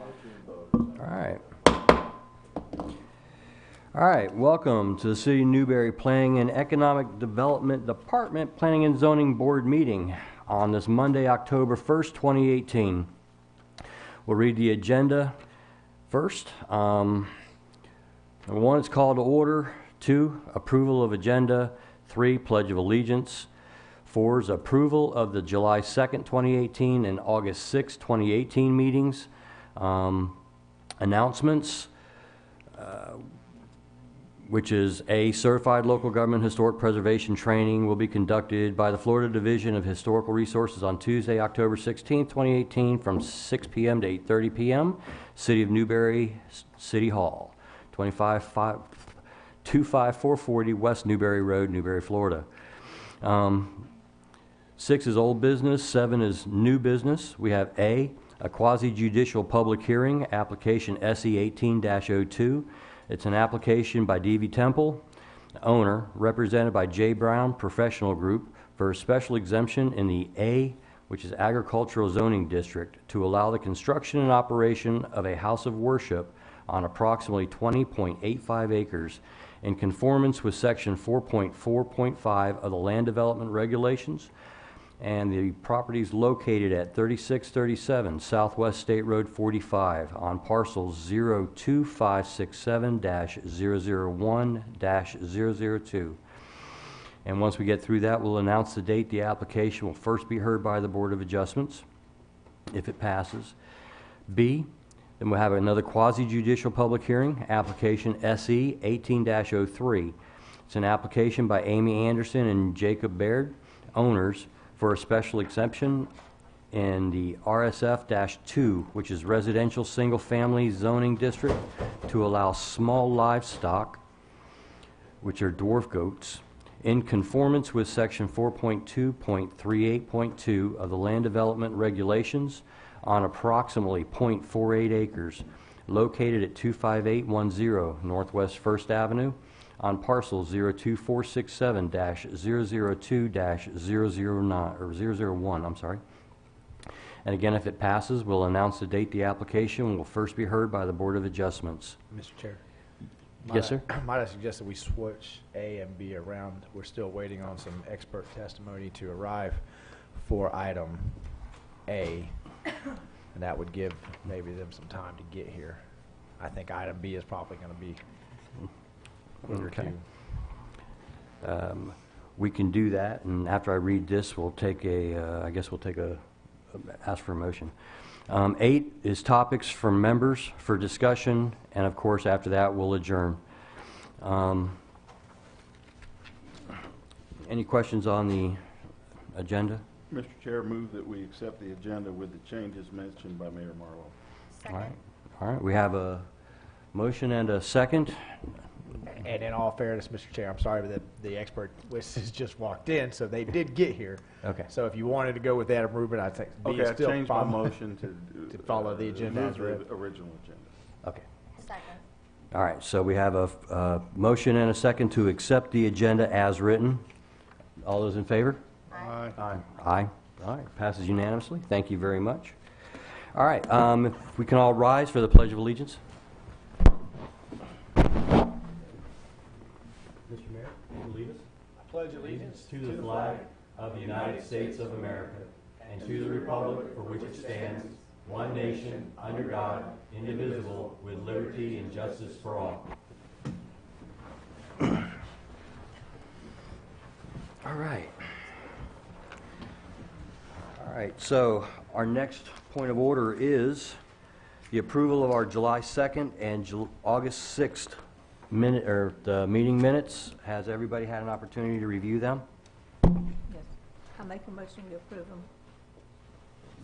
All right. All right, welcome to the City of Newberry Planning and Economic Development Department Planning and Zoning Board meeting on this Monday, October 1st, 2018. We'll read the agenda first. Number 1 is call to order. 2, approval of agenda. 3, pledge of allegiance. 4 is approval of the July 2nd, 2018 and August 6th, 2018 meetings. Announcements, which is A, certified local government historic preservation training will be conducted by the Florida Division of Historical Resources on Tuesday, October 16th, 2018 from 6 p.m. to 8:30 p.m. City of Newberry City Hall, 25440 West Newberry Road, Newberry, Florida. 6 is old business, 7 is new business. We have A quasi-judicial public hearing, application SE 18-02. It's an application by D.V. Temple, owner, represented by J. Brown Professional Group, for a special exemption in the A, which is Agricultural Zoning District, to allow the construction and operation of a house of worship on approximately 20.85 acres in conformance with Section 4.4.5 of the Land Development Regulations. And the property is located at 3637 Southwest State Road 45 on parcels 02567-001-002. And once we get through that, we'll announce the date the application will first be heard by the Board of Adjustments, if it passes. B, then we'll have another quasi-judicial public hearing, application SE 18-03. It's an application by Amy Anderson and Jacob Baird, owners, for a special exemption in the RSF-2, which is Residential Single Family Zoning District, to allow small livestock, which are dwarf goats, in conformance with Section 4.2.38.2 of the Land Development Regulations on approximately 0.48 acres, located at 25810 Northwest 1st Avenue, on parcel 02467-002-009 or 001, I'm sorry. And again, if it passes, we'll announce the date the application will first be heard by the Board of Adjustments. Mr. Chair. Yes, sir. Might I suggest that we switch A and B around? We're still waiting on some expert testimony to arrive for item A, and that would give maybe them some time to get here. I think item B is probably going to be Okay. We can do that, and after I read this, we'll take I guess we'll take ask for a motion. 8 is topics from members for discussion, and of course, after that, we'll adjourn. Any questions on the agenda? Mr. Chair, move that we accept the agenda with the changes mentioned by Mayor Marlowe. Second. All right. We have a motion and a second. And in all fairness, Mr. Chair, I'm sorry that the expert witnesses just walked in, so they did get here. Okay. So if you wanted to go with that improvement, I'd think B Okay, is I still changed my follow- motion to follow the agenda move as read. the original agenda. Okay. Second. All right. So we have a motion and a second to accept the agenda as written. All those in favor? Aye. Aye. Aye. All right. Passes unanimously. Thank you very much. All right. If we can all rise for the Pledge of Allegiance. Mr. Mayor, lead us. I pledge allegiance To the flag of the United States of America and to the republic for which it stands, one nation, under God, indivisible, with liberty and justice for all. All right. All right, so our next point of order is the approval of our July 2nd and August 6th the meeting minutes. Has everybody had an opportunity to review them? Yes. I'll make a motion to approve them.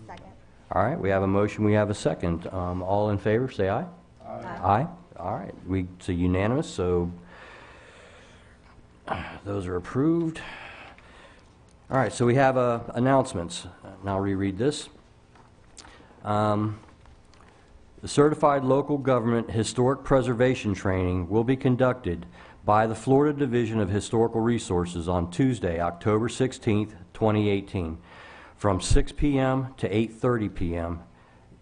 Second. All right, we have a motion, we have a second. All in favor, say aye. Aye. All right, it's a unanimous, so those are approved. All right, so we have announcements, and I'll reread this. The Certified Local Government Historic Preservation Training will be conducted by the Florida Division of Historical Resources on Tuesday, October 16th, 2018, from 6 p.m. to 8:30 p.m.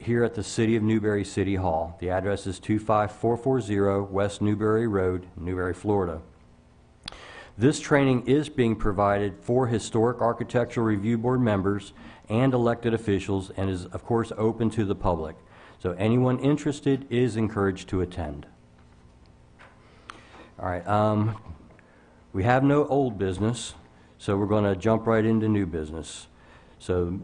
here at the City of Newberry City Hall. The address is 25440 West Newberry Road, Newberry, Florida. This training is being provided for Historic Architectural Review Board members and elected officials and is, of course, open to the public. So anyone interested is encouraged to attend. All right, we have no old business, so we're going to jump right into new business. So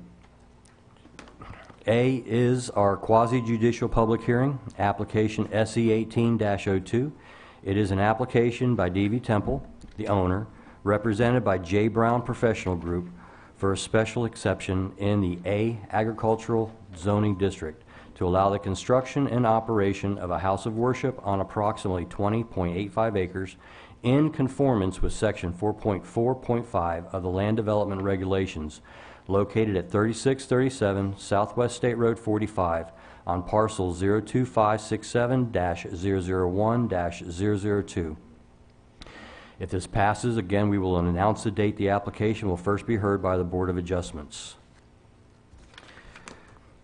A is our quasi-judicial public hearing, application SE 18-02. It is an application by D.V. Temple, the owner, represented by J. Brown Professional Group, for a special exception in the A Agricultural Zoning District to allow the construction and operation of a house of worship on approximately 20.85 acres in conformance with Section 4.4.5 of the Land Development Regulations, located at 3637 Southwest State Road 45 on parcel 02567-001-002. If this passes, again, we will announce the date the application will first be heard by the Board of Adjustments.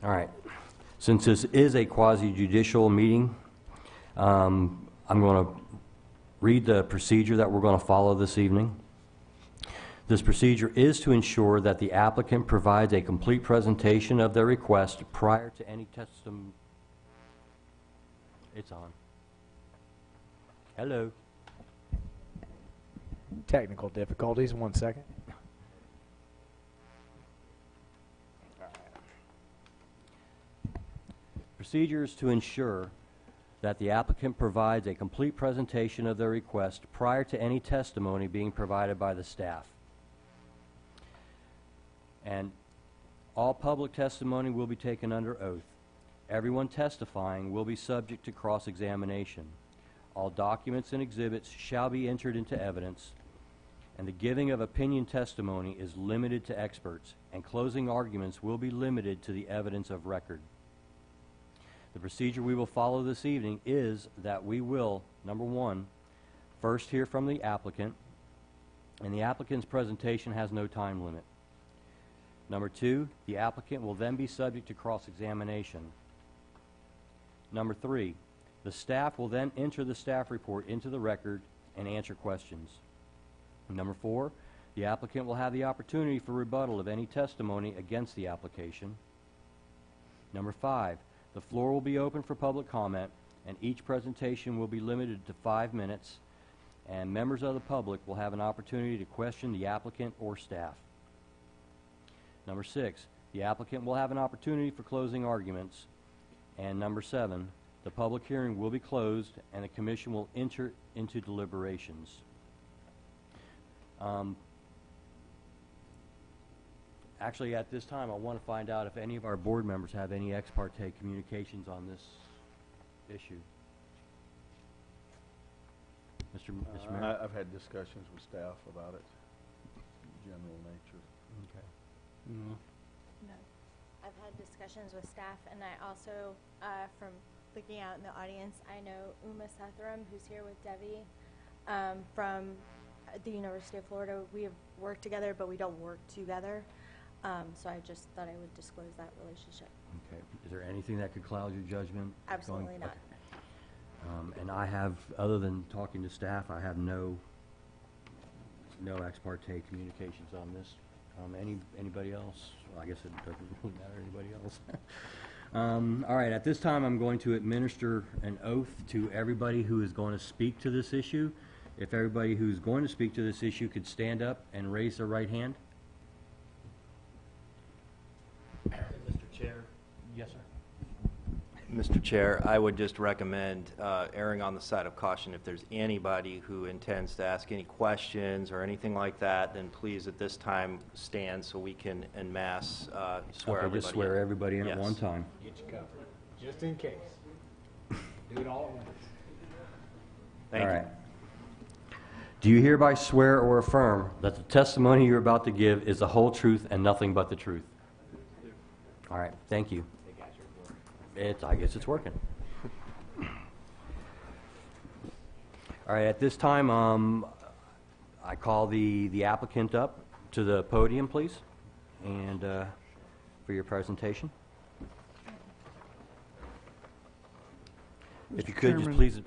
All right. Since this is a quasi-judicial meeting, I'm going to read the procedure that we're going to follow this evening. This procedure is to ensure that the applicant provides a complete presentation of their request prior to any testimony. It's on. Hello. Technical difficulties, 1 second. Procedures to ensure that the applicant provides a complete presentation of their request prior to any testimony being provided by the staff. And all public testimony will be taken under oath. Everyone testifying will be subject to cross-examination. All documents and exhibits shall be entered into evidence, and the giving of opinion testimony is limited to experts, and closing arguments will be limited to the evidence of record. The procedure we will follow this evening is that we will, number one, first hear from the applicant, and the applicant's presentation has no time limit. Number two, the applicant will then be subject to cross-examination. Number three, the staff will then enter the staff report into the record and answer questions. Number four, the applicant will have the opportunity for rebuttal of any testimony against the application. Number five, the floor will be open for public comment, and each presentation will be limited to 5 minutes, and members of the public will have an opportunity to question the applicant or staff. Number six, the applicant will have an opportunity for closing arguments. And number seven, the public hearing will be closed, and the commission will enter into deliberations. Actually, at this time, I want to find out if any of our board members have any ex parte communications on this issue. Mr. Mayor? I've had discussions with staff about it, general nature. Okay. No. I've had discussions with staff, and I also, from looking out in the audience, I know Uma Satharam, who's here with Devi, from the University of Florida. We have worked together, but we don't work together. So I just thought I would disclose that relationship. Okay. Is there anything that could cloud your judgment? Absolutely not. Okay. And I have, other than talking to staff, I have no ex parte communications on this. Anybody else? Well, I guess it doesn't really matter to anybody else. All right, at this time, I'm going to administer an oath to everybody who is going to speak to this issue. If everybody who's going to speak to this issue could stand up and raise their right hand. Mr. Chair. Yes, sir. Mr. Chair, I would just recommend erring on the side of caution. If there's anybody who intends to ask any questions or anything like that, then please at this time stand so we can en masse swear Okay, everybody just swear in. everybody in at Yes. one time. Get you covered, just in case. Do it all at once. Thank All you. right. Do you hereby swear or affirm that the testimony you're about to give is the whole truth and nothing but the truth? All right, thank you. I guess it's working. All right, at this time, I call the applicant up to the podium, please, and for your presentation. If you Mr. could, just Chairman. please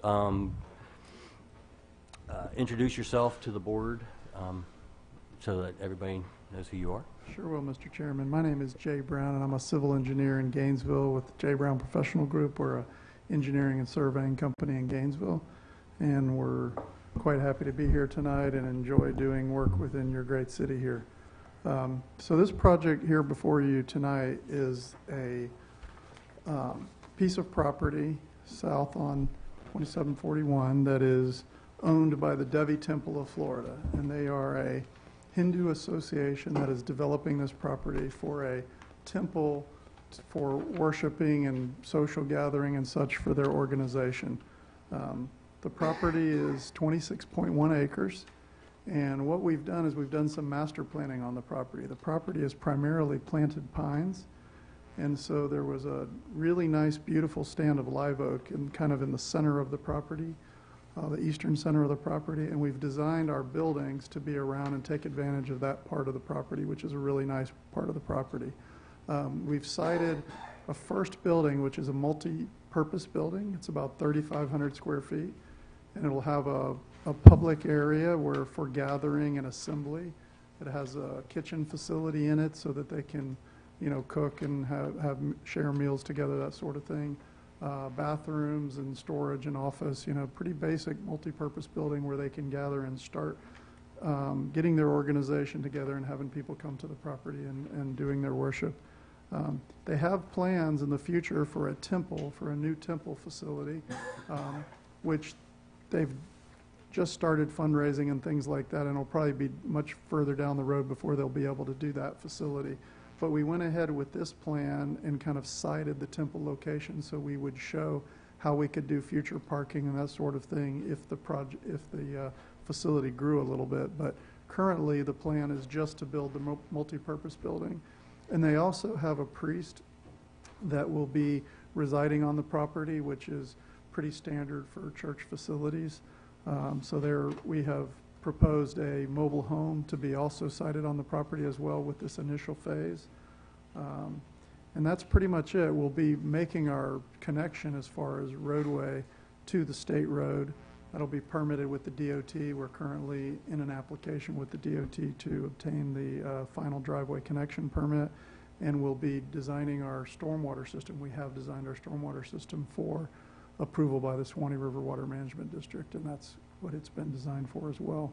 introduce yourself to the board so that everybody knows who you are. Sure will, Mr. Chairman. My name is Jay Brown, and I'm a civil engineer in Gainesville with Jay Brown Professional Group. We're a engineering and surveying company in Gainesville, and we're quite happy to be here tonight and enjoy doing work within your great city here. So this project here before you tonight is a piece of property south on 2741 that is owned by the Devi Temple of Florida, and they are a Hindu association that is developing this property for a temple for worshiping and social gathering and such for their organization. The property is 26.1 acres, and what we've done is we've done some master planning on the property. The property is primarily planted pines, and so there was a really nice, beautiful stand of live oak and kind of in the center of the property, the eastern center of the property, and we've designed our buildings to be around and take advantage of that part of the property, which is a really nice part of the property. We've sited a first building, which is a multi-purpose building. It's about 3,500 square feet, and it'll have a public area where for gathering and assembly. It has a kitchen facility in it so that they can, you know, cook and share meals together, that sort of thing. Bathrooms and storage and office, you know, pretty basic multi-purpose building where they can gather and start getting their organization together and having people come to the property and doing their worship. They have plans in the future for a temple, for a new temple facility, which they've just started fundraising and things like that, and it'll probably be much further down the road before they'll be able to do that facility. But we went ahead with this plan and kind of cited the temple location so we would show how we could do future parking and that sort of thing if the facility grew a little bit. But currently, the plan is just to build the multi-purpose building. And they also have a priest that will be residing on the property, which is pretty standard for church facilities. So there we have proposed a mobile home to be also sited on the property as well with this initial phase. And that's pretty much it. We'll be making our connection as far as roadway to the state road. That'll be permitted with the DOT. We're currently in an application with the DOT to obtain the final driveway connection permit, and we'll be designing our stormwater system. We have designed our stormwater system for approval by the Swanee River Water Management District, and that's what it's been designed for as well.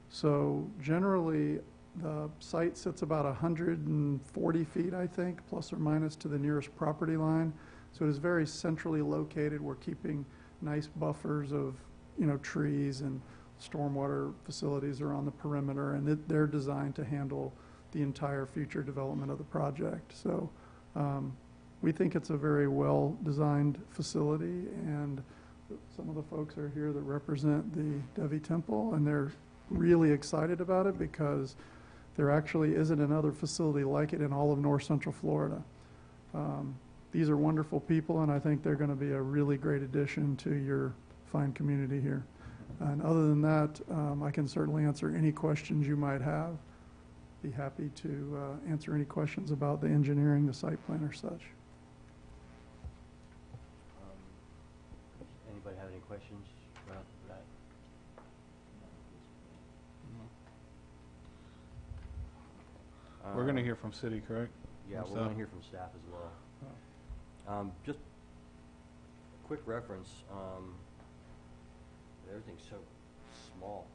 So generally, the site sits about 140 feet, I think, plus or minus to the nearest property line. So it is very centrally located. We're keeping nice buffers of, you know, trees and stormwater facilities around the perimeter, and they're designed to handle the entire future development of the project. So we think it's a very well-designed facility, and some of the folks are here that represent the Devi Temple, and they're really excited about it because there actually isn't another facility like it in all of north central Florida. These are wonderful people, and I think they're going to be a really great addition to your fine community here. And other than that, I can certainly answer any questions you might have. Be happy to answer any questions about the engineering, the site plan, or such. Anybody have any questions about that? We're going to hear from city, correct? Yeah, From we're going to staff? hear from staff as well. Just quick reference, everything's so small.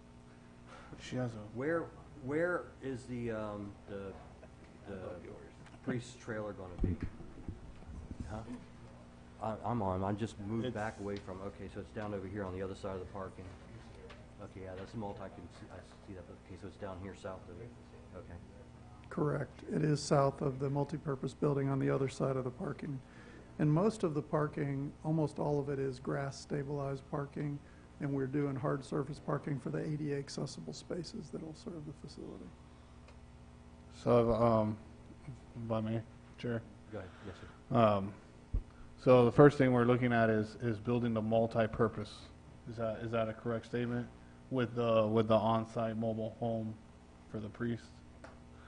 She has a. Where is the priest's trailer going to be? Huh? I just moved It's- back away from, okay, so it's down over here on the other side of the parking. Okay, yeah, that's multi, I see that, okay, so it's down here south of it, okay. Correct. It is south of the multipurpose building on the other side of the parking. And most of the parking, almost all of it is grass stabilized parking, and we're doing hard surface parking for the ADA accessible spaces that'll serve the facility. So, by me, Chair. Go ahead, yes, sir. So the first thing we're looking at is building the multi-purpose. Is that a correct statement? With the on-site mobile home for the priest?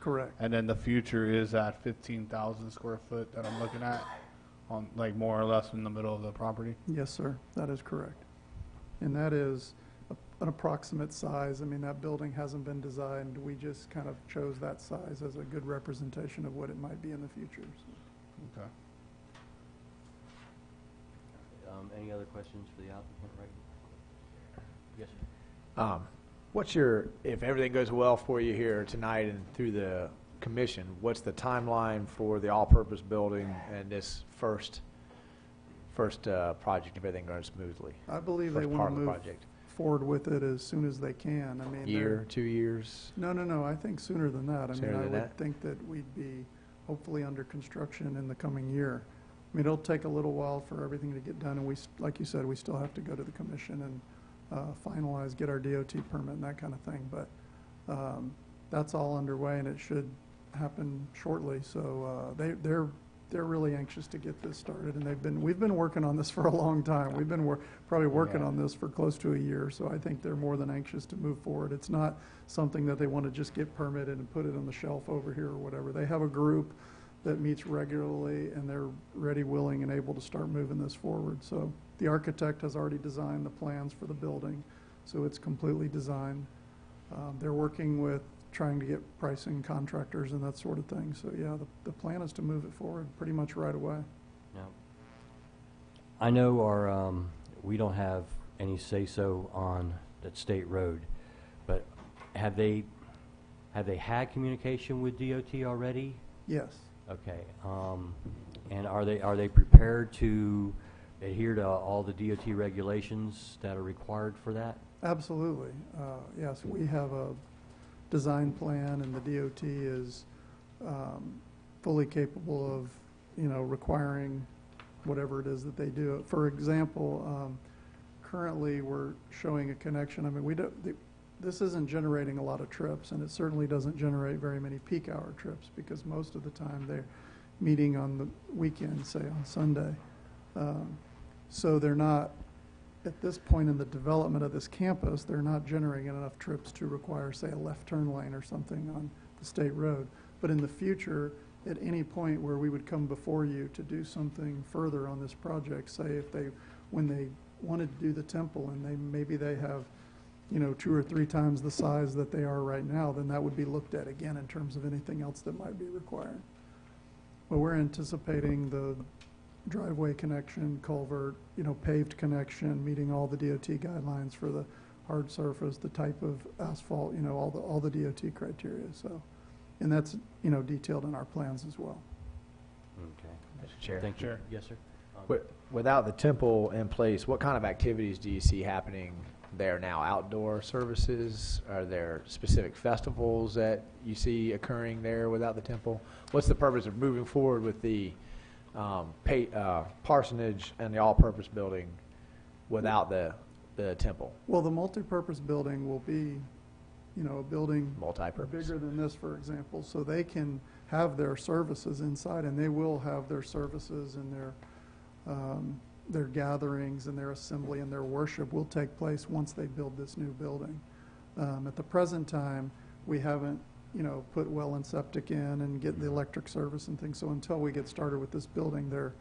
Correct. And then the future is at 15,000 square foot that I'm looking at on, like, more or less in the middle of the property? Yes, sir, that is correct. And that is an approximate size. I mean, that building hasn't been designed. We just kind of chose that size as a good representation of what it might be in the future. So. Okay. Any other questions for the applicant, right? Yes, sir. What's your, if everything goes well for you here tonight and through the commission, what's the timeline for the all-purpose building and this first project, if everything runs smoothly? I believe they First want part to of the move project. forward with it as soon as they can. I mean, Year, 2 years? No, I think sooner than that. I Sooner mean, I than would that? think that we'd be hopefully under construction in the coming year. I mean, it'll take a little while for everything to get done, and like you said, we still have to go to the commission and finalize, get our DOT permit and that kind of thing. But that's all underway, and it should happen shortly. So they're really anxious to get this started, and we've been working on this for a long time. We've been probably working on this for close to a year, so I think they're more than anxious to move forward. It's not something that they want to just get permitted and put it on the shelf over here or whatever. They have a group that meets regularly, and they're ready, willing, and able to start moving this forward. So the architect has already designed the plans for the building, so it's completely designed. They're working with trying to get pricing contractors and that sort of thing. So yeah, the plan is to move it forward pretty much right away. Yeah. I know we don't have any say-so on that state road, but have they had communication with DOT already? Yes. Okay. And are they prepared to adhere to all the DOT regulations that are required for that? Absolutely. Yes, we have a design plan, and the DOT is fully capable of, requiring whatever it is that they do. For example, currently we're showing a connection. I mean, this isn't generating a lot of trips, and it certainly doesn't generate very many peak hour trips, because most of the time they're meeting on the weekend, say on Sunday. So they're not, at this point in the development of this campus, they're not generating enough trips to require, say, a left turn lane or something on the state road. But in the future, at any point where we would come before you to do something further on this project, say when they wanted to do the temple and maybe they have 2 or 3 times the size that they are right now, then that would be looked at again in terms of anything else that might be required. But we're anticipating the driveway connection, culvert, paved connection, meeting all the DOT guidelines for the hard surface, the type of asphalt, all the DOT criteria. So, and that's, detailed in our plans as well. Okay. Mr. Chair. Thank you. Sure. Yes, sir. Without the temple in place, what kind of activities do you see happening there now? Outdoor services? Are there specific festivals that you see occurring there without the temple? What's the purpose of moving forward with the parsonage and the all-purpose building without the temple? Well, the multipurpose building will be, a building Multi-purpose. bigger than this, for example, so they can have their services inside, and they will have their services and their gatherings and their assembly and their worship will take place once they build this new building. At the present time, we haven't, put well and septic in and get the electric service and things. So until we get started with this building, they're,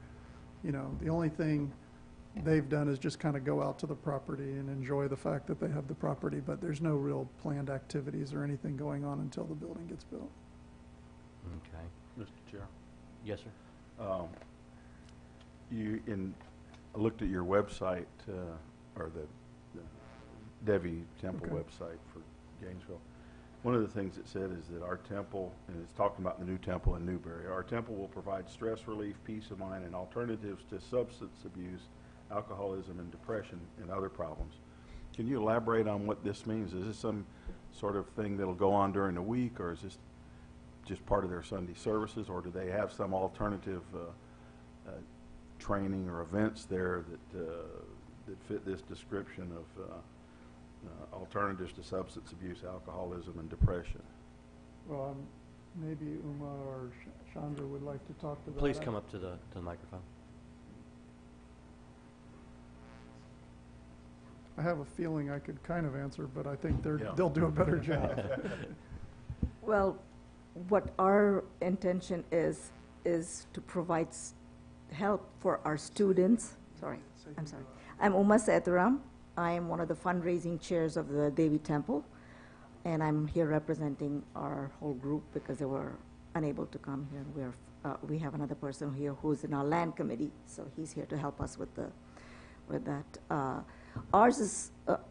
the only thing they've done is just kind of go out to the property and enjoy the fact that they have the property, but there's no real planned activities or anything going on until the building gets built. Okay. Mr. Chair, Yes, sir. I looked at your website, or the Devi Temple Okay. website for Gainesville. One of the things it said is that our temple, and it's talking about the new temple in Newberry, our temple will provide stress relief, peace of mind, and alternatives to substance abuse, alcoholism, and depression, and other problems. Can you elaborate on what this means? Is this some sort of thing that'll go on during the week, or is this just part of their Sunday services, or do they have some alternative training or events there that fit this description of alternatives to substance abuse, alcoholism, and depression? Well, maybe Uma or Chandra would like to talk to that. Please come up to the microphone. I have a feeling I could kind of answer, but I think Yeah. they'll do a better job. Well, what our intention is to provide help for our students. Sorry, I'm sorry. I'm Uma Sethuram. I am one of the fundraising chairs of the Devi Temple, and I'm here representing our whole group because they were unable to come here. We have another person here who's in our land committee, so he's here to help us with that.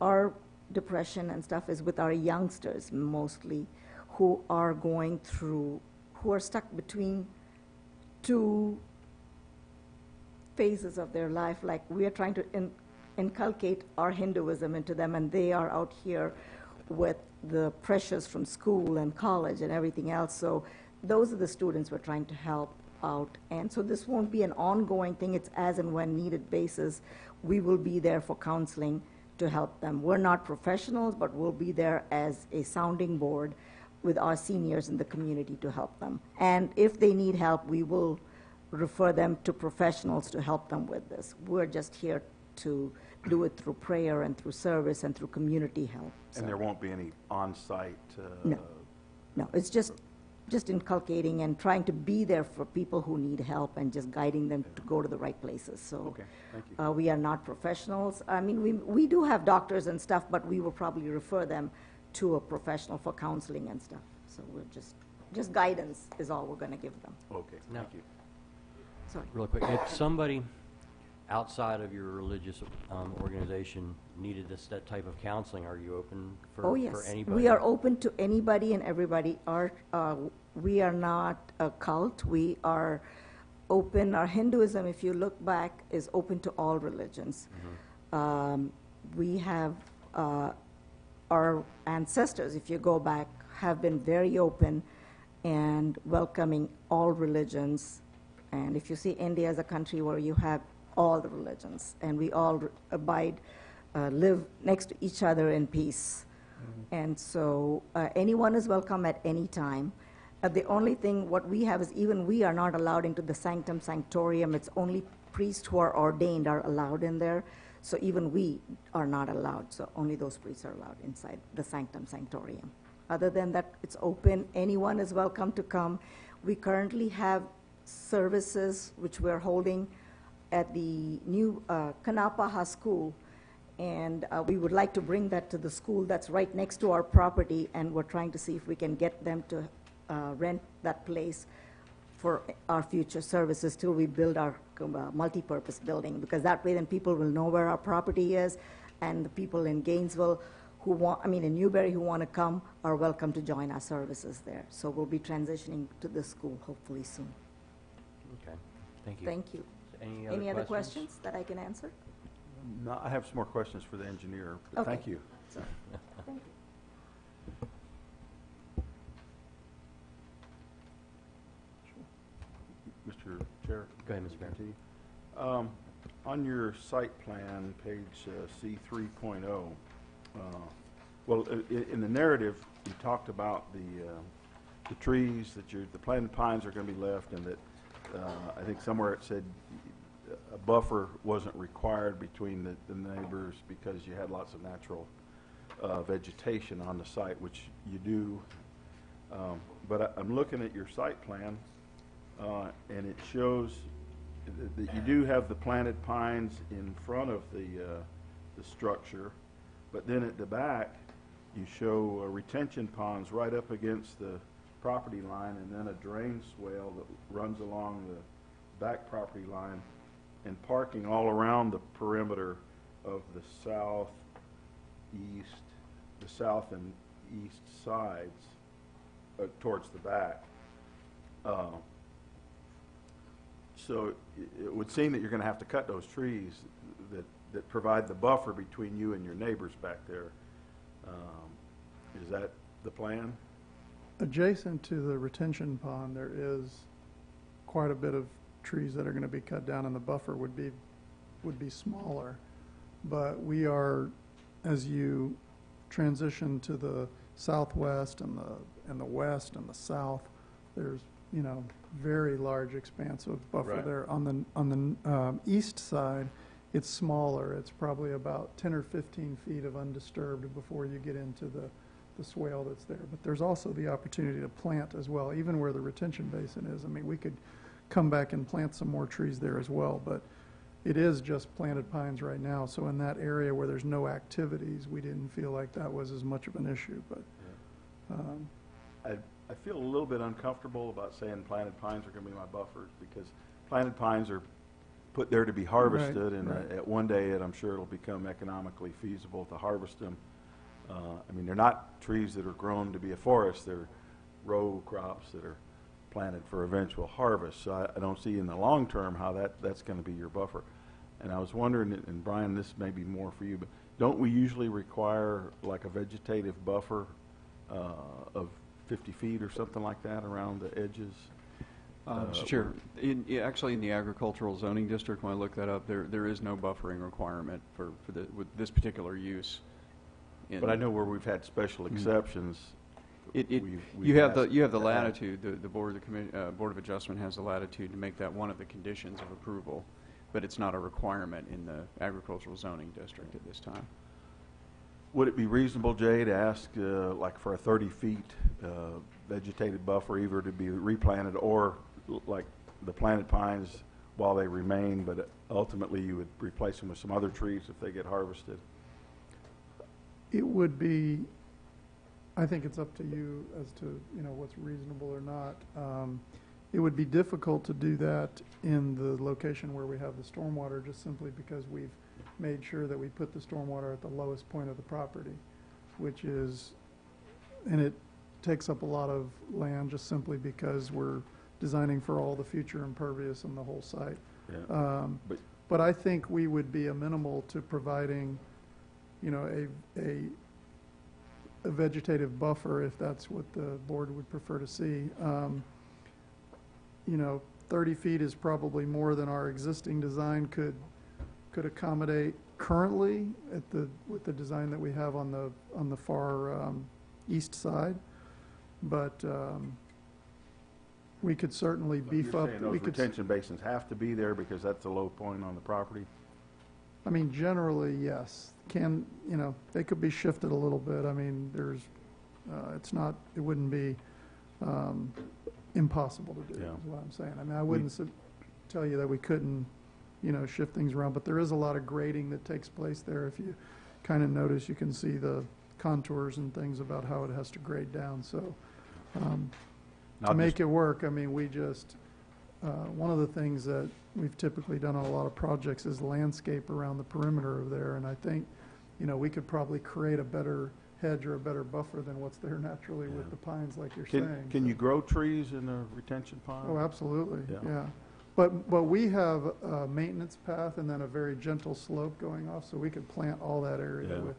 Our depression and stuff is with our youngsters mostly, who are stuck between two phases of their life. Like, we are trying to inculcate our Hinduism into them, and they are out here with the pressures from school and college and everything else. So those are the students we're trying to help out. And so this won't be an ongoing thing. It's as and when needed basis. We will be there for counseling to help them. We're not professionals, but we'll be there as a sounding board with our seniors in the community to help them. And if they need help, we will refer them to professionals to help them with this. We're just here to do it through prayer and through service and through community help. So, And there won't be any on-site? No, it's just inculcating and trying to be there for people who need help and just guiding them to go to the right places. So Okay, thank you. we are not professionals. I mean, we do have doctors and stuff, but we will probably refer them to a professional for counseling and stuff. So we're just guidance is all we're going to give them. Okay, Now- thank you. Sorry. Real quick, if somebody outside of your religious organization needed that type of counseling, are you open for Oh, yes. anybody? We are open to anybody and everybody. We are not a cult. We are open. Our Hinduism, if you look back, is open to all religions. We have our ancestors, if you go back, have been very open and welcoming all religions. And if you see India as a country where you have all the religions, and we all live next to each other in peace. And so anyone is welcome at any time. The only thing, what we have is even we are not allowed into the sanctum sanctorium. It's only priests who are ordained are allowed in there. So even we are not allowed. So only those priests are allowed inside the sanctum sanctorium. Other than that, it's open. Anyone is welcome to come. We currently have services which we're holding at the new Kanapaha School, and we would like to bring that to the school that's right next to our property, and we're trying to see if we can get them to rent that place for our future services till we build our multi-purpose building, because that way then people will know where our property is, and the people in Gainesville in Newberry who want to come are welcome to join our services there. So we'll be transitioning to the school hopefully soon. Okay, thank you. Thank you. Any other questions that I can answer? No, I have some more questions for the engineer, but Okay. thank you. Sorry. Thank you. Mr. Chair? Go ahead, Mr. Mayor. Continue. On your site plan, page C 3.0, in the narrative, you talked about the trees, that the planted pines are going to be left, and that I think somewhere it said a buffer wasn't required between the neighbors because you had lots of natural vegetation on the site, which you do. But I'm looking at your site plan, and it shows that you do have the planted pines in front of the structure, but then at the back, you show retention ponds right up against the property line, and then a drain swale that runs along the back property line, and parking all around the perimeter of the south and east sides towards the back. So it would seem that you're going to have to cut those trees that provide the buffer between you and your neighbors back there. Is that the plan? Adjacent to the retention pond, there is quite a bit of trees that are going to be cut down, and the buffer would be smaller. But we are, as you transition to the southwest and the west and the south, there's very large expanse of buffer Right. there. On the east side, it's smaller. It's probably about 10 or 15 feet of undisturbed before you get into the swale that's there. But there's also the opportunity to plant as well, even where the retention basin is. I mean, we could come back and plant some more trees there as well. But it is just planted pines right now, so in that area where there's no activities, we didn't feel like that was as much of an issue, but, I feel a little bit uncomfortable about saying planted pines are going to be my buffers, because planted pines are put there to be harvested, and right. at one day, I'm sure it'll become economically feasible to harvest them. I mean, they're not trees that are grown to be a forest. They're row crops that are planted for eventual harvest. So I don't see in the long term how that's going to be your buffer. And I was wondering, and Brian, this may be more for you, but don't we usually require like a vegetative buffer of 50 feet or something like that around the edges? Mr. Chair, actually in the agricultural zoning district, when I looked that up, there is no buffering requirement with this particular use. But I know where we've had special exceptions. You have the latitude. The Board of Adjustment has the latitude to make that one of the conditions of approval, but it's not a requirement in the agricultural zoning district at this time. Would it be reasonable, Jay, to ask like for a 30 feet vegetated buffer, either to be replanted or like the planted pines while they remain, but ultimately you would replace them with some other trees if they get harvested? it would be, I think it's up to you as to, what's reasonable or not. It would be difficult to do that in the location where we have the stormwater, just simply because we've made sure that we put the stormwater at the lowest point of the property, which is, and it takes up a lot of land just simply because we're designing for all the future impervious in the whole site. Yeah. But I think we would be amenable to providing, a vegetative buffer if that's what the board would prefer to see. 30 feet is probably more than our existing design could accommodate currently with the design that we have on the far east side. But we could certainly beef up. You're saying those retention basins have to be there because that's a low point on the property? I mean, generally, yes. They could be shifted a little bit. I mean, it wouldn't be impossible to do, Yeah. is what I'm saying. I mean, I wouldn't tell you that we couldn't, shift things around, but there is a lot of grading that takes place there. If you kind of notice, you can see the contours and things about how it has to grade down. So to make it work, I mean, we just, one of the things that we've typically done on a lot of projects is landscape around the perimeter of there, and I think, we could probably create a better hedge or a better buffer than what's there naturally with the pines, like you're saying. Can you grow trees in a retention pond? Oh, absolutely, Yeah. yeah. But we have a maintenance path and then a very gentle slope going off, so we could plant all that area Yeah. with.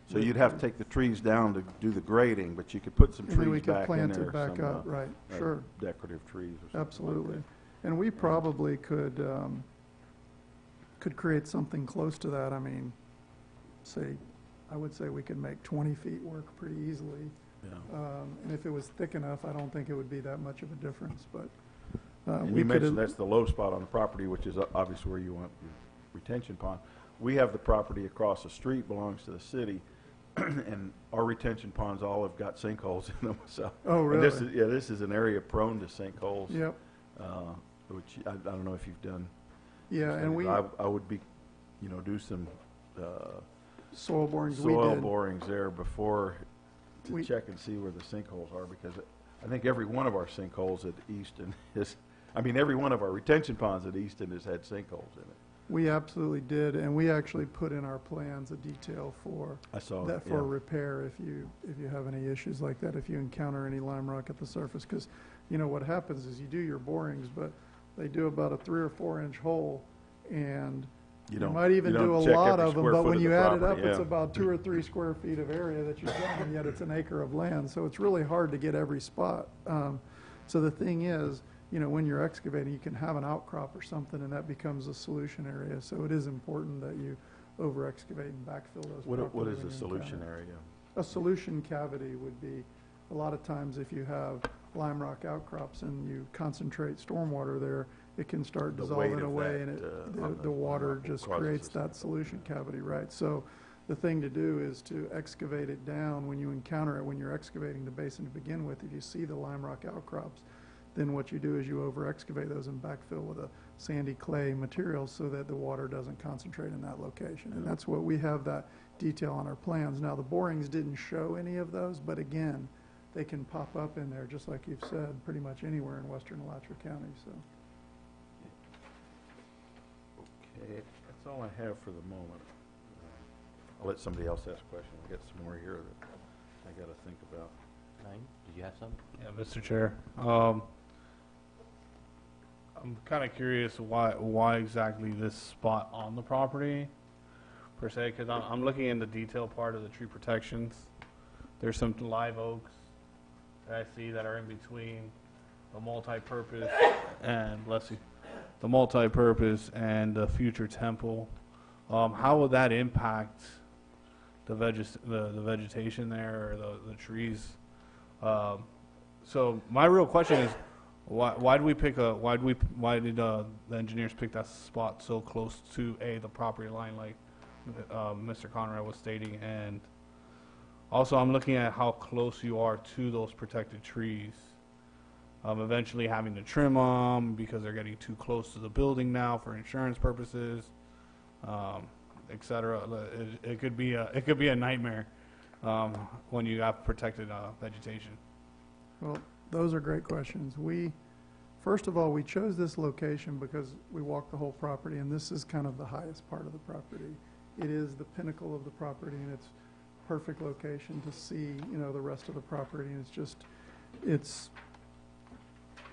So you'd have to take the trees down to do the grading, but you could put some And then we trees could back in plant there. it back some, up, right, sure, decorative trees or something. absolutely. Like And we probably could create something close to that. I mean, I would say we could make 20 feet work pretty easily. that. Yeah. And if it was thick enough, I don't think it would be that much of a difference, but And we you could. mentioned that's the low spot on the property, which is obviously where you want your retention pond. We have the property across the street belongs to the city, and our retention ponds all have got sinkholes in them. So, Oh, and this really? this is an area prone to sinkholes. Yep, Which I don't know if you've done. yeah, and we, I would be, do some soil borings, we soil did. borings there before to We- check and see where the sinkholes are, because I think every one of our sinkholes at Easton every one of our retention ponds at Easton has had sinkholes in it. We absolutely did, and we actually put in our plans a detail for I saw that that, for yeah. repair if you have any issues like that, if you encounter any lime rock at the surface. Because, what happens is you do your borings, but they do about a 3 or 4 inch hole, and you don't- might even you do don't a check lot every of them, square but foot when of you the add it up, property, it's yeah. about 2 or 3 square feet of area that you've done, and yet it's an acre of land, so it's really hard to get every spot. So the thing is, when you're excavating, you can have an outcrop or something, and that becomes a solution area. So it is important that you over-excavate and backfill those What properly is when a you solution encounter. area? A solution cavity would be, a lot of times if you have lime rock outcrops and you concentrate stormwater there, it can start The dissolving weight of away, that, and on the water rock just causes creates this. that solution cavity, right? So the thing to do is to excavate it down when you encounter it, when you're excavating the basin to begin with. If you see the lime rock outcrops, then what you do is you over-excavate those and backfill with a sandy clay material so that the water doesn't concentrate in that location. And that's what we have that detail on our plans. Now, the borings didn't show any of those, but again, they can pop up in there, just like you've said, pretty much anywhere in western Alachua County, so. Okay, that's all I have for the moment. I'll let somebody else ask questions. I got some more here that I got to think about. Ryan, did you have some? Yeah, Mr. Chair. I'm kind of curious why exactly this spot on the property, per se, because I'm looking in the detail part of the tree protections. There's some live oaks that I see that are in between the multi-purpose and, bless you, the multi-purpose and the future temple. How would that impact the vegetation there, or the trees? So my real question is, why did the engineers pick that spot so close to the property line, like Mr. Conrad was stating? And also, I'm looking at how close you are to those protected trees. Eventually having to trim them because they're getting too close to the building now for insurance purposes, etc. It could be a nightmare when you have protected vegetation. Well, those are great questions. First of all, we chose this location because we walked the whole property, and this is kind of the highest part of the property. It is the pinnacle of the property, and it's perfect location to see, the rest of the property. And it's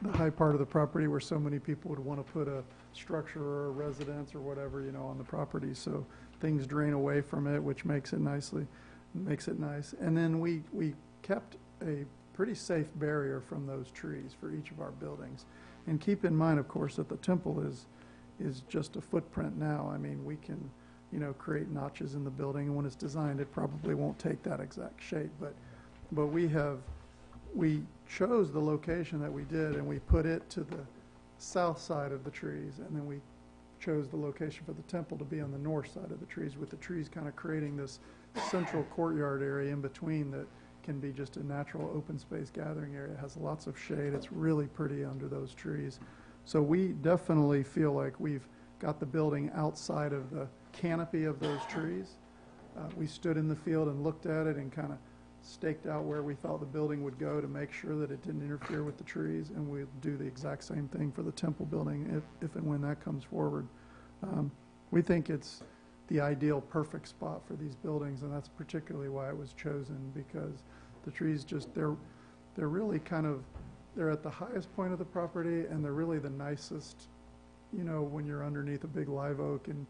the high part of the property where so many people would want to put a structure or a residence or whatever, on the property. So things drain away from it, which makes it nice. And then we kept a pretty safe barrier from those trees for each of our buildings. And keep in mind, of course, that the temple is just a footprint now. I mean, we can, create notches in the building, and when it's designed, it probably won't take that exact shape. But we chose the location that we did, and we put it to the south side of the trees, and then we chose the location for the temple to be on the north side of the trees, with the trees kind of creating this central courtyard area in between that can be just a natural open space gathering area. It has lots of shade. It's really pretty under those trees. So we definitely feel like we've got the building outside of the canopy of those trees. We stood in the field and looked at it and kind of staked out where we thought the building would go to make sure that it didn't interfere with the trees, and we'll do the exact same thing for the temple building if and when that comes forward. We think it's the ideal, perfect spot for these buildings, and that's particularly why it was chosen, because the trees they're really they're at the highest point of the property, and they're really the nicest, when you're underneath a big live oak and,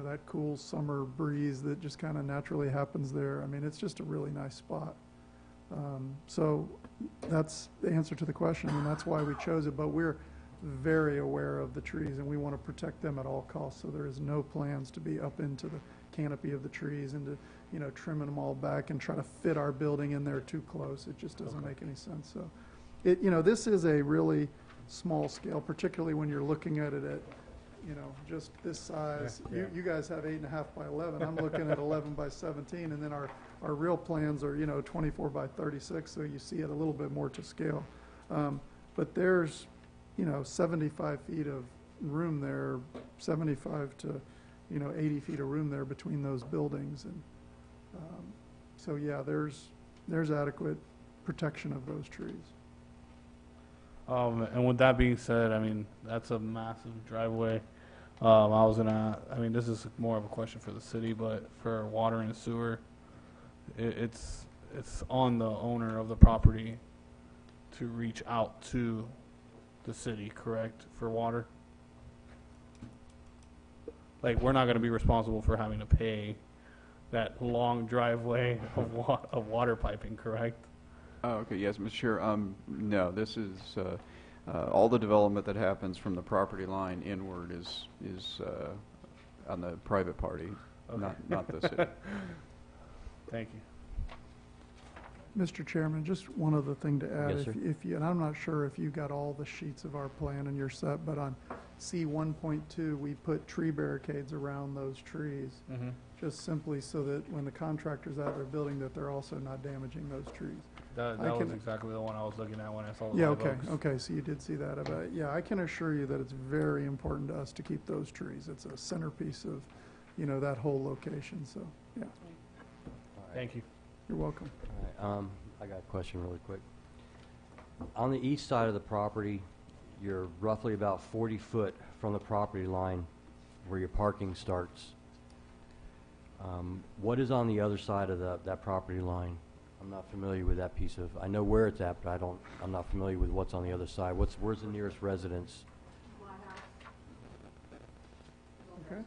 that cool summer breeze that just kind of naturally happens there. I mean, it's just a really nice spot. So that's the answer to the question, and that's why we chose it. But we're very aware of the trees, and we want to protect them at all costs. So there is no plans to be up into the canopy of the trees and to, trimming them all back and try to fit our building in there too close. It just doesn't make any sense. So, this is a really small scale, particularly when you're looking at it at, just this size. Yeah. You guys have 8.5 by 11. I'm looking at 11 by 17, and then our real plans are, 24 by 36, so you see it a little bit more to scale. But there's, 75 feet of room there, 75 to, 80 feet of room there between those buildings. And so, yeah, there's adequate protection of those trees. And with that being said, I mean, that's a massive driveway. This is more of a question for the city, but for water and sewer, it's on the owner of the property to reach out to the city, correct, for water? Like, we're not going to be responsible for having to pay that long driveway of water piping, correct? Oh, okay, yes, Mr. Chair. No, this is, all the development that happens from the property line inward is on the private party, Okay. not the city. Thank you. Mr. Chairman, just one other thing to add. Yes, sir. If you, and I'm not sure if you got all the sheets of our plan and you're set, but on C1.2, we put tree barricades around those trees, just simply so that when the contractor's out there building, that they're also not damaging those trees. That I was can- exactly the one I was looking at when I saw the Yeah, live okay, oaks. okay, so you did see that. But yeah, I can assure you that it's very important to us to keep those trees. It's a centerpiece of, that whole location, so, yeah, Thank you. you're welcome. All right, I got a question really quick. On the east side of the property, you're roughly about 40 foot from the property line where your parking starts. What is on the other side of that property line? I'm not familiar with that piece of, I know where it's at, but I'm not familiar with what's on the other side. Where's the nearest residence? Okay.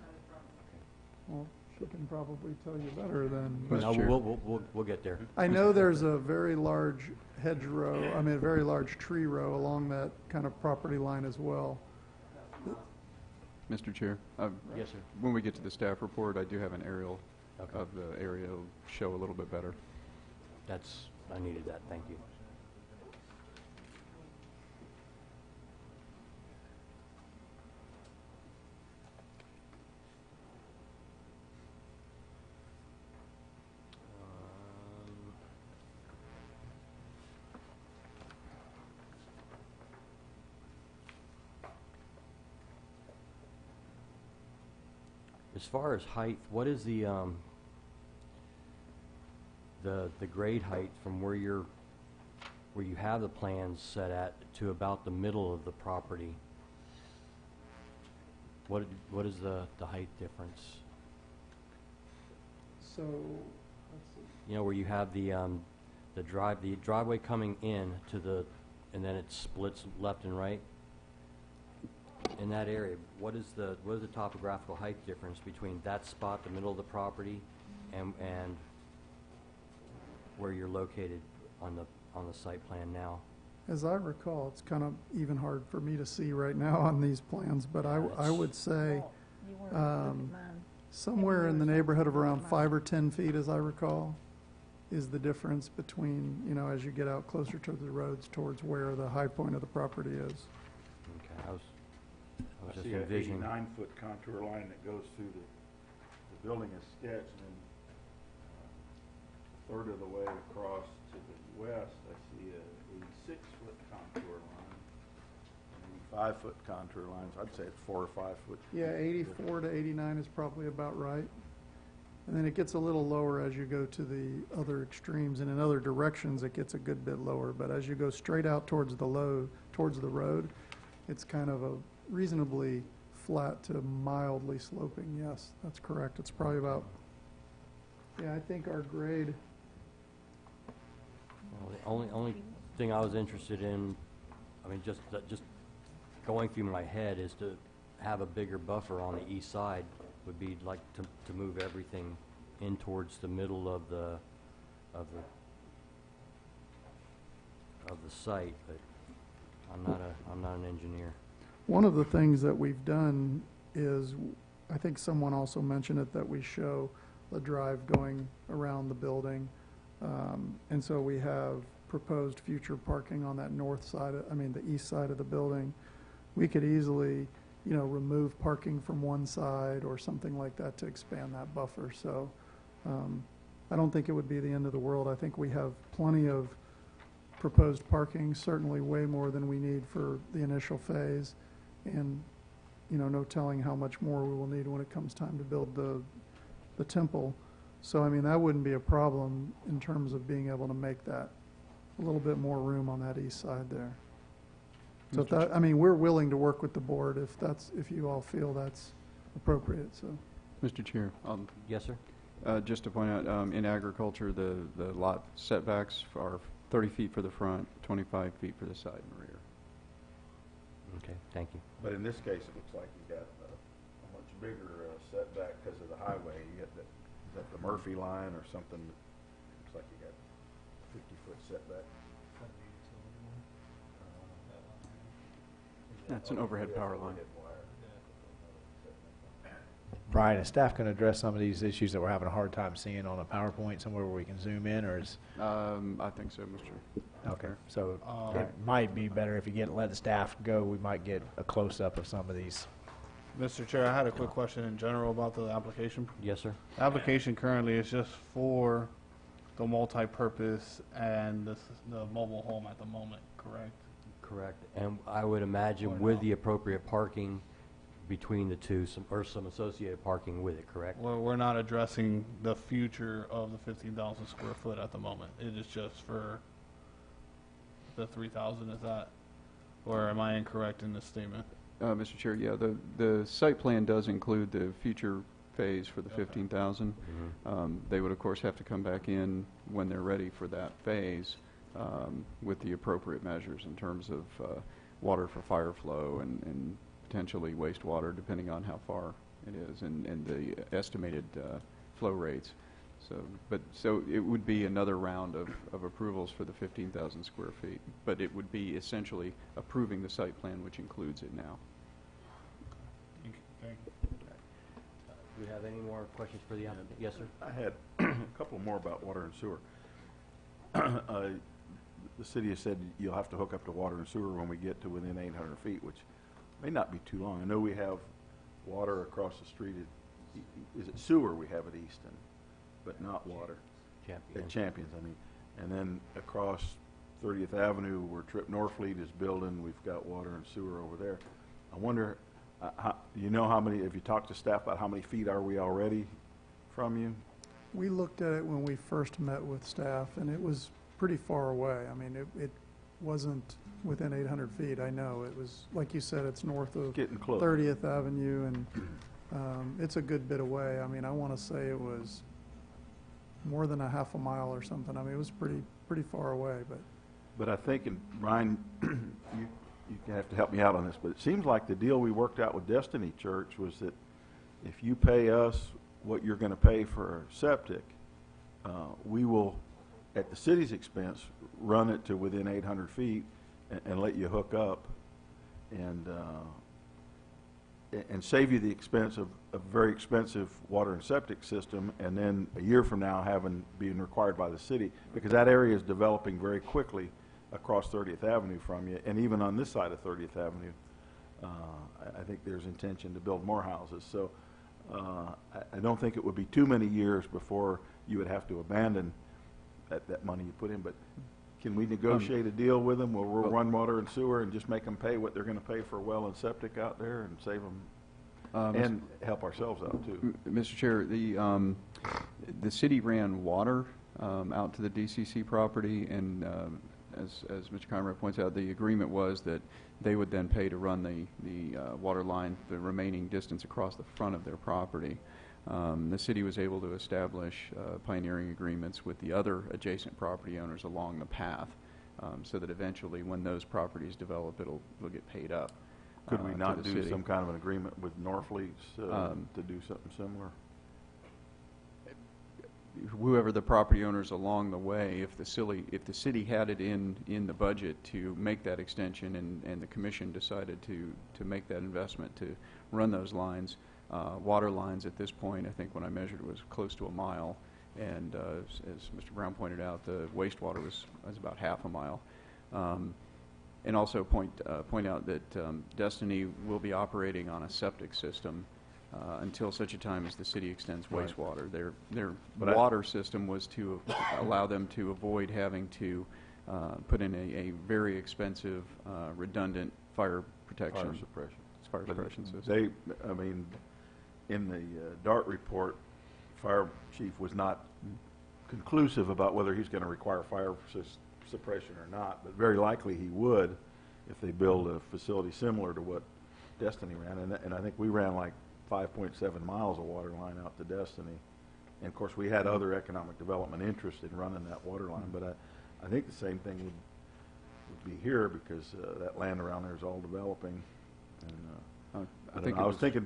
Well, she can probably tell you better than. Mr. No, Chair. we'll get there. I know there's a very large hedgerow, a very large tree row along that kind of property line as well. Mr. Chair, Yes, sir. when we get to the staff report, I do have an aerial Okay. of the area. It'll show a little bit better. I needed that, thank you. As far as height, what is the grade height from where you have the plans set at to about the middle of the property? What is the height difference? So, let's see. Where you have the driveway coming in and then it splits left and right? In that area, what is the topographical height difference between that spot, the middle of the property, and where you're located on the site plan now? As I recall, it's kind of even hard for me to see right now on these plans, but I would say You weren't looking at mine. somewhere in the neighborhood of around 5 or 10 feet, as I recall, is the difference between, as you get out closer to the roads towards where the high point of the property is. Okay, I was I just see an envisioning. 89-foot contour line that goes through the building is sketched, and a third of the way across to the west, I see a 86-foot contour line, and 5-foot contour lines. I'd say it's 4 or 5 foot. Yeah, 84 to 89 is probably about right. And then it gets a little lower as you go to the other extremes, and in other directions, it gets a good bit lower. But as you go straight out towards the road, it's kind of a reasonably flat to mildly sloping. Yes, that's correct. It's probably about, I think our grade, Well, the only thing I was interested in, just going through my head is to have a bigger buffer on the east side would be like to move everything in towards the middle of the site, but I'm not an engineer. one of the things that we've done is, I think someone also mentioned it, that we show the drive going around the building. And so we have proposed future parking on that the east side of the building. We could easily, remove parking from one side or something like that to expand that buffer. So I don't think it would be the end of the world. I think we have plenty of proposed parking, certainly way more than we need for the initial phase. And, no telling how much more we will need when it comes time to build the temple. So, that wouldn't be a problem in terms of being able to make that a little bit more room on that east side there. So if that, we're willing to work with the board if you all feel that's appropriate, so. Mr. Chair, Yes, sir? just to point out, in agriculture, the lot setbacks are 30 feet for the front, 25 feet for the side and rear. Okay, thank you. But in this case, it looks like you got a much bigger setback because of the highway. You got is that the Murphy line or something? Looks like you got 50-foot setback. That's an overhead power line. Brian, is staff going to address some of these issues that we're having a hard time seeing on a PowerPoint, somewhere where we can zoom in, or is? I think so, Mr. Okay, so it might be better if you let the staff go, we might get a close-up of some of these. Mr. Chair, I had a quick question in general about the application. Yes, sir? The application currently is just for the multi-purpose and the mobile home at the moment, correct? Correct. And I would Or imagine with no? the appropriate parking between the two, or some associated parking with it, correct? We're not addressing the future of the 15,000 square foot at the moment. It is just for the 3,000, is that, or am I incorrect in this statement? Mr. Chair, yeah, the site plan does include the future phase for the Okay. 15,000. They would, of course, have to come back in when they're ready for that phase with the appropriate measures in terms of water for fire flow and potentially wastewater, depending on how far it is, and the estimated flow rates. So it would be another round of approvals for the 15,000 square feet, but it would be essentially approving the site plan, which includes it now. Thank you. Do we have any more questions for the applicant? Yes, sir? I had a couple more about water and sewer. The city has said you'll have to hook up to water and sewer when we get to within 800 feet, which may not be too long. I know we have water across the street is it sewer we have at Easton, but not water. Champion. At Champions, I mean. And then across 30th Avenue where Trip Norfleet is building, we've got water and sewer over there. I wonder, you know how many, have you talked to staff about how many feet are we already from you? We looked at it when we first met with staff, and it was pretty far away. I mean, it wasn't within 800 feet, I know. It was, like you said, it's north of Getting close. 30th Avenue, and it's a good bit away. I mean, I want to say it was more than a half a mile or something. I mean, it was pretty far away, but But I think, and Ryan, you have to help me out on this, but it seems like the deal we worked out with Destiny Church was that if you pay us what you're going to pay for septic, we will, at the city's expense, run it to within 800 feet and let you hook up and save you the expense of a very expensive water and septic system, and then a year from now being required by the city, because that area is developing very quickly across 30th Avenue from you, and even on this side of 30th Avenue, I think there's intention to build more houses. So I don't think it would be too many years before you would have to abandon that money you put in, but can we negotiate a deal with them where we'll run water and sewer and just make them pay what they're going to pay for well and septic out there and save them and help ourselves out too? Mr. Chair, the city ran water out to the DCC property, and as Mr. Conrad points out, the agreement was that they would then pay to run the water line the remaining distance across the front of their property. The city was able to establish pioneering agreements with the other adjacent property owners along the path, so that eventually when those properties develop, it'll get paid up. Could we to not the do city. some kind of an agreement with Norfleet's to do something similar? Whoever the property owners along the way, if the city had it in the budget to make that extension, and the commission decided to make that investment to run those lines, water lines at this point, I think when I measured it was close to a mile, and as Mr. Brown pointed out, the wastewater was about half a mile. And also point out that Destiny will be operating on a septic system until such a time as the city extends Right. wastewater. Their But water system was to allow them to avoid having to put in a very expensive, redundant fire protection. Fire suppression. Fire But suppression system. I mean, in the DART report, fire chief was not conclusive about whether he's going to require fire suppression or not, but very likely he would if they build a facility similar to what Destiny ran. And I think we ran like 5.7 miles of water line out to Destiny. And of course, we had other economic development interest in running that water line, but I think the same thing would be here, because that land around there is all developing. And I was thinking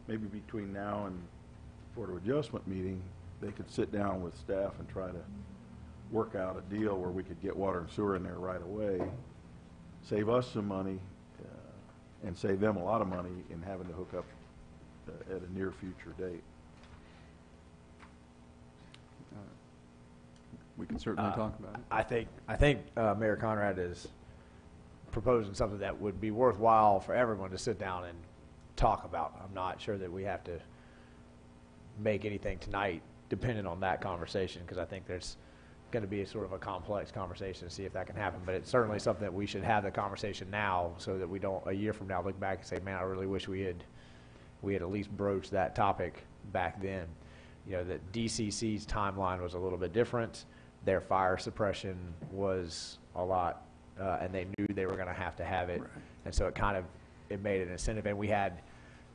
maybe between now and Board of Adjustment meeting, they could sit down with staff and try to work out a deal where we could get water and sewer in there right away, save us some money, and save them a lot of money in having to hook up at a near future date. We can certainly talk about it. I think Mayor Conrad is proposing something that would be worthwhile for everyone to sit down and talk about. I'm not sure that we have to make anything tonight dependent on that conversation, because I think there's going to be a sort of a complex conversation to see if that can happen. But it's certainly something that we should have the conversation now, so that we don't a year from now look back and say, man, I really wish we had at least broached that topic back then. You know, that DCC's timeline was a little bit different. Their fire suppression was a lot, and they knew they were going to have it. Right. And so it made an incentive. And we had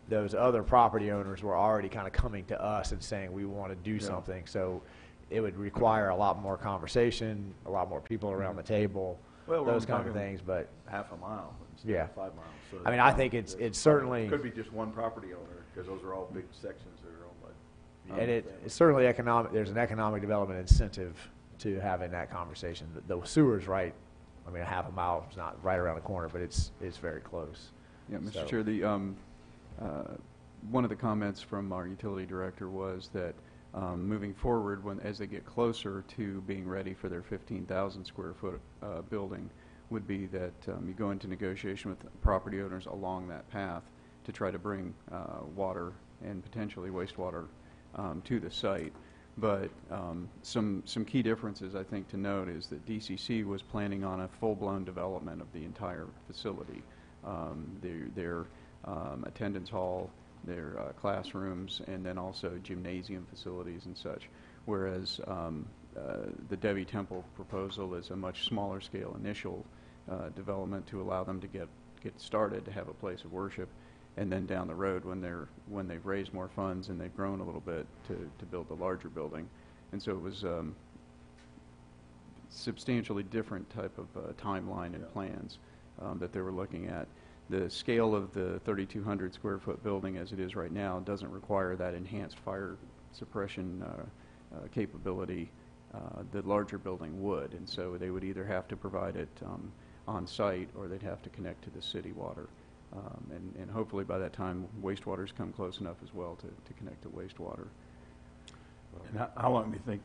those other property owners were already kind of coming to us and saying, we want to do something. So it would require a lot more conversation, a lot more people around the table, Well, we're those kind of talking things. But half a mile instead Yeah. of 5 miles. So I mean, I think it's certainly, Could be just one property owner, because those are all big sections that are owned by. and it's certainly economic. There's an economic development incentive to having that conversation. The sewer's right. I mean, a half a mile is not right around the corner, but it's very close. Yeah, Mr. So- Chair, the, one of the comments from our utility director was that moving forward, as they get closer to being ready for their 15,000 square foot building, would be that you go into negotiation with property owners along that path to try to bring water and potentially wastewater to the site. But some key differences, I think, to note is that DCC was planning on a full-blown development of the entire facility. Their attendance hall, their classrooms, and then also gymnasium facilities and such. Whereas the Debbie Temple proposal is a much smaller scale initial development to allow them to get started, to have a place of worship, and then down the road when they've raised more funds and they've grown a little bit to build the larger building. And so it was substantially different type of timeline and plans that they were looking at. The scale of the 3,200 square foot building as it is right now doesn't require that enhanced fire suppression capability. The larger building would, and so they would either have to provide it on site or they'd have to connect to the city water. And hopefully by that time wastewater's come close enough as well to connect to wastewater. And how long do you think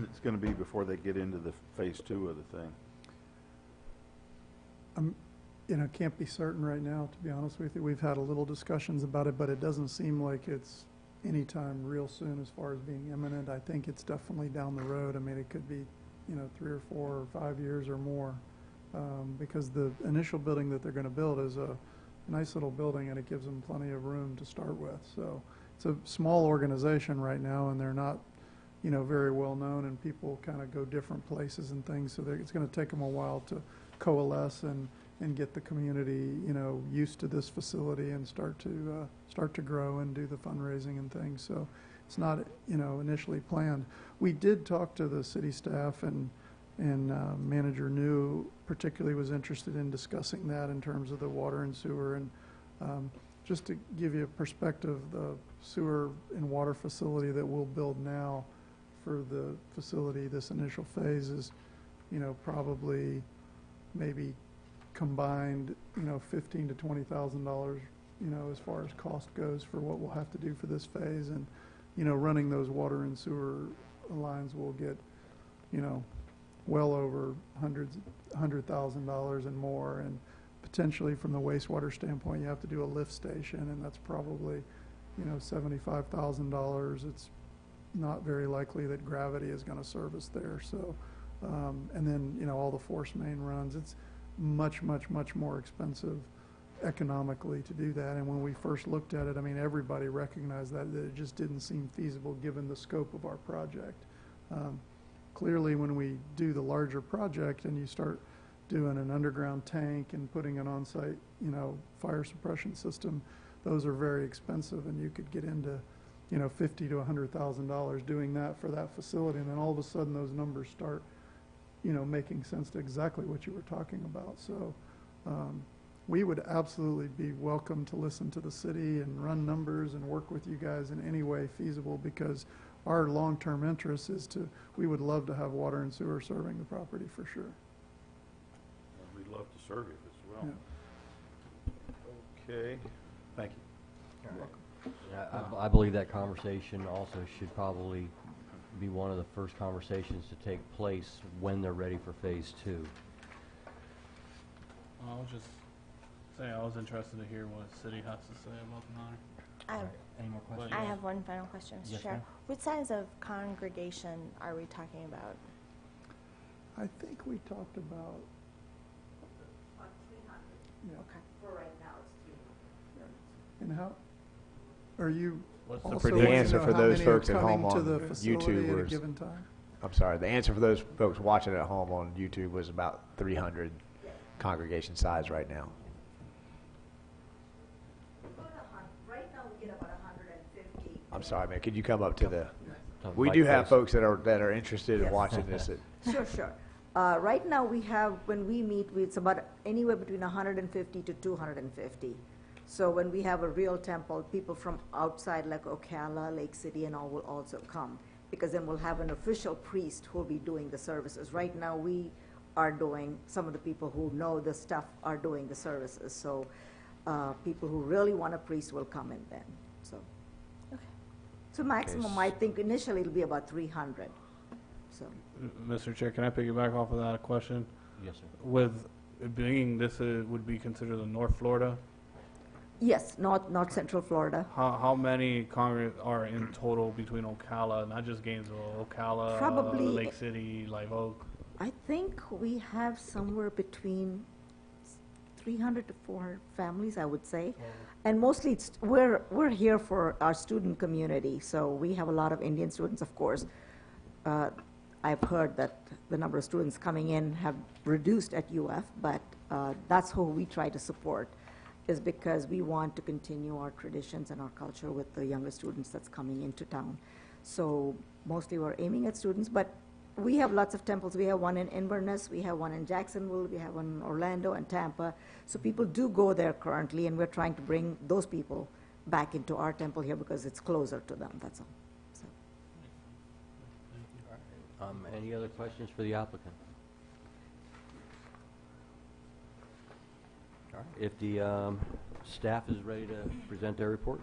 it's going to be before they get into the phase 2 of the thing? Can't be certain right now, to be honest with you. We've had a little discussions about it, but it doesn't seem like it's anytime real soon as far as being imminent. I think it's definitely down the road. I mean, it could be, 3 or 4 or 5 years or more, because the initial building that they're going to build is a nice little building, and it gives them plenty of room to start with. So it's a small organization right now, and they're not, very well known, and people kind of go different places and things. So it's going to take them a while to coalesce and get the community, used to this facility and start to grow and do the fundraising and things. So it's not, initially planned. We did talk to the city staff, and Manager New particularly was interested in discussing that in terms of the water and sewer. And just to give you a perspective, the sewer and water facility that we'll build now for the facility, this initial phase is, probably maybe combined, $15,000 to $20,000, as far as cost goes for what we'll have to do for this phase. And, running those water and sewer lines will get, well over $100,000 and more. And potentially from the wastewater standpoint, you have to do a lift station, and that's probably, $75,000. It's not very likely that gravity is going to service there. So, and then, all the force main runs. It's much, much, much more expensive economically to do that. And when we first looked at it, I mean, everybody recognized that it just didn't seem feasible given the scope of our project. Clearly, when we do the larger project and you start doing an underground tank and putting an on-site, fire suppression system, those are very expensive, and you could get into, $50,000 to $100,000 doing that for that facility. And then all of a sudden those numbers start, making sense to exactly what you were talking about. So we would absolutely be welcome to listen to the city and run numbers and work with you guys in any way feasible, because our long-term interest is we would love to have water and sewer serving the property for sure. We'd love to serve it as well. Yeah. Okay, thank you. I believe that conversation also should probably be one of the first conversations to take place when they're ready for phase 2. I was just saying I was interested to hear what the city has to say about the matter. I have, Any more questions? I have one final question, Mr. Yes, Chair. ma'am. What size of congregation are we talking about? I think we talked about, On 300. yeah. Okay. For right now, it's 300. And how, are you What's the also prediction? wanting to answer know for how those many are folks at home coming to on the facility YouTube at a was- given time? I'm sorry, the answer for those folks watching at home on YouTube was about 300 congregation size right now. Right now, we get about 150. I'm sorry, man, could you come up to the, Talk we mic, do have please. folks that are interested in Yes. watching this. Sure, sure. Right now, we have, when we meet, it's about anywhere between 150 to 250. So when we have a real temple, people from outside, like Ocala, Lake City, and all will also come, because then we'll have an official priest who will be doing the services. Right now, we are doing, some of the people who know the stuff are doing the services. So people who really want a priest will come in then, so. So maximum, I think initially it'll be about 300, so. Mr. Chair, can I piggyback off of that question? Yes, sir. With it being this would be considered the North Florida, Yes, North Central Florida. how many are in total between Ocala, not just Gainesville, Ocala, Probably- Lake City, Live Oak? I think we have somewhere between 300 to 400 families, I would say. And mostly we're here for our student community, so we have a lot of Indian students, of course. I've heard that the number of students coming in have reduced at UF, but that's who we try to support, is because we want to continue our traditions and our culture with the younger students that's coming into town. So mostly we're aiming at students, but we have lots of temples. We have one in Inverness, we have one in Jacksonville, we have one in Orlando and Tampa. So people do go there currently, and we're trying to bring those people back into our temple here because it's closer to them, that's all. So. Any other questions for the applicant? All right, if the staff is ready to present their report.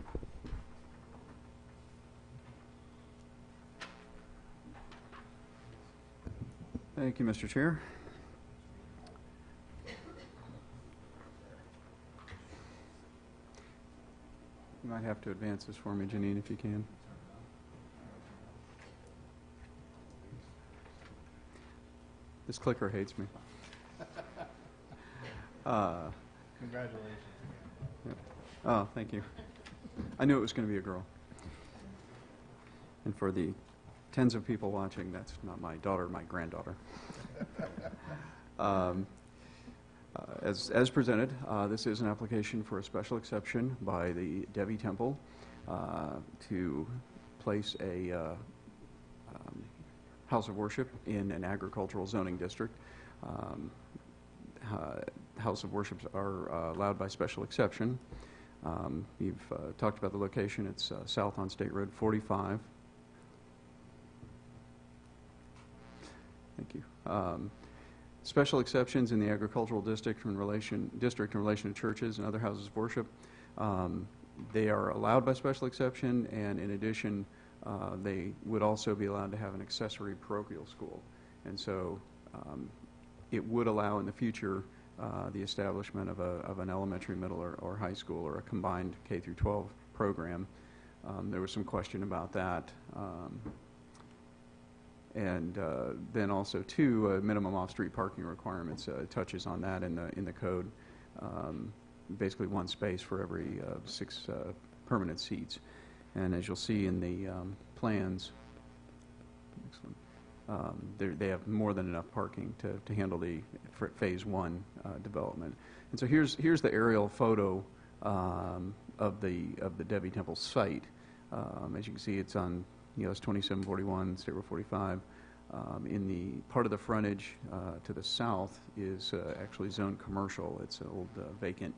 Thank you, Mr. Chair. You might have to advance this for me, Janine, if you can. This clicker hates me. Congratulations. Oh, thank you. I knew it was going to be a girl. And for the tens of people watching, that's not my daughter, my granddaughter. As presented, this is an application for a special exception by the Devi Temple to place a house of worship in an agricultural zoning district. House of worships are allowed by special exception. You've talked about the location. It's south on State Road 45. Thank you. Special exceptions in the agricultural district in relation to churches and other houses of worship. They are allowed by special exception, and in addition, they would also be allowed to have an accessory parochial school. And so it would allow in the future the establishment of an elementary, middle, or high school, or a combined K through 12 program. There was some question about that. And then also, too, minimum off-street parking requirements touches on that in the code. Basically, one space for every 6 permanent seats. And as you'll see in the plans, they have more than enough parking to handle the phase 1 development. And so here's the aerial photo of the Devi Temple site. As you can see, it's on US 2741, State Road 45. In the part of the frontage to the south is actually zoned commercial. It's an old vacant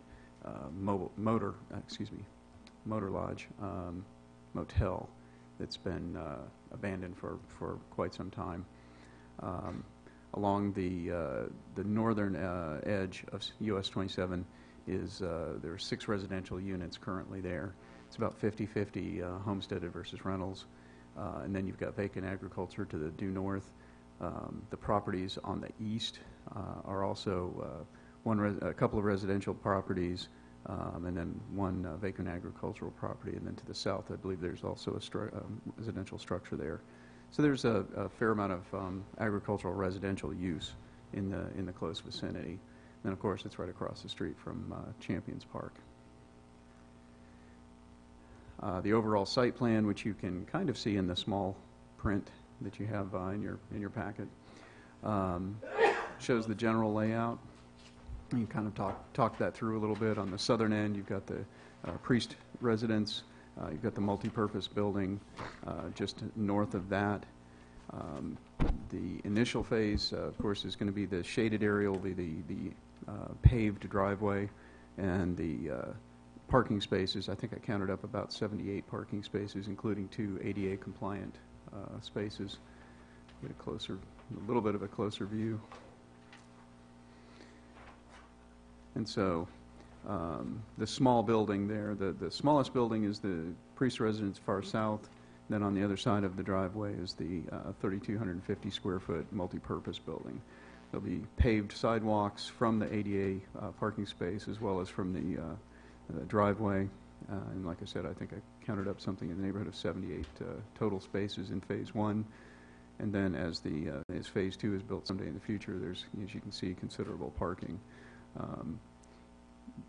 motor lodge motel that's been abandoned for quite some time. Along the northern edge of US 27 is there are 6 residential units currently there. It's about 50-50 homesteaded versus rentals. And then you've got vacant agriculture to the due north. The properties on the east are also a couple of residential properties, and then one vacant agricultural property. And then to the south, I believe there's also a residential structure there. So there's a fair amount of agricultural residential use in the close vicinity. And of course, it's right across the street from Champions Park. The overall site plan, which you can kind of see in the small print that you have in your packet, shows the general layout. You kind of talk that through a little bit. On the southern end, you've got the priest residence. You've got the multi-purpose building just north of that. The initial phase, of course, is going to be the shaded area, will be the paved driveway, and the parking spaces. I think I counted up about 78 parking spaces, including 2 ADA compliant spaces. Get a little bit of a closer view. And so the small building there, the smallest building is the priest residence far south. Then on the other side of the driveway is the 3,250 square foot multi-purpose building. There'll be paved sidewalks from the ADA parking space as well as from the driveway. And like I said, I think I counted up something in the neighborhood of 78 total spaces in phase 1. And then as phase 2 is built someday in the future, there's, as you can see, considerable parking.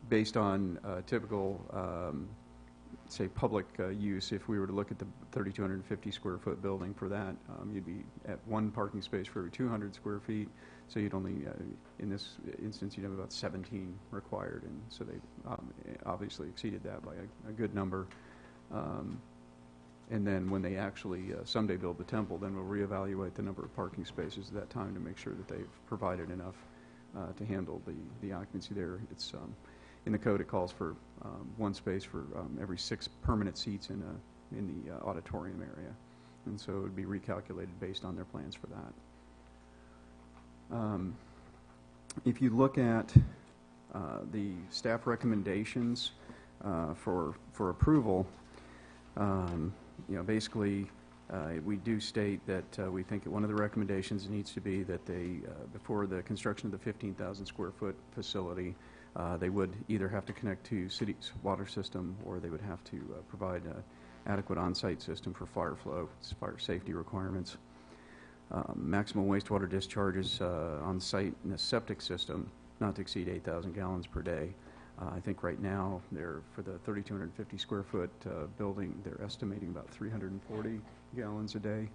Based on typical, say, public use, if we were to look at the 3,250 square foot building for that, you'd be at 1 parking space for every 200 square feet. So you'd only, in this instance, you'd have about 17 required, and so they obviously exceeded that by a good number. And then when they actually someday build the temple, then we'll reevaluate the number of parking spaces at that time to make sure that they've provided enough to handle the occupancy there. It's in the code. It calls for 1 space for every 6 permanent seats in the auditorium area, and so it would be recalculated based on their plans for that. If you look at the staff recommendations for approval, basically we do state that we think that one of the recommendations needs to be that they, before the construction of the 15,000 square foot facility, they would either have to connect to city's water system, or they would have to provide an adequate on-site system for fire flow, fire safety requirements. Maximum wastewater discharges on site in a septic system not to exceed 8,000 gallons per day. I think right now, for the 3,250 square foot building, they're estimating about 340 gallons a day.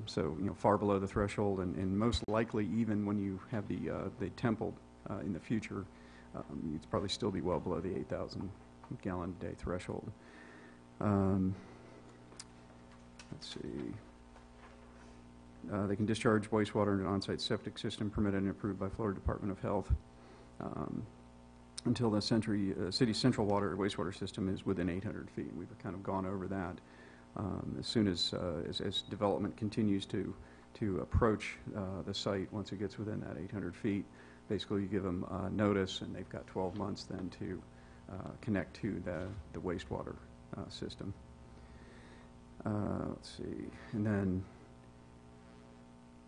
So, far below the threshold, and most likely, even when you have the temple in the future, you'd probably still be well below the 8,000 gallon a day threshold. Let's see. They can discharge wastewater in an on-site septic system permitted and approved by Florida Department of Health until the city's central wastewater system is within 800 feet. We've kind of gone over that. As soon as development continues to approach the site, once it gets within that 800 feet, basically you give them notice, and they've got 12 months then to connect to the wastewater system. Let's see, and then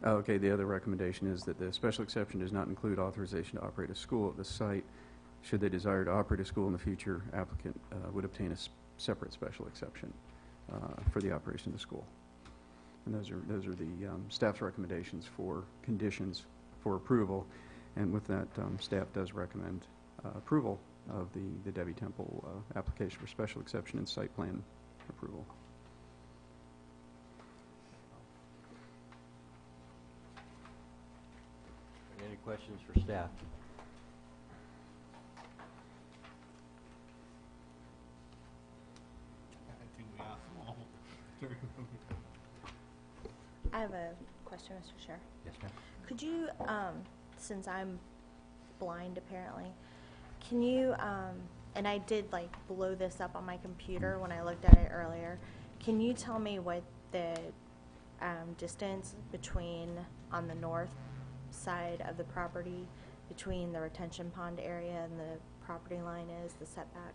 okay, the other recommendation is that the special exception does not include authorization to operate a school at the site. Should they desire to operate a school in the future, applicant would obtain a separate special exception for the operation of the school. And those are the staff's recommendations for conditions for approval. And with that, staff does recommend approval of the Devi Temple application for special exception and site plan approval. Any questions for staff? I think we asked them all. I have a question, Mr. Chair. Yes, ma'am. Could you, since I'm blind apparently, can you, and I did blow this up on my computer when I looked at it earlier, can you tell me what the distance between, on the north side of the property, between the retention pond area and the property line is, the setback?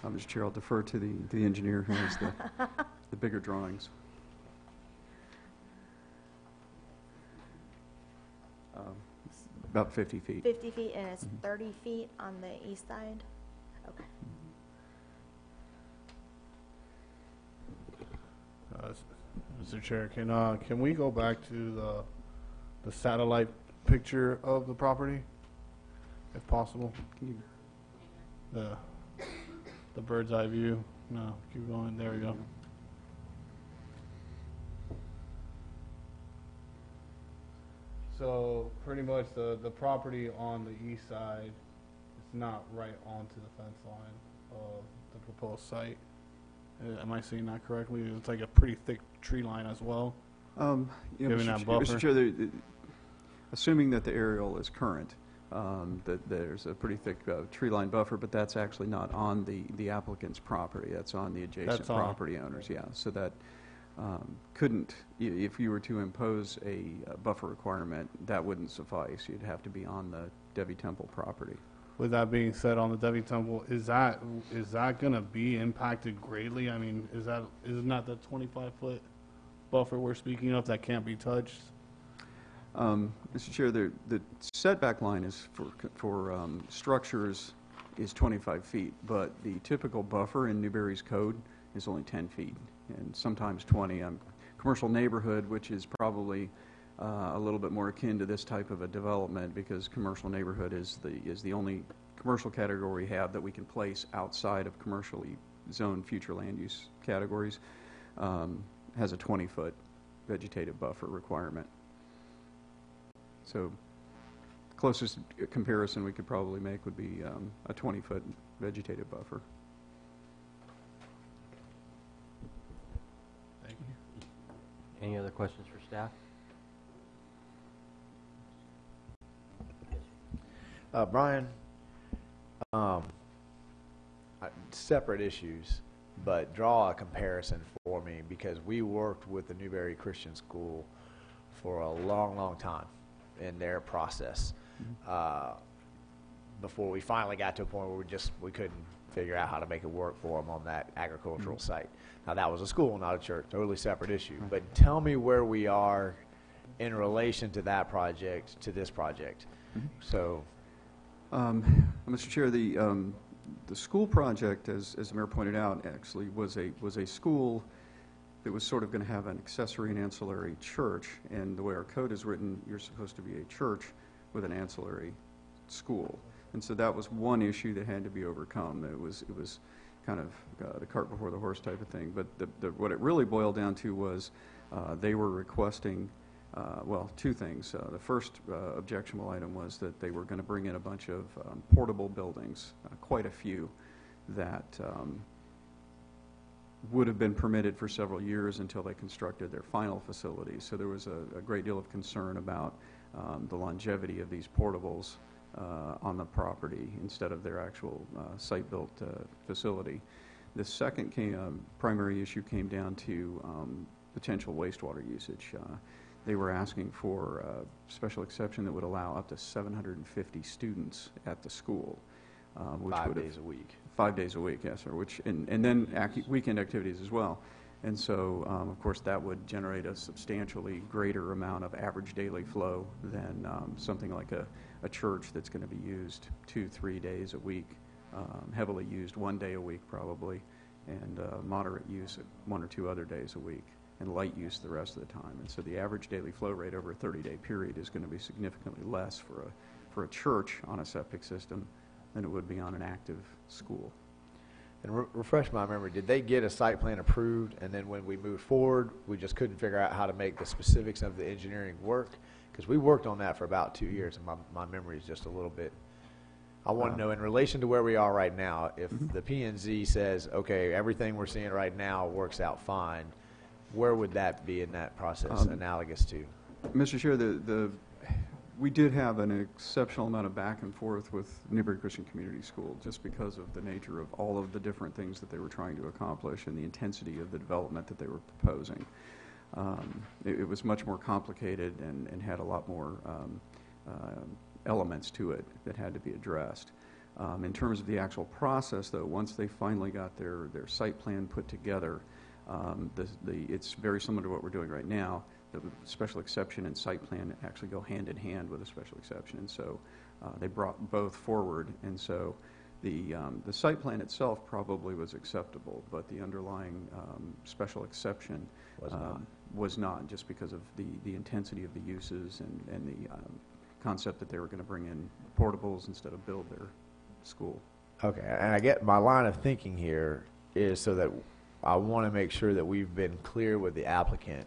Mr. Chair, I'll defer to the engineer who has the bigger drawings. About 50 feet. 50 feet, and it's 30 feet on the east side? Okay. Mr. Chair, can we go back to the satellite picture of the property, if possible? The bird's eye view. No, keep going. There we go. So pretty much the property on the east side is not right onto the fence line of the proposed site. Am I seeing that correctly? It's like a pretty thick tree line as well. Given that buffer. Mr. Chair, assuming that the aerial is current, that there's a pretty thick tree line buffer, but that's actually not on the applicant's property. That's on the adjacent property owners. Yeah, so that couldn't, if you were to impose a buffer requirement, that wouldn't suffice. You'd have to be on the Devi Temple property. With that being said, on the Devi Temple, is that going to be impacted greatly? I mean, isn't that the 25-foot buffer we're speaking of that can't be touched? Mr. Chair, the setback line is for structures is 25 feet, but the typical buffer in Newberry's code is only 10 feet, and sometimes 20. Commercial neighborhood, which is probably a little bit more akin to this type of a development, because commercial neighborhood is the only commercial category we have that we can place outside of commercially zoned future land use categories, has a 20-foot vegetative buffer requirement. So closest comparison we could probably make would be a 20-foot vegetative buffer. Thank you. Any other questions for staff? Brian, separate issues, but draw a comparison for me, because we worked with the Newberry Christian School for a long, long time in their process before we finally got to a point where we couldn't figure out how to make it work for them on that agricultural site. Now, that was a school, not a church, totally separate issue. But tell me where we are in relation to that project, to this project. So, Mr. Chair, the school project, as the mayor pointed out, actually was a school that was sort of going to have an accessory and ancillary church, and the way our code is written, you're supposed to be a church with an ancillary school, and so that was one issue that had to be overcome. It was kind of the cart before the horse type of thing. But what it really boiled down to was they were requesting, well, two things. The first objectionable item was that they were going to bring in a bunch of portable buildings, quite a few, that would have been permitted for several years until they constructed their final facilities. So there was a great deal of concern about the longevity of these portables on the property instead of their actual site-built facility. The second primary issue came down to potential wastewater usage. They were asking for a special exception that would allow up to 750 students at the school. Which 5 days a week. 5 days a week, yes, sir. And then weekend activities as well. And so, of course, that would generate a substantially greater amount of average daily flow than something like a church that's going to be used 2-3 days a week, heavily used 1 day a week probably, and moderate use 1 or 2 other days a week, and light use the rest of the time. And so the average daily flow rate over a 30-day period is going to be significantly less for a church on a septic system than it would be on an active school. And refresh my memory, did they get a site plan approved, and then when we moved forward, we just couldn't figure out how to make the specifics of the engineering work? Because we worked on that for about 2 years, and my memory is just a little bit. I want to know, in relation to where we are right now, if the P&Z says, okay, everything we're seeing right now works out fine, where would that be in that process analogous to? Mr. Chair, we did have an exceptional amount of back and forth with Newberry Christian Community School just because of the nature of all of the different things that they were trying to accomplish and the intensity of the development that they were proposing. It was much more complicated and had a lot more elements to it that had to be addressed. In terms of the actual process, though, once they finally got their site plan put together, it's very similar to what we're doing right now. The special exception and site plan actually go hand in hand with a special exception, and so they brought both forward. And so the site plan itself probably was acceptable, but the underlying special exception Was not. was not, just because of the intensity of the uses and the concept that they were going to bring in portables instead of build their school. Okay, and I get my line of thinking here is so that I want to make sure that we've been clear with the applicant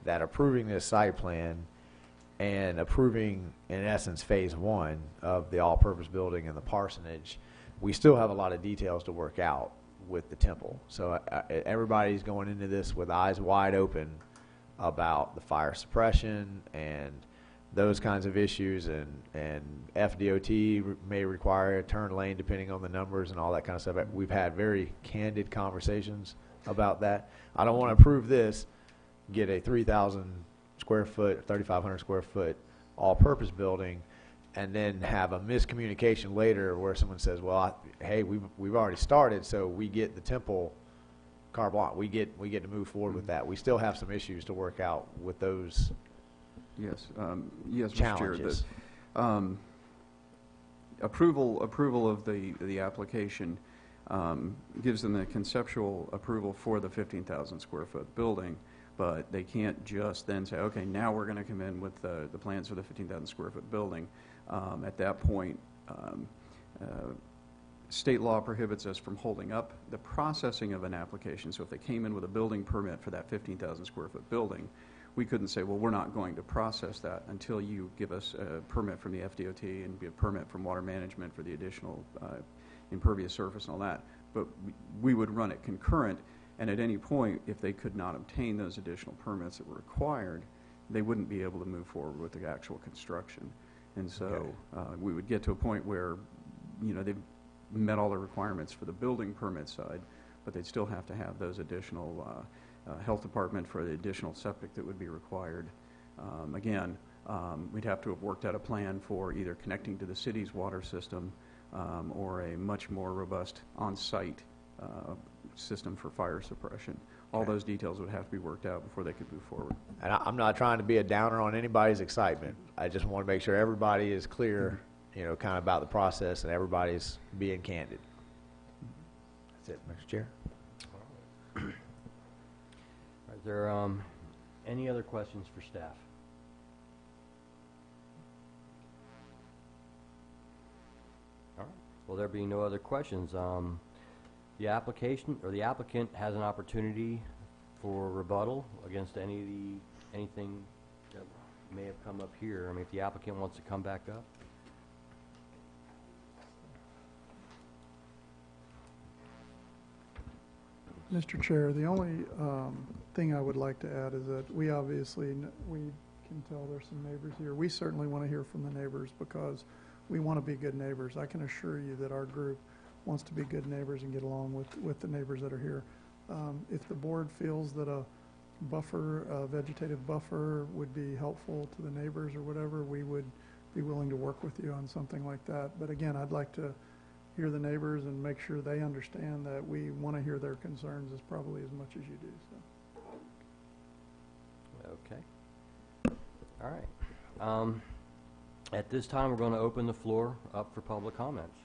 that approving this site plan and approving, in essence, phase one of the all-purpose building and the parsonage, we still have a lot of details to work out with the temple. So everybody's going into this with eyes wide open about the fire suppression and those kinds of issues, and FDOT may require a turn lane depending on the numbers and all that kind of stuff. We've had very candid conversations about that. I don't want to approve this, get a 3,000 square foot, 3,500 square foot all-purpose building, and then have a miscommunication later where someone says, well, hey, we've already started, so we get the temple carte blanche. We get to move forward with that. We still have some issues to work out with those. Yes, yes, Mr. Chair. Challenges. Approval of the application gives them the conceptual approval for the 15,000 square foot building, but they can't just then say, okay, now we're going to come in with the plans for the 15,000 square foot building. At that point, state law prohibits us from holding up the processing of an application. So if they came in with a building permit for that 15,000 square foot building, we couldn't say, well, we're not going to process that until you give us a permit from the FDOT and be a permit from water management for the additional impervious surface and all that. But we would run it concurrent, and at any point, if they could not obtain those additional permits that were required, they wouldn't be able to move forward with the actual construction. And so we would get to a point where, you know, they've met all the requirements for the building permit side, but they'd still have to have those additional health department for the additional septic that would be required. Again, we'd have to have worked out a plan for either connecting to the city's water system or a much more robust on-site system for fire suppression. All those details would have to be worked out before they could move forward. And I'm not trying to be a downer on anybody's excitement. I just want to make sure everybody is clear, you know, kind of about the process, and everybody's being candid. That's it, Mr. Chair. Is there any other questions for staff? All right. Well, there being no other questions, the application or the applicant has an opportunity for rebuttal against anything that may have come up here. I mean, if the applicant wants to come back up. Mr. Chair, the only thing I would like to add is that we obviously, we can tell there's some neighbors here. We certainly want to hear from the neighbors because we want to be good neighbors. I can assure you that our group wants to be good neighbors and get along with the neighbors that are here. If the board feels that a buffer, a vegetative buffer would be helpful to the neighbors or whatever, we would be willing to work with you on something like that. But again, I'd like to hear the neighbors and make sure they understand that we want to hear their concerns as probably as much as you do. So. Okay. All right. At this time, we're going to open the floor up for public comments.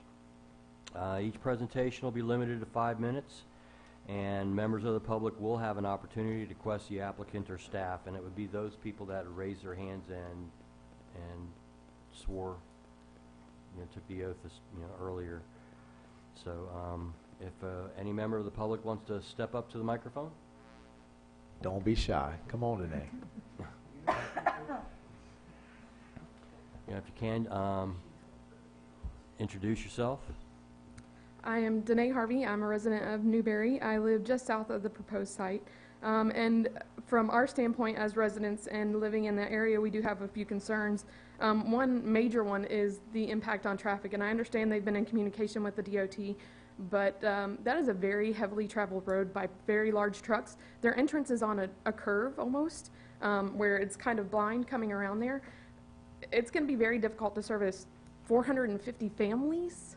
Each presentation will be limited to 5 minutes, and members of the public will have an opportunity to question the applicant or staff, and it would be those people that raised their hands and swore, you know, took the oath, you know, earlier. So if any member of the public wants to step up to the microphone. Don't be shy. Come on today. You know, if you can, introduce yourself. I am Danae Harvey. I'm a resident of Newberry. I live just south of the proposed site. And from our standpoint as residents and living in that area, we do have a few concerns. One major one is the impact on traffic, and I understand they've been in communication with the DOT, but that is a very heavily traveled road by very large trucks. Their entrance is on a curve almost, where it's kind of blind coming around there. It's going to be very difficult to service 450 families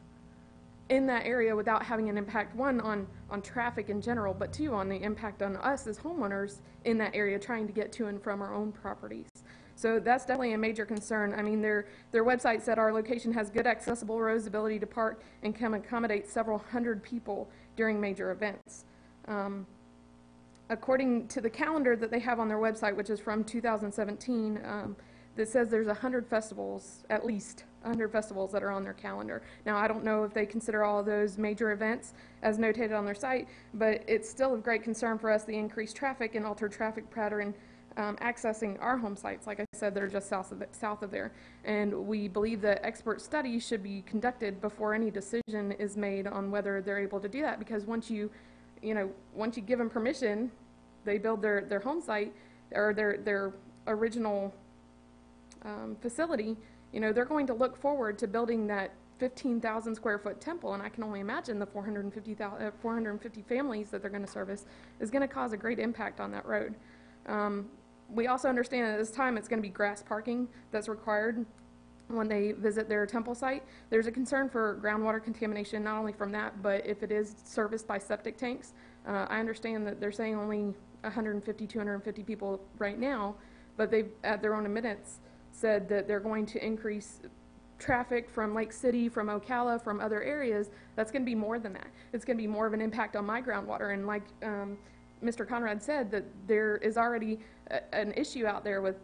in that area without having an impact, one, on traffic in general, but two, on the impact on us as homeowners in that area trying to get to and from our own properties. So that's definitely a major concern. I mean, their website said our location has good accessible roads, ability to park, and can accommodate several hundred people during major events. according to the calendar that they have on their website, which is from 2017, that says there's 100 festivals, at least 100 festivals that are on their calendar. Now, I don't know if they consider all of those major events as notated on their site, but it's still of great concern for us, the increased traffic and altered traffic pattern accessing our home sites. Like I said, they're just south of there. And we believe that expert studies should be conducted before any decision is made on whether they're able to do that, because once you give them permission, they build their home site or their original facility, they're going to look forward to building that 15,000 square foot temple, and I can only imagine the 450 families that they're going to service is going to cause a great impact on that road. We also understand at this time it's going to be grass parking that's required when they visit their temple site. There's a concern for groundwater contamination, not only from that, but if it is serviced by septic tanks. I understand that they're saying only 150, 250 people right now, but they've, at their own admittance, said that they're going to increase traffic from Lake City, from Ocala, from other areas. That's going to be more than that. It's going to be more of an impact on my groundwater. And like Mr. Conrad said, that there is already an issue out there with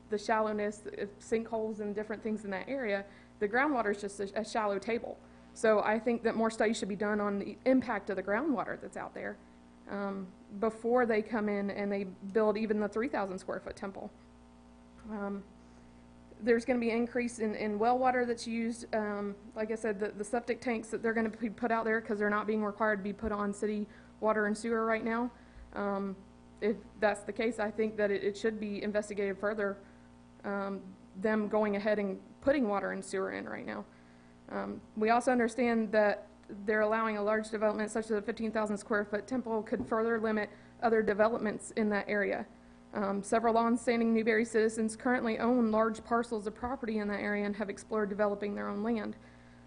the shallowness, sinkholes and different things in that area. The groundwater is just a shallow table. So I think that more studies should be done on the impact of the groundwater that's out there before they come in and they build even the 3,000 square foot temple. There's going to be an increase in well water that's used. Like I said, the septic tanks that they're going to be put out there, because they're not being required to be put on city water and sewer right now. If that's the case, I think that it should be investigated further, them going ahead and putting water and sewer in right now. We also understand that they're allowing a large development such as a 15,000 square foot temple could further limit other developments in that area. Several long-standing Newberry citizens currently own large parcels of property in that area and have explored developing their own land.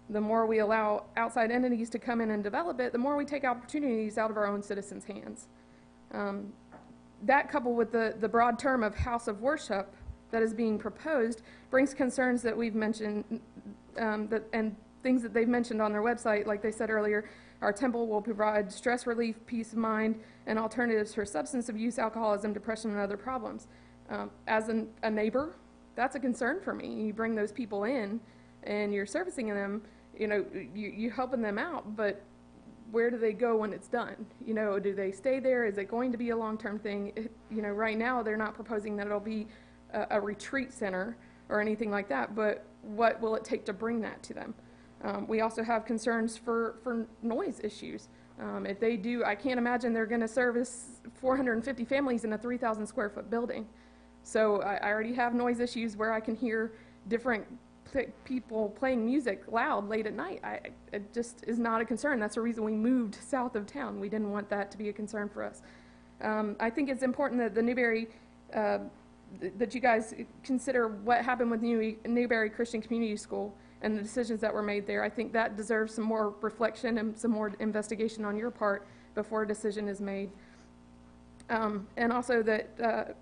The more we allow outside entities to come in and develop it, the more we take opportunities out of our own citizens' hands. That, coupled with the broad term of house of worship that is being proposed, brings concerns that we've mentioned and things that they've mentioned on their website. Like they said earlier, our temple will provide stress relief, peace of mind, and alternatives for substance abuse, alcoholism, depression, and other problems. As a neighbor, that's a concern for me. You bring those people in and you're servicing them, you're helping them out, but where do they go when it's done? Do they stay there? Is it going to be a long-term thing? Right now they're not proposing that it'll be a retreat center or anything like that, but what will it take to bring that to them? We also have concerns for noise issues. If they do, I can't imagine they're going to service 450 families in a 3,000 square foot building. So I already have noise issues where I can hear different people playing music loud late at night. It just is not a concern. That's the reason we moved south of town. We didn't want that to be a concern for us. I think it's important that the Newberry, that you guys consider what happened with Newberry Christian Community School and the decisions that were made there. I think that deserves some more reflection and some more investigation on your part before a decision is made. And also that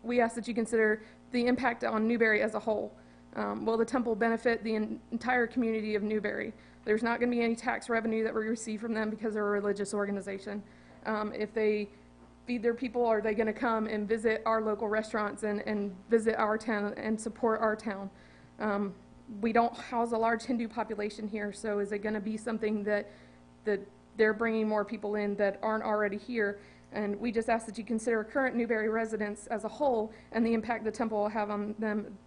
we ask that you consider the impact on Newberry as a whole. Will the temple benefit the entire community of Newberry? There's not going to be any tax revenue that we receive from them because they're a religious organization. If they feed their people, are they going to come and visit our local restaurants and visit our town and support our town? We don't house a large Hindu population here, so is it going to be something that they're bringing more people in that aren't already here? And we just ask that you consider current Newberry residents as a whole and the impact the temple will have on them.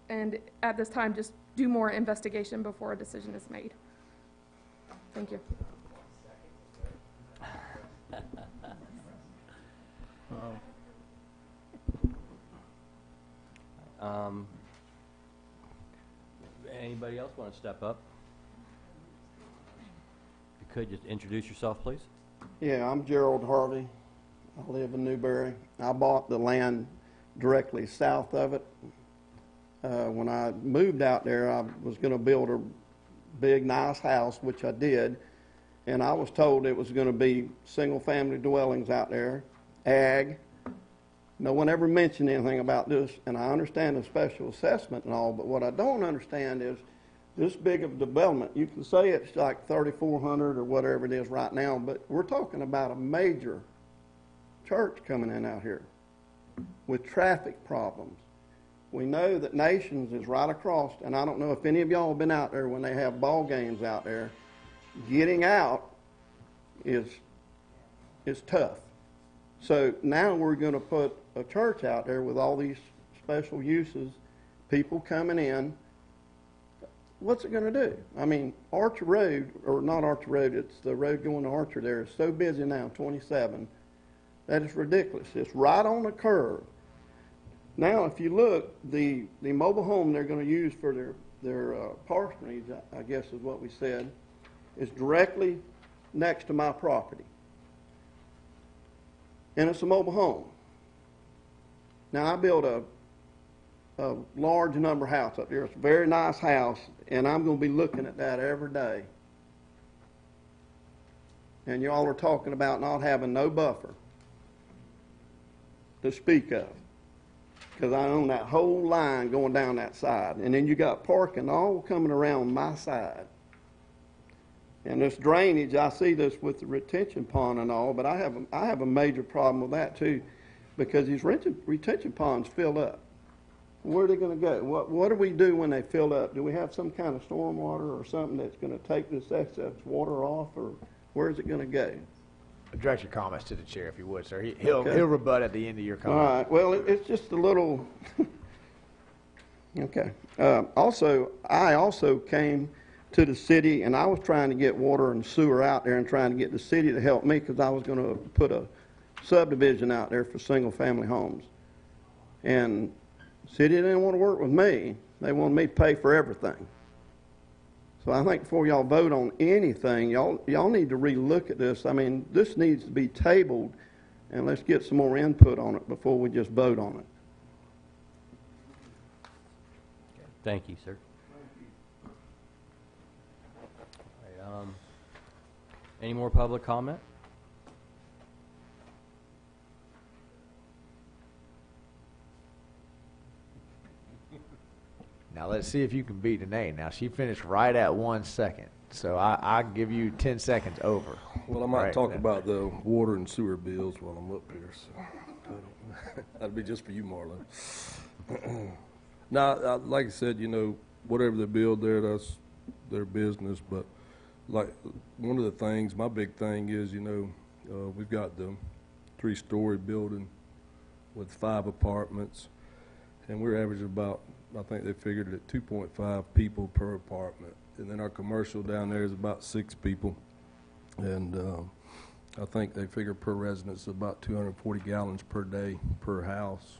And at this time, just do more investigation before a decision is made. Thank you. Anybody else want to step up? If you could, just introduce yourself, please. Yeah, I'm Gerald Harvey. I live in Newberry. I bought the land directly south of it. When I moved out there, I was going to build a big, nice house, which I did, and I was told it was going to be single-family dwellings out there, ag. No one ever mentioned anything about this, and I understand the special assessment and all, but what I don't understand is this big of development. You can say it's like 3,400 or whatever it is right now, but we're talking about a major church coming in out here with traffic problems. We know that Nations is right across, and I don't know if any of y'all have been out there when they have ball games out there. Getting out is tough. So now we're going to put a church out there with all these special uses, people coming in. What's it going to do? I mean, Archer Road, or not Archer Road, it's the road going to Archer there, is so busy now, 27. That is ridiculous. It's right on the curve. Now, if you look, the mobile home they're going to use for their parsonage, I guess is what we said, is directly next to my property. And it's a mobile home. Now, I built a large number house up there. It's a very nice house, and I'm going to be looking at that every day. And y'all are talking about not having no buffer to speak of, because I own that whole line going down that side. And then you got parking all coming around my side. And this drainage, I see this with the retention pond and all, but I have a major problem with that too, because these retention ponds fill up. Where are they going to go? What do we do when they fill up? Do we have some kind of storm water or something that's going to take this excess water off, or where is it going to go? Address your comments to the chair, if you would, sir. He'll rebut at the end of your comment. All right. Well, it's just a little. Okay. I also came to the city, and I was trying to get water and sewer out there and trying to get the city to help me, because I was going to put a subdivision out there for single-family homes. And the city didn't want to work with me. They wanted me to pay for everything. So I think before y'all vote on anything, y'all need to relook at this. I mean, this needs to be tabled, and let's get some more input on it before we just vote on it. Thank you, sir. All right, any more public comment? Now let's see if you can beat Danae. Now she finished right at 1 second, so I give you 10 seconds over. Well, I might Right, talk then. about the water and sewer bills while I'm up here, so that'll be just for you, Marlon. Now, like I said, you know, whatever they build there, that's their business, but like, one of the things, my big thing is, you know, we've got the 3-story building with 5 apartments, and we're averaging about, I think they figured it at 2.5 people per apartment. And then our commercial down there is about 6 people. And I think they figure per residence about 240 gallons per day per house.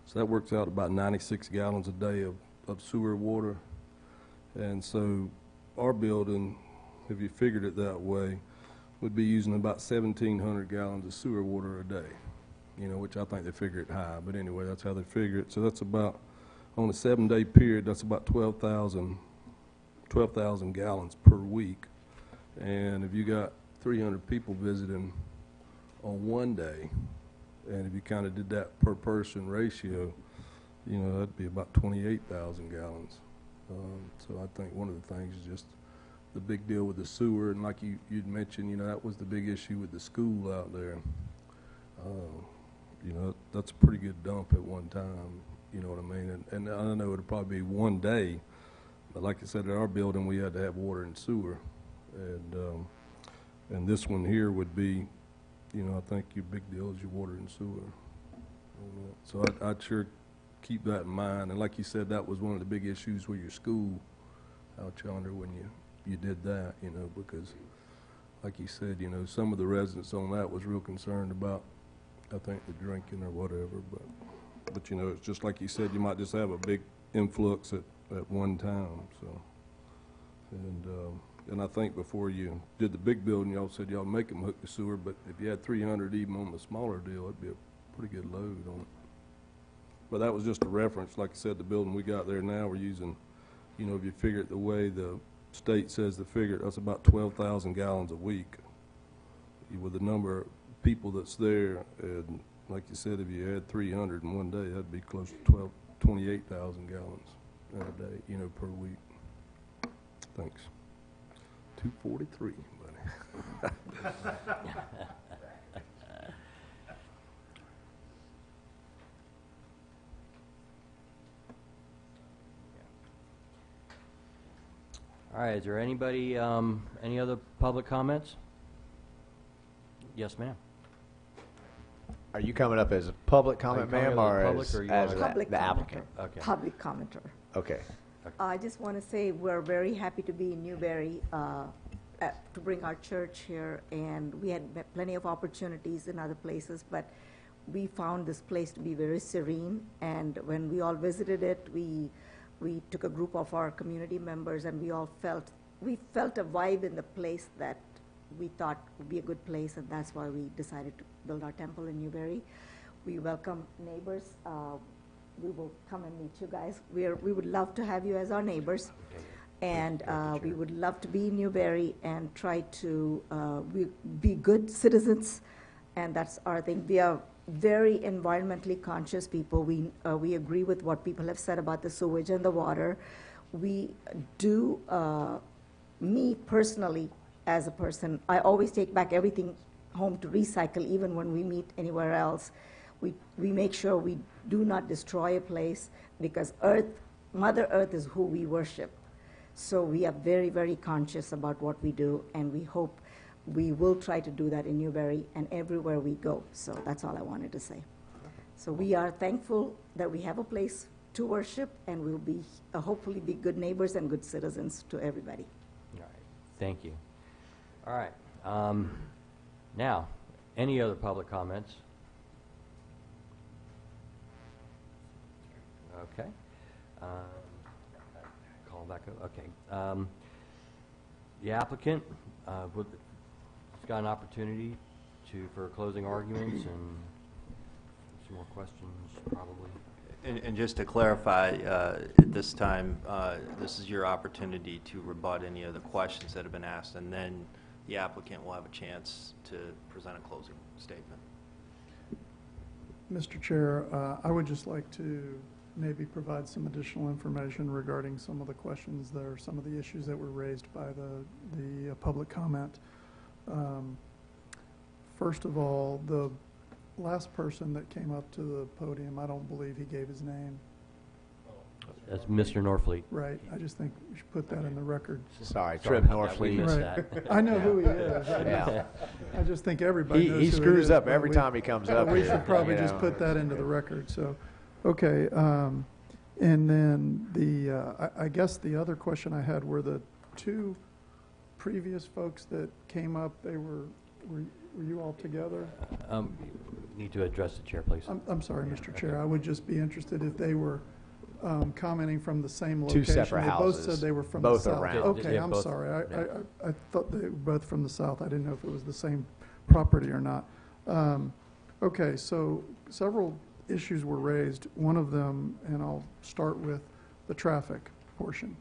So that works out about 96 gallons a day of sewer water. And so our building, if you figured it that way, would be using about 1,700 gallons of sewer water a day, you know, which I think they figure it high. But anyway, that's how they figure it. So that's about, on a 7-day period, that's about 12,000 gallons per week. And if you got 300 people visiting on one day, and if you kind of did that per person ratio, you know, that'd be about 28,000 gallons. So I think one of the things is just the big deal with the sewer, and like you'd mentioned, you know, that was the big issue with the school out there. You know, that's a pretty good dump at one time. You know what I mean? And I know it'll probably be one day, but like I said, at our building, we had to have water and sewer. And this one here would be, you know, I think your big deal is your water and sewer. So I'd sure keep that in mind. And like you said, that was one of the big issues with your school out yonder when you did that, you know, because like you said, you know, some of the residents on that was real concerned about, I think, the drinking or whatever, but you know, it's just like you said, you might just have a big influx at one time, so. And I think before you did the big building, y'all said y'all make them hook the sewer, but if you had 300 even on the smaller deal, it'd be a pretty good load on it. But that was just a reference. Like I said, the building we got there now, we're using, you know, if you figure it the way the state says to figure it, that's about 12,000 gallons a week. With the number of people that's there, and like you said, if you had 300 in one day, that'd be close to 28,000 gallons in a day, you know, per week. Thanks. 243, buddy. All right, is there anybody, any other public comments? Yes, ma'am. Are you coming up as a public comment, coming ma'am, up as or public, as, or you as wanna- the Public the commenter. applicant? Okay. Public commenter. Okay. I just want to say we're very happy to be in Newberry, to bring our church here, and we had plenty of opportunities in other places, but we found this place to be very serene, and when we all visited it, we took a group of our community members, and we felt a vibe in the place that we thought would be a good place, and that's why we decided to build our temple in Newberry. We welcome neighbors. We will come and meet you guys. We would love to have you as our neighbors. And we would love to be in Newberry and try to be good citizens. And that's our thing. We are very environmentally conscious people. We agree with what people have said about the sewage and the water. We do, me personally, as a person, I always take back everything home to recycle, even when we meet anywhere else. We make sure we do not destroy a place, because Mother Earth is who we worship. So we are very, very conscious about what we do, and we hope we will try to do that in Newberry and everywhere we go. So that's all I wanted to say. So we are thankful that we have a place to worship, and we'll be hopefully be good neighbors and good citizens to everybody. All right, thank you. All right, now, any other public comments? Okay. Call back up, okay. The applicant, has got an opportunity for closing arguments and some more questions, probably. And just to clarify, at this time, this is your opportunity to rebut any of the questions that have been asked, and then the applicant will have a chance to present a closing statement. Mr. Chair, I would just like to maybe provide some additional information regarding some of the questions that are some of the issues that were raised by the public comment. First of all, the last person that came up to the podium, I don't believe he gave his name. That's Mr. Norfleet. Right. I just think we should put that in the record. Sorry, Sorry Trip about that. We Norfleet. missed Right. that. I know who he is. Yeah. I just think everybody knows He who it screws is, up but every we- time he comes up We here, should probably you just know. put that into the record, so, okay. And then I guess the other question I had were the two previous folks that came up, were you all together? Need to address the chair, please. I'm sorry, Mr. Okay. Chair, I would just be interested if they were commenting from the same Two location. separate They both houses, said they were from the both south. around. Okay, Yeah, I'm both, sorry. yeah. I thought they were both from the south. I didn't know if it was the same property or not. Okay, so several issues were raised. One of them, and I'll start with the traffic portion.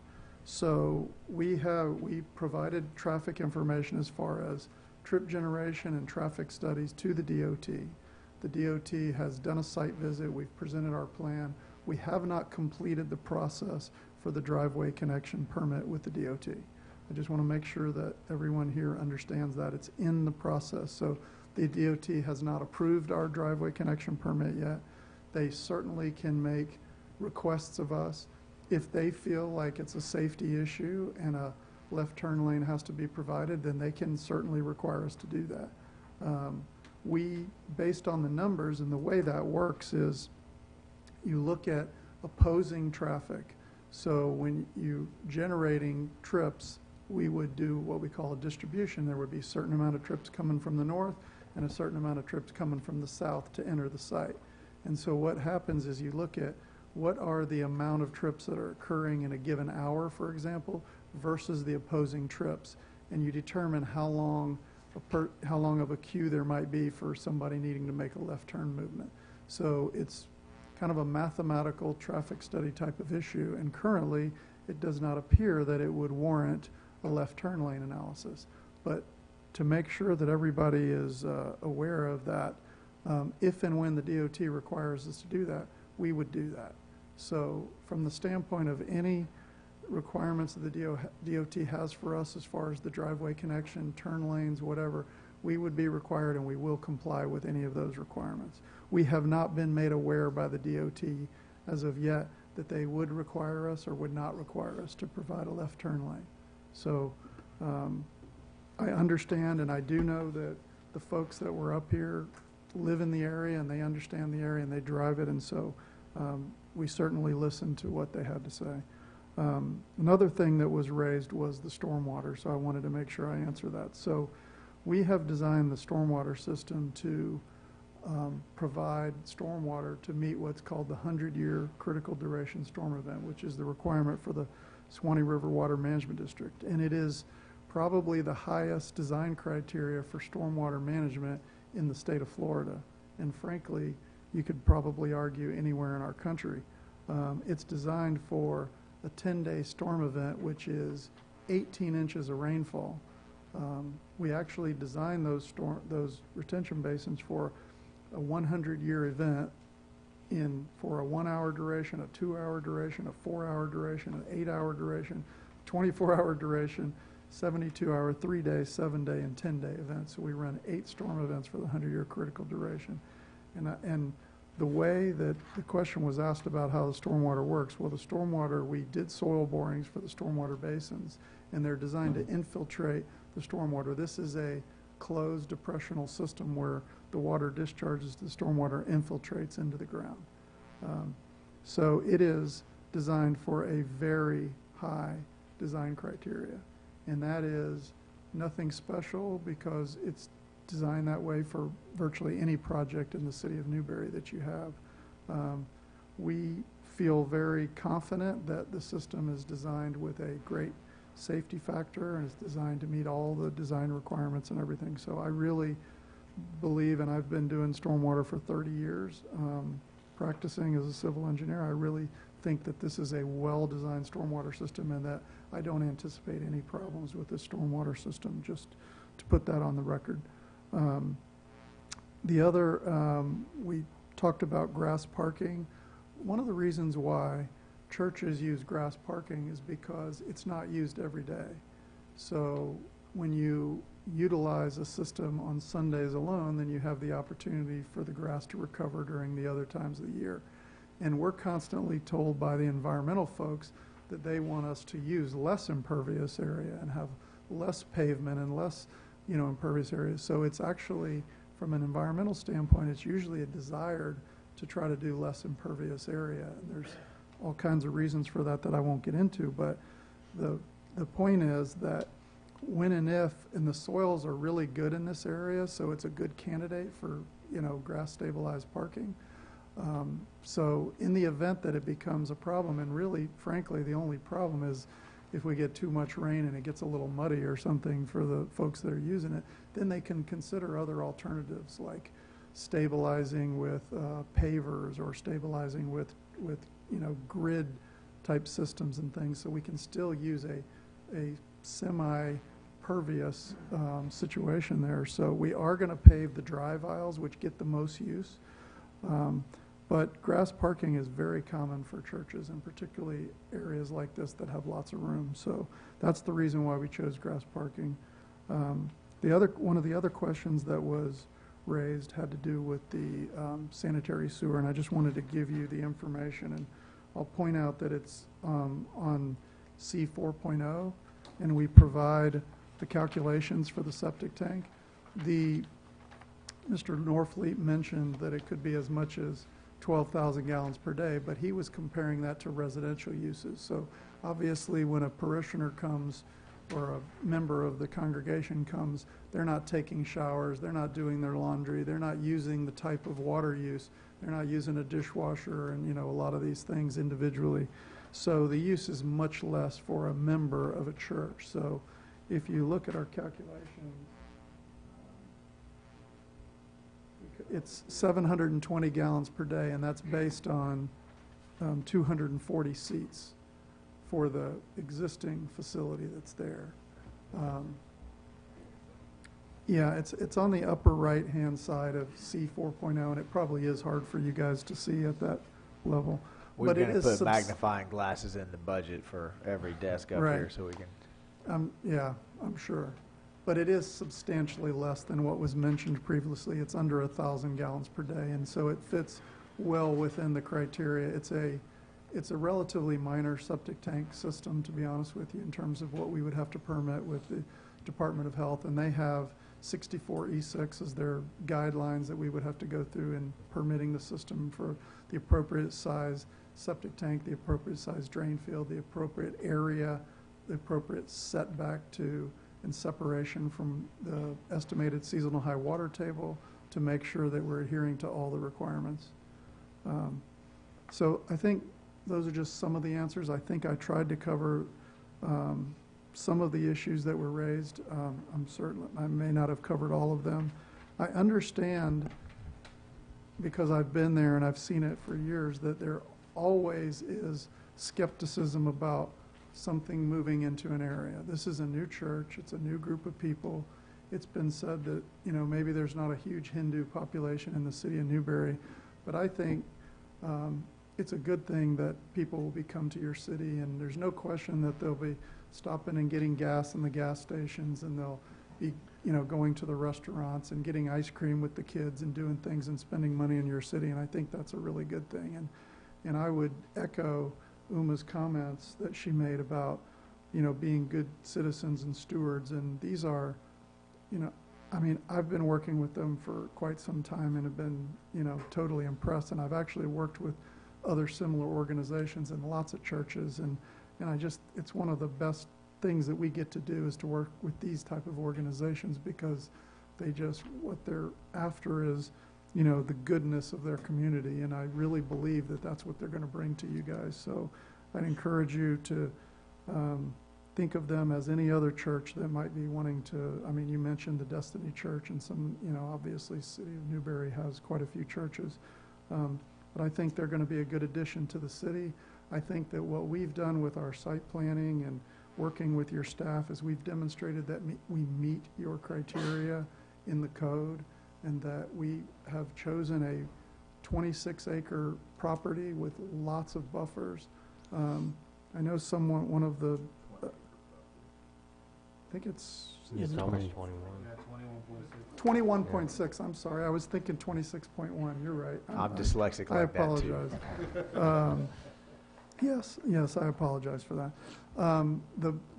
So we provided traffic information as far as trip generation and traffic studies to the DOT. The DOT has done a site visit. We've presented our plan. We have not completed the process for the driveway connection permit with the DOT. I just want to make sure that everyone here understands that it's in the process. So the DOT has not approved our driveway connection permit yet. They certainly can make requests of us. If they feel like it's a safety issue and a left turn lane has to be provided, then they can certainly require us to do that. Based on the numbers and the way that works is you look at opposing traffic. So when you generating trips, we would do what we call a distribution. There would be a certain amount of trips coming from the north and a certain amount of trips coming from the south to enter the site. And so what happens is you look at what are the amount of trips that are occurring in a given hour, for example, versus the opposing trips. And you determine how long of a queue there might be for somebody needing to make a left turn movement. So it's kind of a mathematical traffic study type of issue, and currently it does not appear that it would warrant a left turn lane analysis. But to make sure that everybody is aware of that, if and when the DOT requires us to do that, we would do that. So from the standpoint of any requirements that the DOT has for us as far as the driveway connection, turn lanes, whatever, we would be required and we will comply with any of those requirements. We have not been made aware by the DOT as of yet that they would require us or would not require us to provide a left turn lane. So I understand, and I do know that the folks that were up here live in the area, and they understand the area, and they drive it, and so we certainly listened to what they had to say. Another thing that was raised was the stormwater, so I wanted to make sure I answer that. So we have designed the stormwater system to provide stormwater to meet what's called the 100-year critical duration storm event, which is the requirement for the Suwannee River Water Management District. And it is probably the highest design criteria for stormwater management in the state of Florida. And frankly, you could probably argue anywhere in our country. It's designed for a 10-day storm event, which is 18 inches of rainfall. We actually designed those retention basins for a 100-year event for a 1-hour duration, a 2-hour duration, a 4-hour duration, an 8-hour duration, 24-hour duration, 72-hour, 3-day, 7-day, and 10-day events. So we run 8 storm events for the 100-year critical duration. And the way that the question was asked about how the stormwater works, well, the stormwater, we did soil borings for the stormwater basins, and they're designed to infiltrate the stormwater. This is a closed depressional system where the water discharges, the stormwater infiltrates into the ground. So it is designed for a very high design criteria, and that is nothing special because it's designed that way for virtually any project in the city of Newberry that you have. We feel very confident that the system is designed with a great safety factor and is designed to meet all the design requirements and everything. So I really believe, and I've been doing stormwater for 30 years, practicing as a civil engineer, I really think that this is a well-designed stormwater system and that I don't anticipate any problems with this stormwater system, just to put that on the record. The other, we talked about grass parking. One of the reasons why churches use grass parking is because it's not used every day. So when you utilize a system on Sundays alone, then you have the opportunity for the grass to recover during the other times of the year. And we're constantly told by the environmental folks that they want us to use less impervious area and have less pavement and less, impervious areas. So it's actually, from an environmental standpoint, it's usually a desire to try to do less impervious area. And there's all kinds of reasons for that I won't get into, but the point is that when and if, and the soils are really good in this area, so it's a good candidate for, grass stabilized parking. So in the event that it becomes a problem, and really, frankly, the only problem is if we get too much rain and it gets a little muddy or something for the folks that are using it, then they can consider other alternatives like stabilizing with pavers or stabilizing with grid type systems and things, so we can still use a semi-pervious situation there. So we are going to pave the drive aisles, which get the most use. But grass parking is very common for churches, and particularly areas like this that have lots of room. So that's the reason why we chose grass parking. One of the other questions that was raised had to do with the sanitary sewer, and I just wanted to give you the information. And I'll point out that it's on C 4.0, and we provide the calculations for the septic tank. Mr. Norfleet mentioned that it could be as much as 12,000 gallons per day, but he was comparing that to residential uses. So obviously when a parishioner comes or a member of the congregation comes, they're not taking showers, they're not doing their laundry, they're not using the type of water use, they're not using a dishwasher and a lot of these things individually. So the use is much less for a member of a church. So if you look at our calculations, it's 720 gallons per day, and that's based on 240 seats for the existing facility that's there. Yeah, it's on the upper right-hand side of C 4.0, and it probably is hard for you guys to see at that level. We're going to put magnifying glasses in the budget for every desk up Right. here so we can. Yeah, I'm sure. But it is substantially less than what was mentioned previously. It's under 1,000 gallons per day, and so it fits well within the criteria. It's a it's a relatively minor septic tank system, to be honest with you, in terms of what we would have to permit with the Department of Health, and they have 64E6 as their guidelines that we would have to go through in permitting the system for the appropriate size septic tank, the appropriate size drain field, the appropriate area, the appropriate setback to and separation from the estimated seasonal high water table to make sure that we're adhering to all the requirements. So I think those are just some of the answers. I think I tried to cover some of the issues that were raised. I'm certain I may not have covered all of them. I understand, because I've been there and I've seen it for years, that there always is skepticism about something moving into an area. This is a new church. It's a new group of people. It's been said that, you know, maybe there's not a huge Hindu population in the city of Newberry, but I think it's a good thing that people will be come to your city, and there's no question that they'll be stopping and getting gas in the gas stations, and they'll be, you know, going to the restaurants and getting ice cream with the kids and doing things and spending money in your city, and I think that's a really good thing. And I would echo Uma's comments that she made about, you know, being good citizens and stewards, and these are, you know, I mean, I've been working with them for quite some time and have been, you know, totally impressed, and I've actually worked with other similar organizations and lots of churches, and I just, it's one of the best things that we get to do is to work with these type of organizations, because they just, what they're after is, you know, the goodness of their community, and I really believe that that's what they're going to bring to you guys. So I'd encourage you to think of them as any other church that might be wanting to, I mean, you mentioned the Destiny Church, and some, you know, obviously City of Newberry has quite a few churches, but I think they're going to be a good addition to the city. I think that what we've done with our site planning and working with your staff is we've demonstrated that we meet your criteria in the code, and that we have chosen a 26-acre property with lots of buffers. I know someone, one of the, I think it's, It's almost 21. Yeah, 21.6. 21.6, I'm sorry, I was thinking 26.1, you're right. I'm dyslexic I like that, too. apologize. Yes, I apologize for that.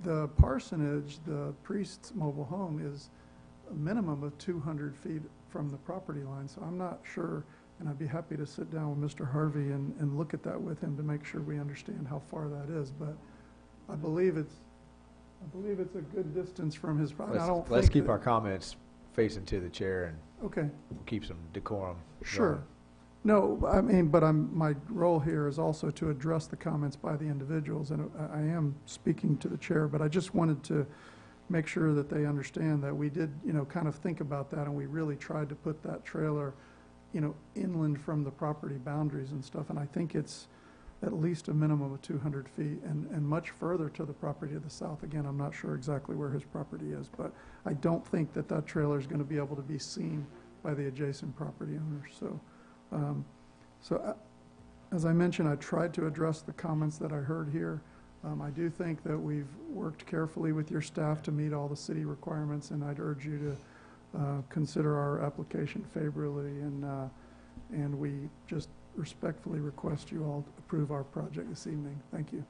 The parsonage, the priest's mobile home, is a minimum of 200 feet from the property line, so I'm not sure, and I'd be happy to sit down with Mr. Harvey and look at that with him to make sure we understand how far that is, but I believe it's a good distance from his property. Let's keep our comments facing to the chair, and Okay, we'll keep some decorum. sure. going. No, I mean, but my role here is also to address the comments by the individuals, and I am speaking to the chair, but I just wanted to make sure that they understand that we did, you know, kind of think about that, and we really tried to put that trailer, you know, inland from the property boundaries and stuff, and I think it's at least a minimum of 200 feet, and much further to the property to the south. Again, I'm not sure exactly where his property is, but I don't think that trailer is going to be able to be seen by the adjacent property owners, so. As I mentioned, I tried to address the comments that I heard here. I do think that we've worked carefully with your staff to meet all the city requirements, and I'd urge you to consider our application favorably, and we just respectfully request you all to approve our project this evening. Thank you.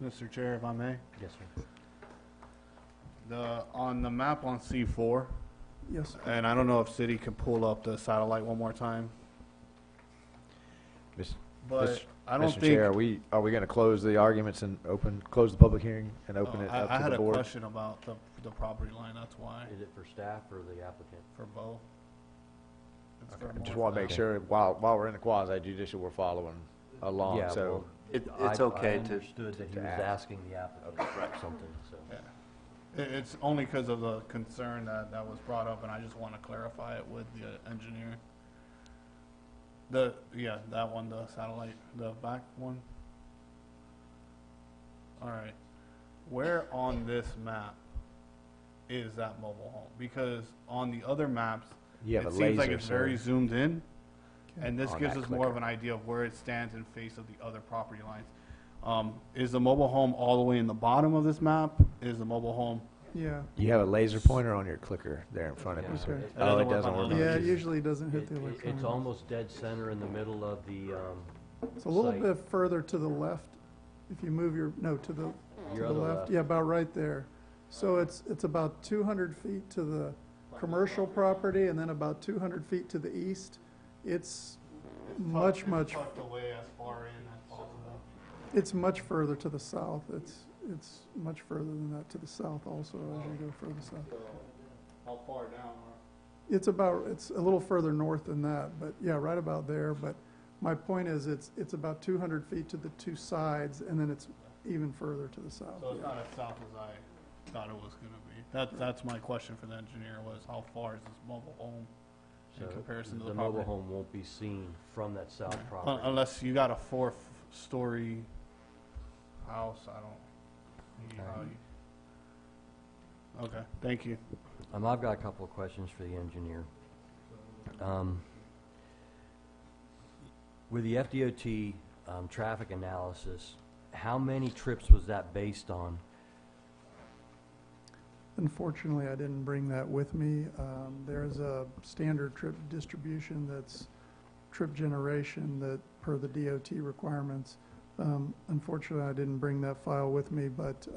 Mr. Chair, if I may, Yes, sir. on the map on C4, Yes, and I don't know if city can pull up the satellite one more time, Mis- but Mis- I don't Mr. think. Chair, are we going to close the arguments and close the public hearing and open it up I to had the a board? question about the property line, that's why, Is it for staff or the applicant? for both. It's for I just both want to now. make sure, while we're in the quasi judicial, we're following along, Yeah, so. well, It's I okay to. understood that he to was ask. asking the applicant something, so. Yeah. It's only because of the concern that was brought up, and I just want to clarify it with the engineer. That one, the satellite, the back one. All right. Where on this map is that mobile home? Because on the other maps, You have it a seems like laser, it's very sir. zoomed in, and this On gives that us more of clicker. an idea of where it stands in face of the other property lines. Is the mobile home all the way in the bottom of this map? Is the mobile home? yeah, You have a laser pointer on your clicker there in front of you, Yeah. sir. Okay. Oh, it It doesn't doesn't work work. on yeah, the it usually doesn't hit the It's electronic. almost dead center in the middle of the It's a little site. bit further to the left, if you move your, no, to the Your to the other left. Yeah, about right there. So it's about 200 feet to the commercial property, and then about 200 feet to the east. It's much, much, Tucked away as far in as possible. it's much further to the south. It's much further than that to the south also, as you go further south. So, how far down? It's a little further north than that, but yeah, right about there. But my point is, it's about 200 feet to the two sides, and then it's even further to the south. So it's yeah. not as south as I thought it was gonna be. That's my question for the engineer, was how far is this mobile home in So comparison to the the property? mobile home won't be seen from that south property. Unless you got a fourth-story house, I don't see how you. Okay, thank you. I've got a couple of questions for the engineer. With the FDOT traffic analysis, how many trips was that based on? Unfortunately, I didn't bring that with me. There's a standard trip distribution that's trip generation that per the DOT requirements. Unfortunately, I didn't bring that file with me, but,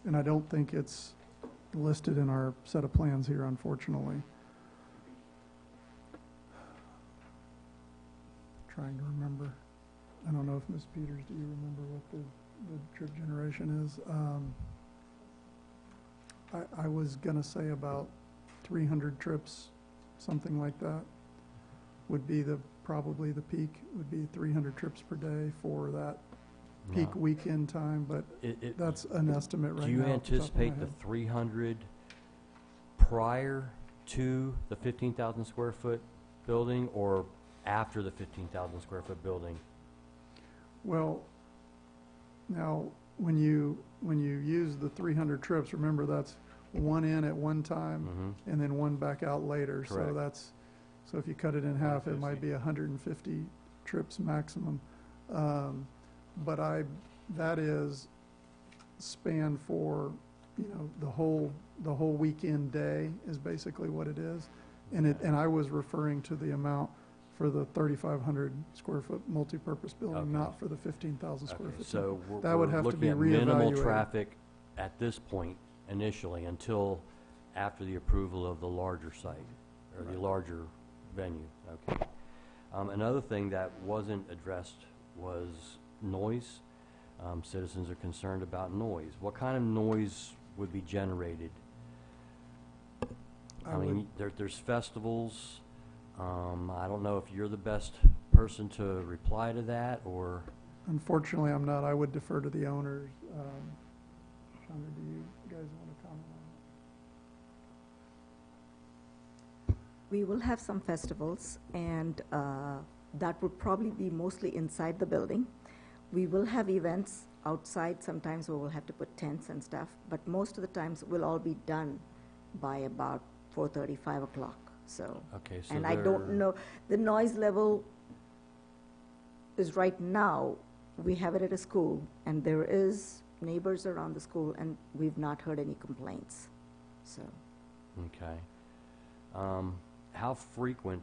and I don't think it's listed in our set of plans here, unfortunately. Trying to remember. I don't know if Ms. Peters, do you remember what the trip generation is? I was gonna say about 300 trips, something like that, would be probably the peak, would be 300 trips per day for that peak No. weekend time, but that's an estimate right now. Do you off the top of my anticipate the head. 300 prior to the 15,000 square foot building or after the 15,000 square foot building? Well, now, when you use the 300 trips, remember that's one in at one time Mhm. and then one back out later. Correct. So if you cut it in half, it might be 150 trips maximum. But that is span for, the whole weekend day is basically what it is. And I was referring to the amount for the 3,500 square foot multipurpose building, Okay. not for the 15,000 square Okay, foot. so That would we're have to be looking at minimal reevaluated. traffic at this point initially until after the approval of the larger site or the larger venue. Okay. Another thing that wasn't addressed was noise. Citizens are concerned about noise. What kind of noise would be generated? I mean, there's festivals. I don't know if you're the best person to reply to that, or Unfortunately, I'm not. I would defer to the owners. Chandra, do you guys want to comment on We will have some festivals, and that would probably be mostly inside the building. We will have events outside. Sometimes we will have to put tents and stuff, but most of the times will all be done by about 4:30, 5 o'clock. So, okay, so and I don't there- know, the noise level is right now, we have it at a school, and there is neighbors around the school, and we've not heard any complaints, so. Okay. How frequent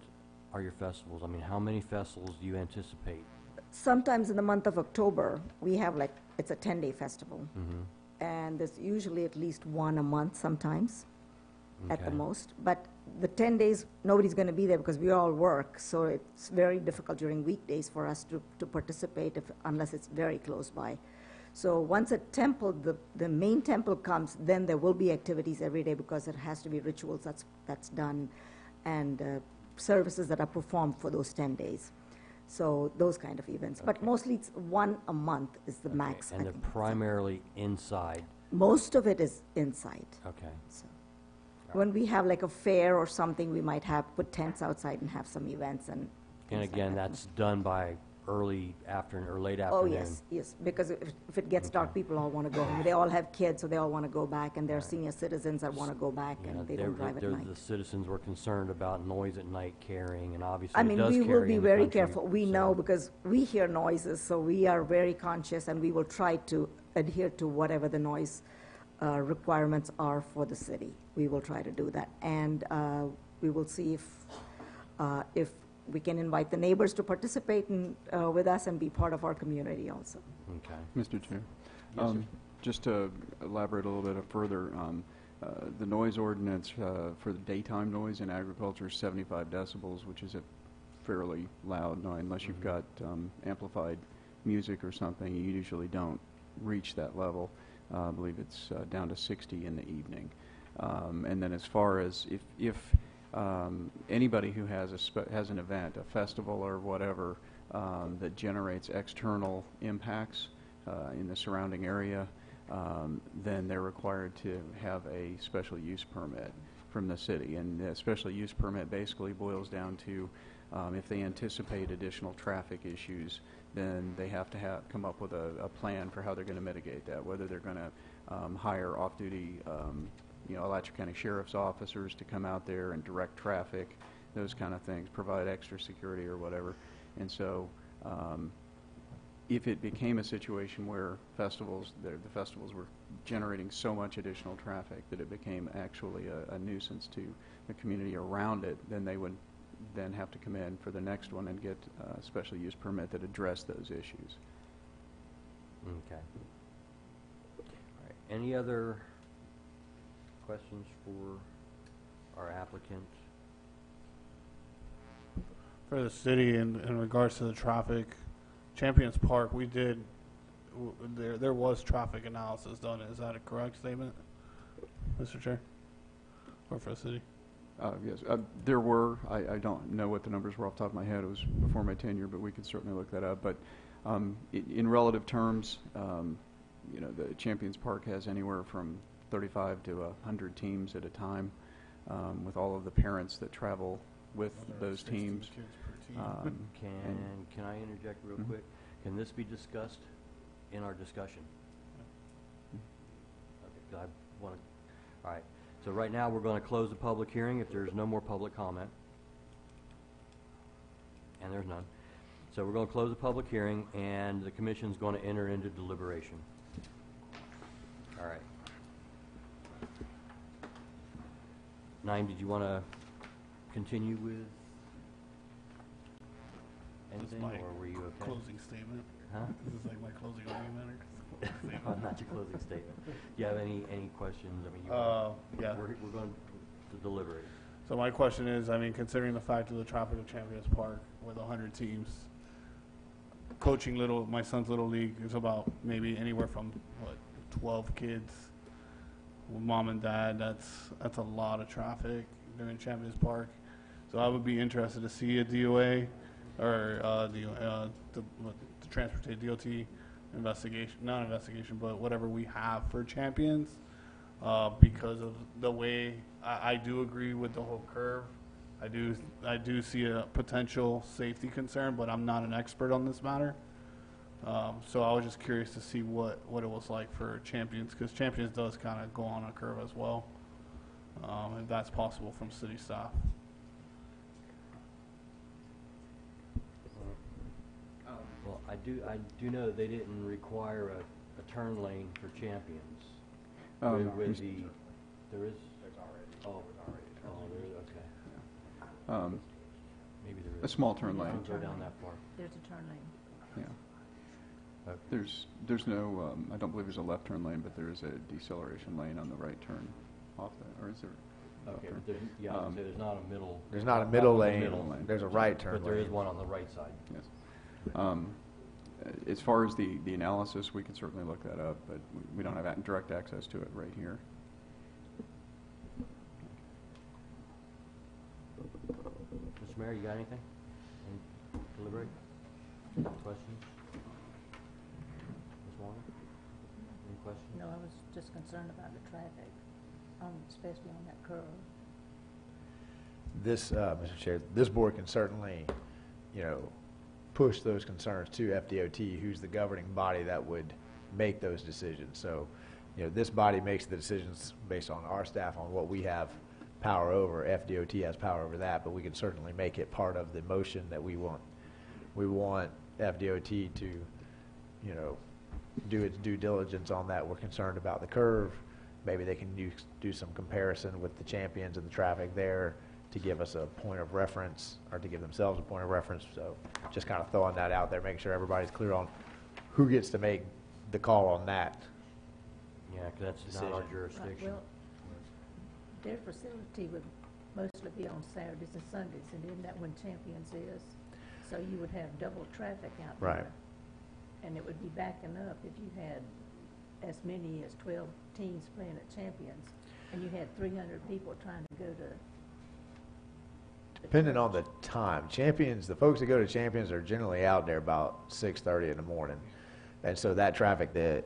are your festivals? I mean, how many festivals do you anticipate? Sometimes in the month of October, we have it's a 10-day festival, Mm-hmm. and there's usually at least one a month sometimes, at the Okay. most. But the 10 days, nobody's going to be there because we all work, so it's very difficult during weekdays for us to participate unless it's very close by. So once a temple, the main temple comes, then there will be activities every day because it has to be rituals that's done and services that are performed for those 10 days. So those kind of events. But Okay. mostly it's one a month is the max. And I they're think. primarily inside? Most of it is inside. Okay. So when we have like a fair or something, we might put tents outside and have some events and. And things like again, that. that's done by early afternoon or late Oh, afternoon? yes, because if it gets dark, Okay. people all want to go home. They all have kids, so they all want to go back, and they're senior citizens that want to go back, Yeah, and they don't drive at the night. citizens were concerned about noise at night carrying, and obviously I it mean, does we carry will be in the very country, careful. We know because we hear noises, so we are very conscious, and we will try to adhere to whatever the noise requirements are for the city. We will try to do that, and we will see if we can invite the neighbors to participate with us and be part of our community also. Okay. Mr. Chair. Yes, sir. Just to elaborate a little bit further, the noise ordinance for the daytime noise in agriculture is 75 decibels, which is a fairly loud noise. Unless you've got amplified music or something, you usually don't reach that level. I believe it's down to 60 in the evening. And then as far as if anybody who has has an event, a festival or whatever, that generates external impacts in the surrounding area, then they're required to have a special use permit from the city. And the special use permit basically boils down to if they anticipate additional traffic issues, then they have to come up with a plan for how they're going to mitigate that, whether they're going to hire off-duty Alachua County Sheriff's officers to come out there and direct traffic, those kind of things, provide extra security or whatever. And so if it became a situation where the festivals were generating so much additional traffic that it became actually a nuisance to the community around it, then they would then have to come in for the next one and get a special use permit that addressed those issues. Okay. All right. Any other questions for our applicant? For the city, in regards to the traffic, Champions Park, there was traffic analysis done. Is that a correct statement, Mr. Chair? Or for the city? Yes, there were. I don't know what the numbers were off the top of my head. It was before my tenure, but we could certainly look that up. But in relative terms, the Champions Park has anywhere from 35 to 100 teams at a time, with all of the parents that travel with those teams. Can I interject real quick? Can this be discussed in our discussion? Okay, I want to. All right. So right now we're going to close the public hearing if there's no more public comment, and there's none. So we're going to close the public hearing, and the commission's going to enter into deliberation. All right. 9, did you want to continue with anything, or were you okay? Closing statement. Huh? This is like my closing argument. Not your closing statement. Do you have any questions? I mean, yeah. We're going to deliberate. So my question is, considering the fact of the traffic of Champions Park with 100 teams, coaching my son's little league is about maybe anywhere from 12 kids with mom and dad. That's a lot of traffic during Champions Park. So I would be interested to see a DOA or the transportation DOT investigation, not investigation, but whatever we have for Champions, because of the way I do agree with the whole curve. I do see a potential safety concern, but I'm not an expert on this matter. So I was just curious to see what it was like for Champions, because Champions does kind of go on a curve as well, if that's possible from city staff. Well, I do know that they didn't require a turn lane for Champions. There is. There's already. Oh, there is. Okay. Maybe there is. A small turn lane. Don't go down that far. There's a turn lane. Yeah. Okay. There's no, I don't believe there's a left turn lane, but there is a deceleration lane on the right turn off that, or is there? Okay, but I would say there's not a middle. There's not a middle lane. middle lane. There's a right turn lane. But there is one on the right side. Yes. As far as the analysis, we can certainly look that up, but we don't have direct access to it right here. Mr. Mayor, you got anything? Any deliberate questions? Ms. Warner? Any questions? No, I was just concerned about the traffic, especially on that curve. This, Mr. Chair, this board can certainly, push those concerns to FDOT, who's the governing body that would make those decisions. So, this body makes the decisions based on our staff on what we have power over. FDOT has power over that, but we can certainly make it part of the motion that we want. We want FDOT to, do its due diligence on that. We're concerned about the curve. Maybe they can do some comparison with the Champions and the traffic there to give us a point of reference, or to give themselves a point of reference. So just kind of throwing that out there, making sure everybody's clear on who gets to make the call on that. Yeah, 'cause that's not our Decision. jurisdiction. Well, their facility would mostly be on Saturdays and Sundays, and isn't that when Champions is? So you would have double traffic out there. Right. And it would be backing up if you had as many as 12 teams playing at Champions, and you had 300 people trying to go to the Depending on church. the time, Champions, the folks that go to Champions are generally out there about 6:30 in the morning, and so that traffic, they're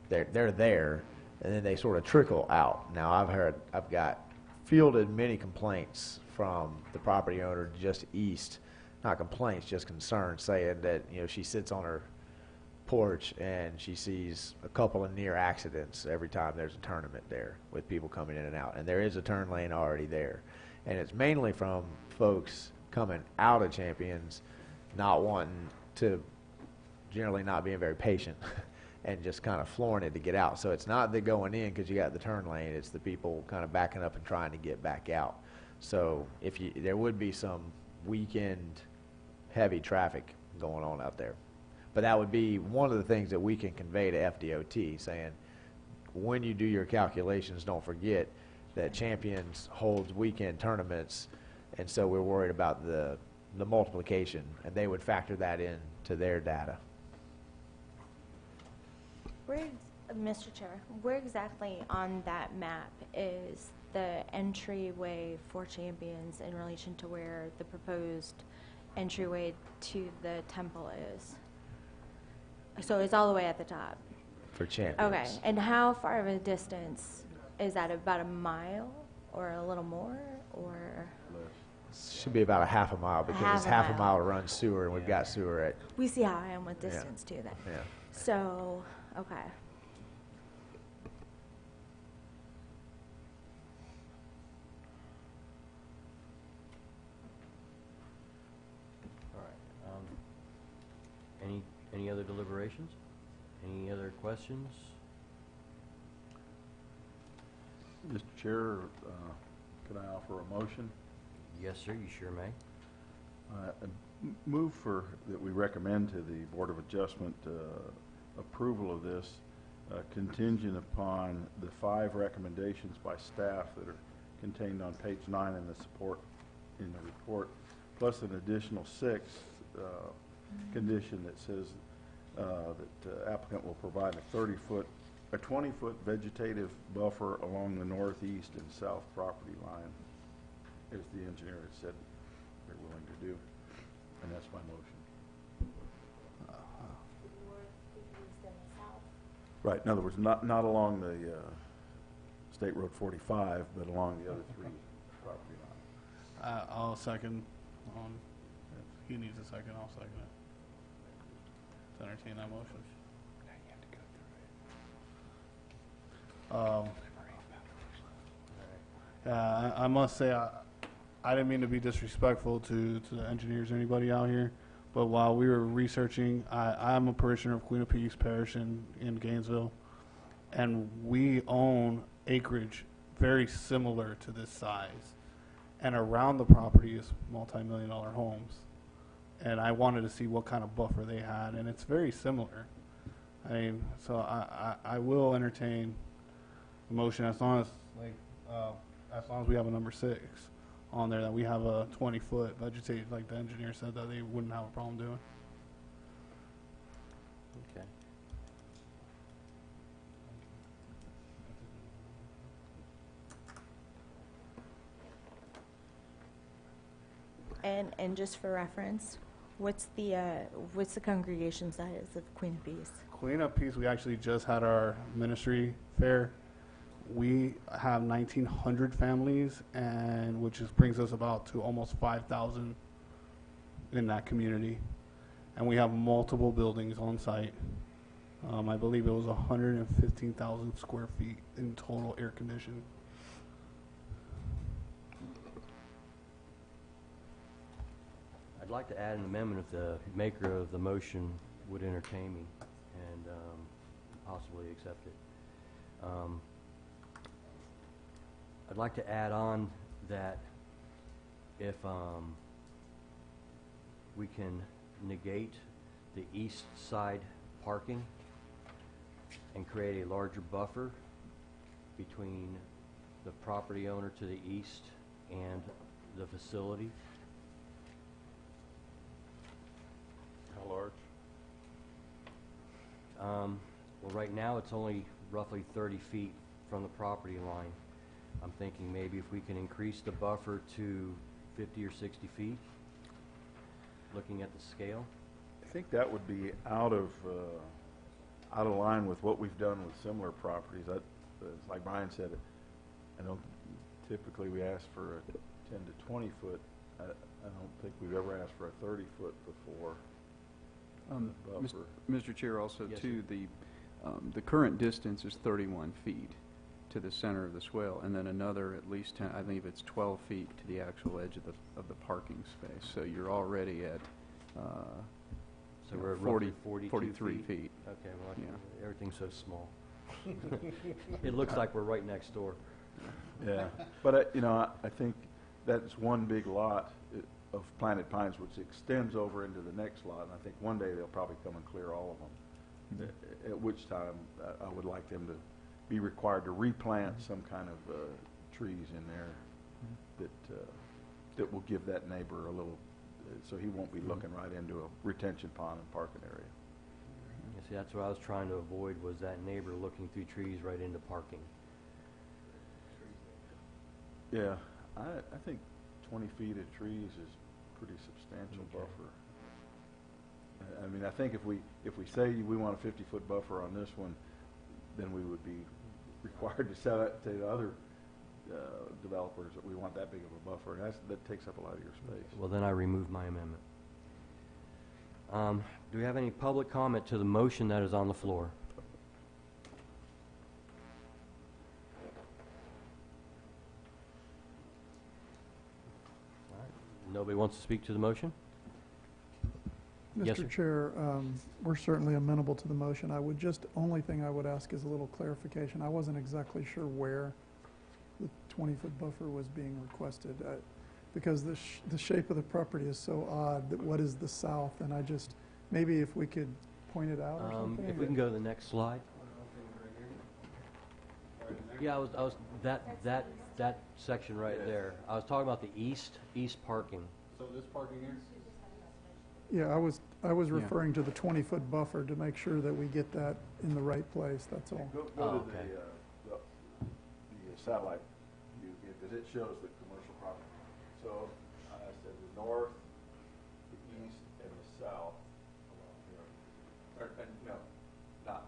there, and then they sort of trickle out. Now I've got fielded many complaints from the property owner just east, not complaints, just concerns, saying that she sits on her porch and she sees a couple of near accidents every time there's a tournament there with people coming in and out, and there is a turn lane already there. And it's mainly from folks coming out of Champions, not wanting to, generally not being very patient, and just kind of flooring it to get out. So it's not the going in because you got the turn lane, it's the people kind of backing up and trying to get back out. So there would be some weekend heavy traffic going on out there. But that would be one of the things that we can convey to FDOT, saying, when you do your calculations, don't forget that Champions holds weekend tournaments, and so we're worried about the multiplication, and they would factor that in to their data. Mr. Chair, where exactly on that map is the entryway for Champions in relation to where the proposed entryway to the temple is? So it's all the way at the top. For Champions. Okay, and how far of a distance is that? About a mile or a little more, or? Should be about a half a mile, because it's half a mile to run sewer, and we've got sewer at. We see how I am with distance too then. Yeah. So, okay. All right. Any other deliberations? Any other questions? Mr. Chair, can I offer a motion? Yes, sir, you sure may. Move that we recommend to the Board of Adjustment approval of this contingent upon the 5 recommendations by staff that are contained on page 9 in the report, plus an additional 6 condition that says that applicant will provide a 20-foot vegetative buffer along the northeast and south property line, as the engineer has said they're willing to do. And that's my motion. Right, in other words, not along the State Road 45, but along the other 3 property lines. I'll second on, if he needs a second, I'll second it. To entertain that motion. I must say, I didn't mean to be disrespectful to the engineers or anybody out here, but while we were researching, I'm a parishioner of Queen of Peace Parish in Gainesville, and we own acreage very similar to this size, and around the property is multi-million-dollar homes, and I wanted to see what kind of buffer they had, and it's very similar. I mean, so I will entertain a motion as long as we have a number 6 on there, that we have a 20-foot vegetative, like the engineer said that they wouldn't have a problem doing. Okay. And just for reference, what's the congregation size of Queen of Peace? Queen of Peace, we actually just had our ministry fair. We have 1,900 families, and which brings us about to almost 5,000 in that community. And we have multiple buildings on site. I believe it was 115,000 square feet in total air conditioning. I'd like to add an amendment if the maker of the motion would entertain me and possibly accept it. I'd like to add on that if we can negate the east side parking and create a larger buffer between the property owner to the east and the facility. How large? Well, right now, it's only roughly 30 feet from the property line. I'm thinking maybe if we can increase the buffer to 50 or 60 feet, looking at the scale. I think that would be out of line with what we've done with similar properties. It's like Brian said, I don't, typically we ask for a 10 to 20 foot. I don't think we've ever asked for a 30 foot before. Buffer. Mr. Chair, also Yes, too, the current distance is 31 feet to the center of the swale, and then another at least 10, I believe it's 12 feet to the actual edge of the parking space. So you're already at So we're at 40, roughly 42 43 feet. Okay, well, Yeah. everything's so small. It looks like we're right next door. Yeah, but I think that's one big lot of planted pines, which extends over into the next lot. And I think one day they'll probably come and clear all of them. At which time I would like them to be required to replant some kind of trees in there that will give that neighbor a little, so he won't be looking right into a retention pond and parking area. You see, that's what I was trying to avoid, was that neighbor looking through trees right into parking. Yeah, I think 20 feet of trees is pretty substantial Okay. buffer. I mean, I think if we say we want a 50-foot buffer on this one, then we would be required to sell it to the other developers that we want that big of a buffer. And that takes up a lot of your space. Well, then I remove my amendment. Do we have any public comment to the motion that is on the floor? All right. Nobody wants to speak to the motion? Yes, sir. Mr. Chair, we're certainly amenable to the motion. I would just, only thing I would ask is a little clarification. I wasn't exactly sure where the 20-foot buffer was being requested, because the shape of the property is so odd, that what is the south? And I just, maybe if we could point it out or something? If we can go to the next slide. Yeah, I was, that section right there. I was talking about the east parking. So this parking here? Yeah, I was referring to the 20-foot buffer to make sure that we get that in the right place, that's all. Go Oh, to okay. the satellite view, because it shows the commercial property. So I said the north, the east, and the south along here. No, not.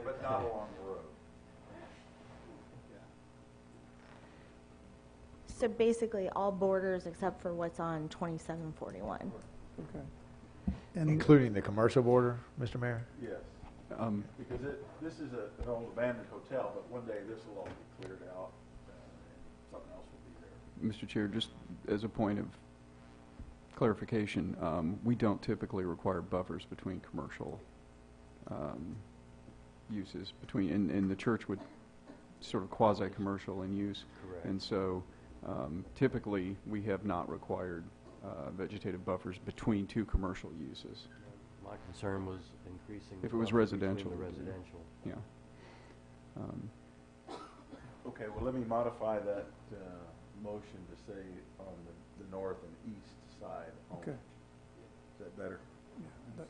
But not along the road. So basically, all borders except for what's on 2741. Okay. And Including the commercial border, Mr. Mayor? Yes. Because this is an old abandoned hotel, but one day this will all be cleared out, and something else will be there. Mr. Chair, just as a point of clarification, we don't typically require buffers between commercial uses, and the church would sort of quasi-commercial in use. Correct. And so typically, we have not required vegetative buffers between two commercial uses. My concern was increasing. If it was buffer between residential, the residential. Yeah. Okay, well, let me modify that motion to say on the north and east side only. Okay. Is that better? Yeah, that-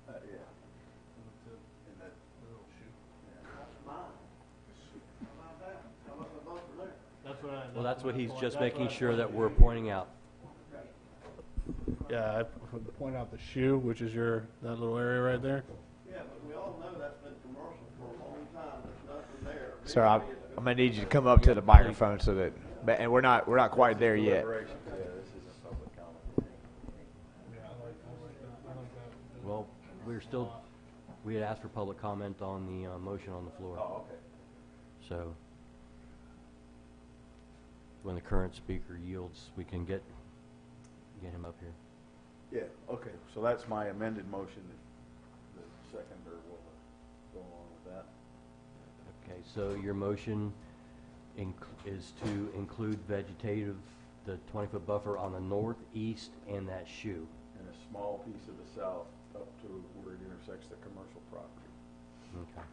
Yeah. And that little shoe. Well, that's what he's just making sure that we're pointing out. Yeah, I would point out the shoe, which is that little area right there. Yeah, but we all know that's been commercial for a long time, there's nothing there. Sir, I'm gonna need you to come up to the microphone so that, and we're not quite there yet. Deliberation. Yeah, this is a public comment. Well, we had asked for public comment on the motion on the floor. Oh, okay. So when the current speaker yields, we can get him up here. Yeah, okay, so that's my amended motion. The seconder will go along with that. Okay, so your motion is to include vegetative, the 20-foot buffer on the north, east, and that shoe. And a small piece of the south up to where it intersects the commercial property. Okay.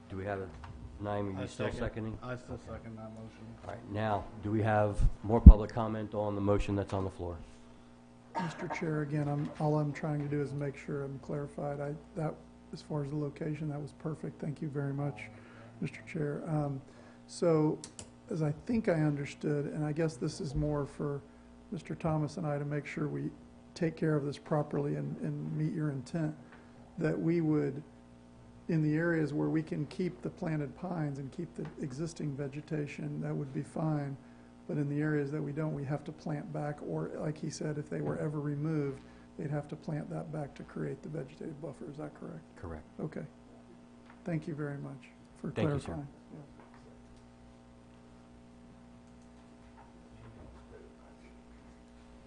Do we have a, Naeem, are you still seconding? I still second that motion. All right, now, do we have more public comment on the motion that's on the floor? Mr. Chair, again, all I'm trying to do is make sure I'm clarified. As far as the location, that was perfect. Thank you very much, Mr. Chair. So, as I think I understood, and I guess this is more for Mr. Thomas and I to make sure we take care of this properly and meet your intent, that we would, in the areas where we can keep the planted pines and keep the existing vegetation, that would be fine. But in the areas that we don't, we have to plant back, or like he said, if they were ever removed, they'd have to plant that back to create the vegetative buffer. Is that correct? Correct. Okay. Thank you very much for Thank you, sir. clarifying.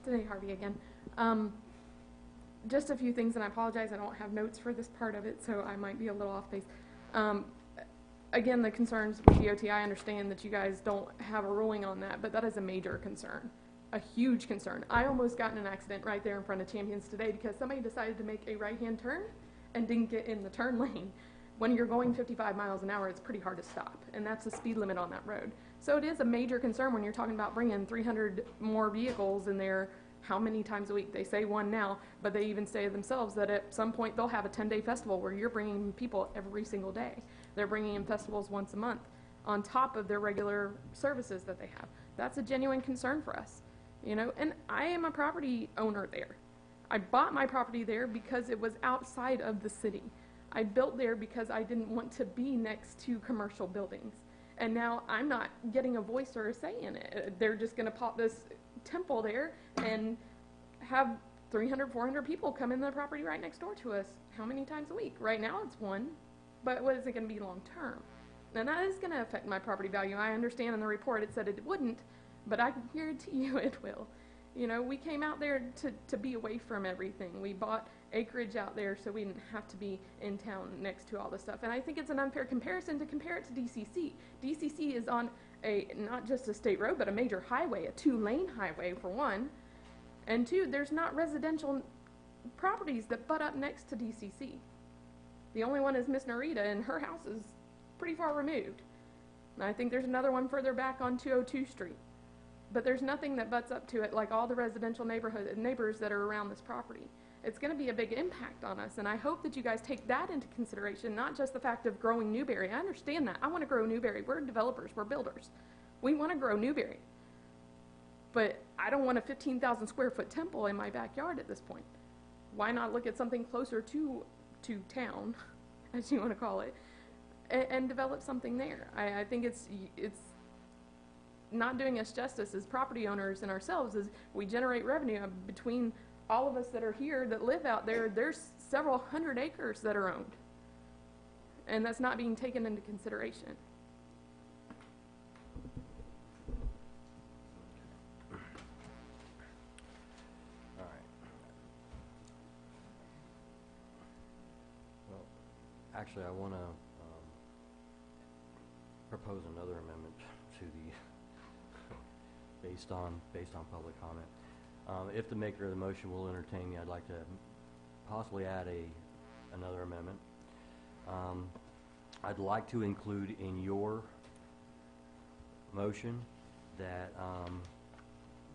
Danae Harvey again. Just a few things, and I apologize, I don't have notes for this part of it, so I might be a little off base. Again, the concerns with DOT, I understand that you guys don't have a ruling on that, but that is a major concern, a huge concern. I almost got in an accident right there in front of Champions today because somebody decided to make a right-hand turn and didn't get in the turn lane. When you're going 55 miles an hour, it's pretty hard to stop, and that's the speed limit on that road. So it is a major concern when you're talking about bringing 300 more vehicles in there. How many times a week? They say one now, but they even say themselves that at some point they'll have a 10-day festival where you're bringing people every single day. They're bringing in festivals once a month on top of their regular services that they have. That's a genuine concern for us, you know, and I am a property owner there. I bought my property there because it was outside of the city. I built there because I didn't want to be next to commercial buildings. And now I'm not getting a voice or a say in it. They're just going to pop this temple there and have 300, 400 people come in the property right next door to us. How many times a week? Right now it's one, but what is it going to be long term? And that is going to affect my property value. I understand in the report it said it wouldn't, but I can guarantee you it will. You know, we came out there to be away from everything. We bought acreage out there so we didn't have to be in town next to all this stuff. And I think it's an unfair comparison to compare it to DCC. DCC is on not just a state road, but a major highway, a 2-lane highway for one. And two, there's not residential properties that butt up next to DCC. The only one is Miss Narita, and her house is pretty far removed. And I think there's another one further back on 202 Street. But there's nothing that butts up to it like all the residential neighbors that are around this property. It's going to be a big impact on us, and I hope that you guys take that into consideration, not just the fact of growing Newberry. I understand that. I want to grow Newberry. We're developers. We're builders. We want to grow Newberry. But I don't want a 15,000 square foot temple in my backyard at this point. Why not look at something closer to town, as you want to call it, and develop something there? I think it's not doing us justice as property owners and ourselves as we generate revenue between all of us that are here that live out there. There's several hundred acres that are owned, and that's not being taken into consideration. All right. Well, actually, I want to propose another amendment to the based on public comment. If the maker of the motion will entertain me, I'd like to possibly add another amendment. I'd like to include in your motion that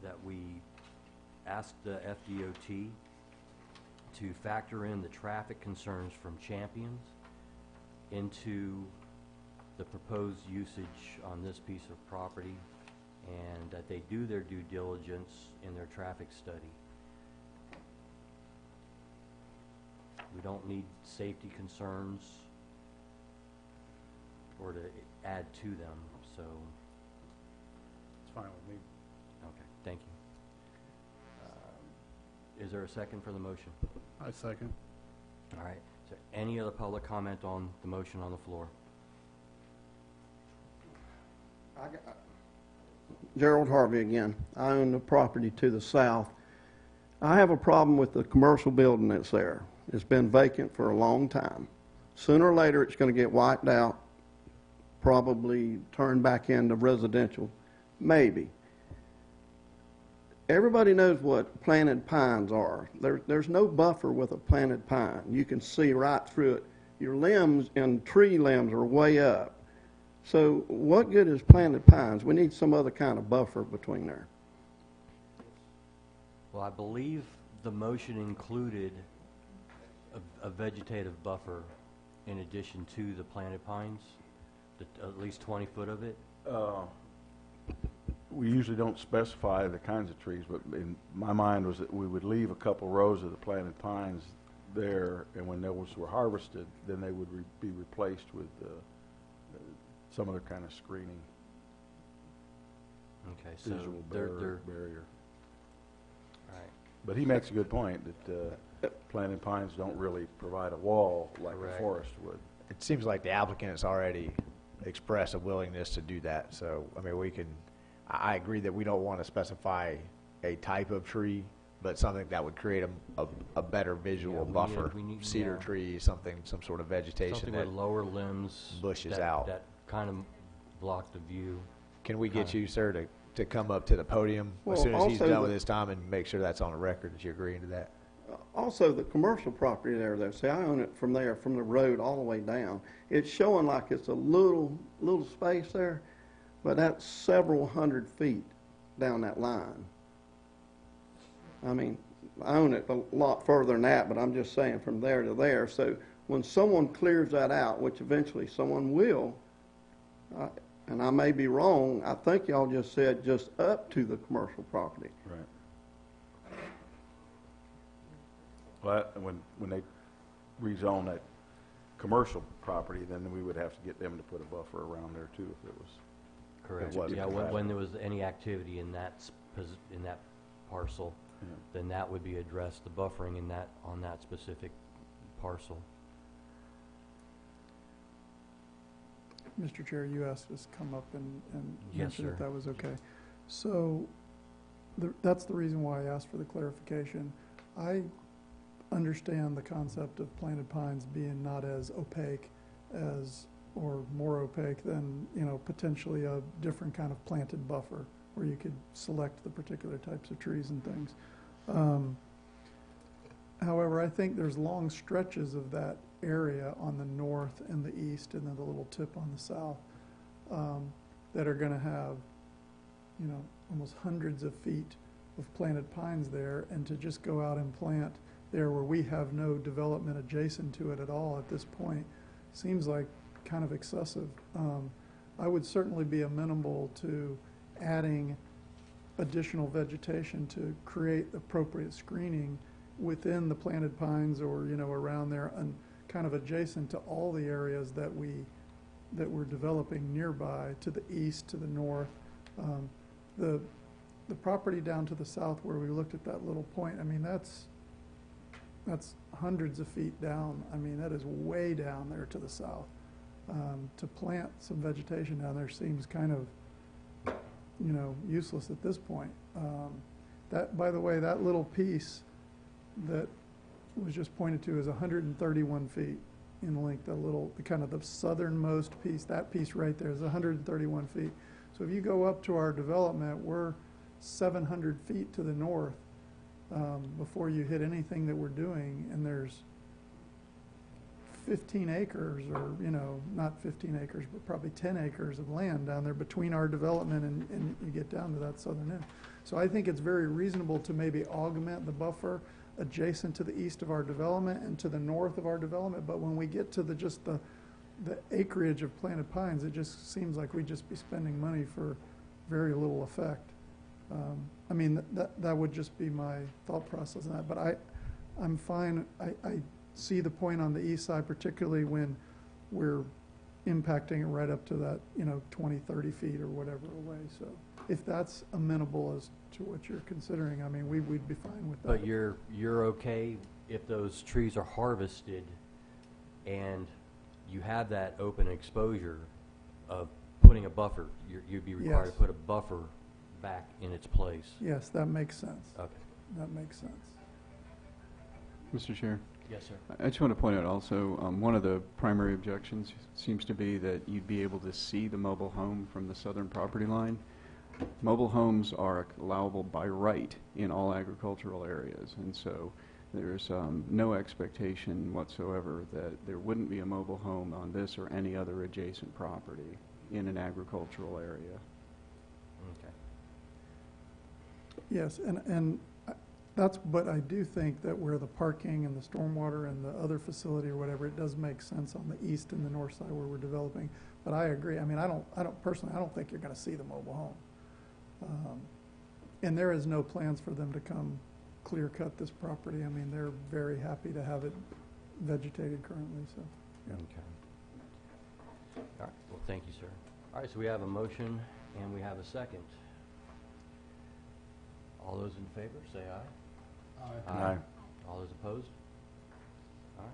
that we ask the FDOT to factor in the traffic concerns from Champions into the proposed usage on this piece of property, and that they do their due diligence in their traffic study. We don't need safety concerns or to add to them, so. It's fine with me. Okay, thank you. Is there a second for the motion? I second. All right, is there any other public comment on the motion on the floor? Gerald Harvey again. I own the property to the south. I have a problem with the commercial building that's there. It's been vacant for a long time. Sooner or later, it's going to get wiped out, probably turned back into residential, maybe. Everybody knows what planted pines are. There's no buffer with a planted pine. You can see right through it. Your limbs and tree limbs are way up. So what good is planted pines? We need some other kind of buffer between there. Well, I believe the motion included a vegetative buffer in addition to the planted pines, at least 20 foot of it. We usually don't specify the kinds of trees, but in my mind was that we would leave a couple rows of the planted pines there, and when those were harvested, then they would be replaced with some other kind of screening, Okay, so visual they're, barrier. all right. But he makes a good point that planted pines don't really provide a wall like Correct. a forest would. It seems like the applicant has already expressed a willingness to do that, so, I mean, we can, I agree that we don't want to specify a type of tree, but something that would create a better visual buffer. we need- Cedar yeah. tree, some sort of vegetation Something that, with lower limbs. bushes that- out. That kind of block the view. can we get kinda- you, sir, to come up to the podium Well, as soon as he's also done with the- his time and make sure that's on the record that you're agreeing to that? Also, the commercial property there, though, see, I own it from there, from the road all the way down. It's showing like it's a little space there, but that's several hundred feet down that line. I mean, I own it a lot further than that, but I'm just saying from there to there. So when someone clears that out, which eventually someone will, and I may be wrong, I think y'all just said just up to the commercial property. Right. Well, when they rezone that commercial property, then we would have to get them to put a buffer around there too if it was. Correct. wasn't Yeah, when compatible. there was any activity in that, in that parcel, Yeah. then that would be addressed, the buffering in that, on that specific parcel. Mr. Chair, you asked us to come up and Yes, mention if sir. that was okay. So that's the reason why I asked for the clarification. I understand the concept of planted pines being not as opaque as, or more opaque than, potentially a different kind of planted buffer where you could select the particular types of trees and things. However, I think there's long stretches of that area on the north and the east and then the little tip on the south that are going to have, almost hundreds of feet of planted pines there, and to just go out and plant there where we have no development adjacent to it at all at this point seems like kind of excessive. I would certainly be amenable to adding additional vegetation to create appropriate screening within the planted pines or, around there and kind of adjacent to all the areas that we're developing nearby, to the east, to the north. The property down to the south where we looked at that little point, I mean, that's hundreds of feet down. I mean, that is way down there to the south. To plant some vegetation down there seems kind of, useless at this point. That, by the way, that little piece that was just pointed to is 131 feet in length. The kind of the southernmost piece, that piece right there is 131 feet. So if you go up to our development, we're 700 feet to the north before you hit anything that we're doing, and there's 15 acres, or, not 15 acres, but probably 10 acres of land down there between our development and you get down to that southern end. So I think it's very reasonable to maybe augment the buffer adjacent to the east of our development and to the north of our development, but when we get to the acreage of planted pines, it just seems like we'd just be spending money for very little effect. I mean, that would just be my thought process on that, but I'm fine. I see the point on the east side, particularly when we're impacting it right up to that, 20, 30 feet or whatever away. So if that's amenable as to what you're considering, I mean, we'd be fine with that. But you're okay if those trees are harvested and you have that open exposure of putting a buffer, you'd be required to Yes. put a buffer back in its place. Yes, that makes sense. Okay. That makes sense. Mr. Chair, Yes, sir. I just want to point out also, one of the primary objections seems to be that you'd be able to see the mobile home from the southern property line. Mobile homes are allowable by right in all agricultural areas, and so there's no expectation whatsoever that there wouldn't be a mobile home on this or any other adjacent property in an agricultural area. Okay. Yes, and that's, but I do think that where the parking and the stormwater and the other facility or whatever, it does make sense on the east and the north side where we're developing. But I agree. I mean, I don't personally, I don't think you're going to see the mobile home. And there is no plans for them to come clear cut this property. I mean, they're very happy to have it vegetated currently, so. Yeah. Okay. All right, well, thank you, sir. All right, so we have a motion and we have a second. All those in favor, say aye. Aye. All those opposed? All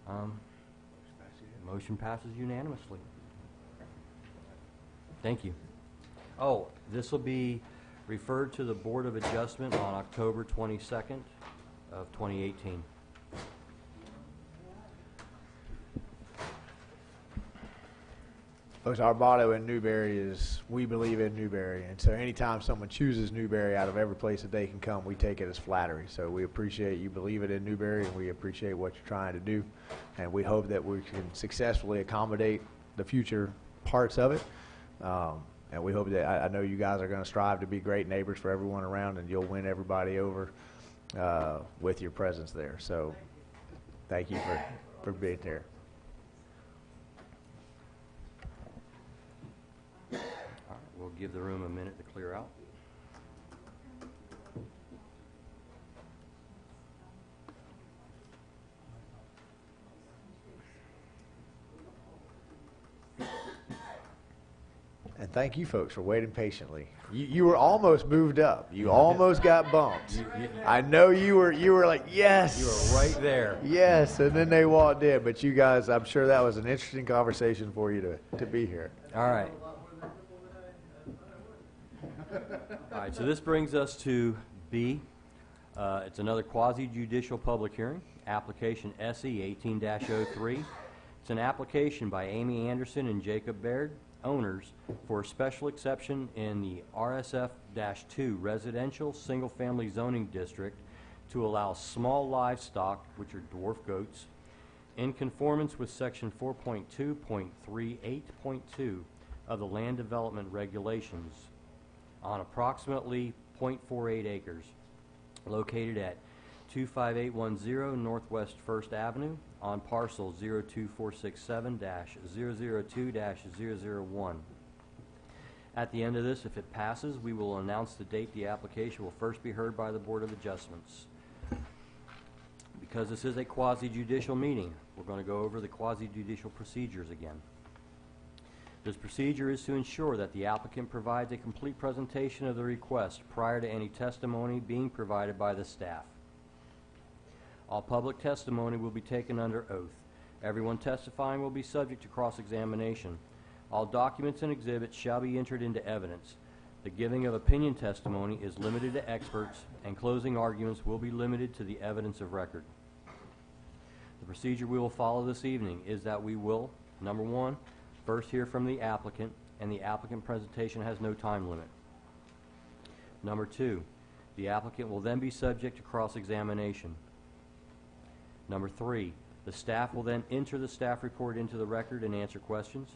right. Motion passes unanimously. Thank you. Oh, this will be referred to the Board of Adjustment on October 22nd of 2018. Folks, our motto in Newberry is, we believe in Newberry. And so anytime someone chooses Newberry out of every place that they can come, we take it as flattery. So we appreciate you believe it in Newberry, and we appreciate what you're trying to do. And we hope that we can successfully accommodate the future parts of it. And we hope that, I know you guys are going to strive to be great neighbors for everyone around, and you'll win everybody over with your presence there. So thank you for being there. All right, we'll give the room a minute to clear out. And thank you folks for waiting patiently. You were almost moved up. You almost got bumped. I know you were like, yes. You were right there. Yes, and then they walked in. But you guys, I'm sure that was an interesting conversation for you to be here. All right. All right, so this brings us to B. It's another quasi-judicial public hearing, application SE 18-03. It's an application by Amy Anderson and Jacob Baird, owners, for a special exception in the RSF-2 residential single-family zoning district to allow small livestock, which are dwarf goats, in conformance with section 4.2.38.2 of the land development regulations on approximately 0.48 acres located at 25810 Northwest 1st Avenue on parcel 02467-002-001. At the end of this, if it passes, we will announce the date the application will first be heard by the Board of Adjustments. Because this is a quasi-judicial meeting, we're going to go over the quasi-judicial procedures again. This procedure is to ensure that the applicant provides a complete presentation of the request prior to any testimony being provided by the staff. All public testimony will be taken under oath. Everyone testifying will be subject to cross-examination. All documents and exhibits shall be entered into evidence. The giving of opinion testimony is limited to experts, and closing arguments will be limited to the evidence of record. The procedure we will follow this evening is that we will, number one, first hear from the applicant, and the applicant presentation has no time limit. Number two, the applicant will then be subject to cross-examination. Number three, the staff will then enter the staff report into the record and answer questions.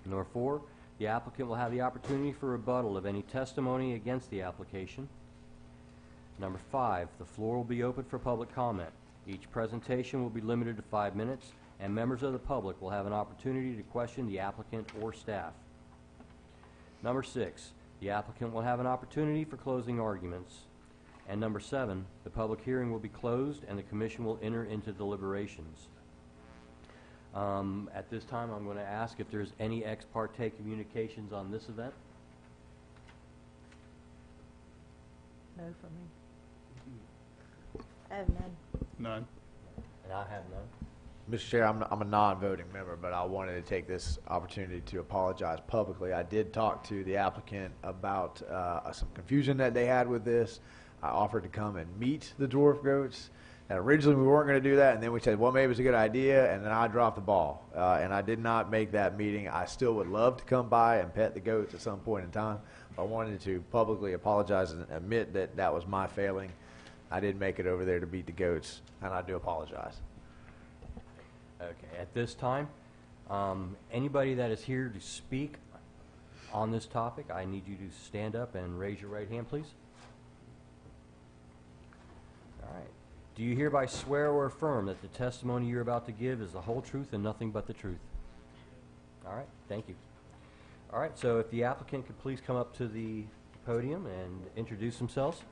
Number four, the applicant will have the opportunity for rebuttal of any testimony against the application. Number five, the floor will be open for public comment. Each presentation will be limited to 5 minutes, and members of the public will have an opportunity to question the applicant or staff. Number six, the applicant will have an opportunity for closing arguments. And number seven, the public hearing will be closed and the commission will enter into deliberations. At this time, I'm going to ask if there's any ex parte communications on this event. No for me. I have none. None. And I have none. Mr. Chair, I'm a non-voting member, but I wanted to take this opportunity to apologize publicly. I did talk to the applicant about some confusion that they had with this. I offered to come and meet the dwarf goats And originally, we weren't going to do that, and then we said, well, maybe it's a good idea, and then I dropped the ball. And I did not make that meeting. I still would love to come by and pet the goats at some point in time. I wanted to publicly apologize and admit that that was my failing. I didn't make it over there to beat the goats, and I do apologize. Okay, at this time, anybody that is here to speak on this topic, I need you to stand up and raise your right hand, please. All right. Do you hereby swear or affirm that the testimony you're about to give is the whole truth and nothing but the truth? All right, thank you. All right, so if the applicant could please come up to the podium and introduce themselves.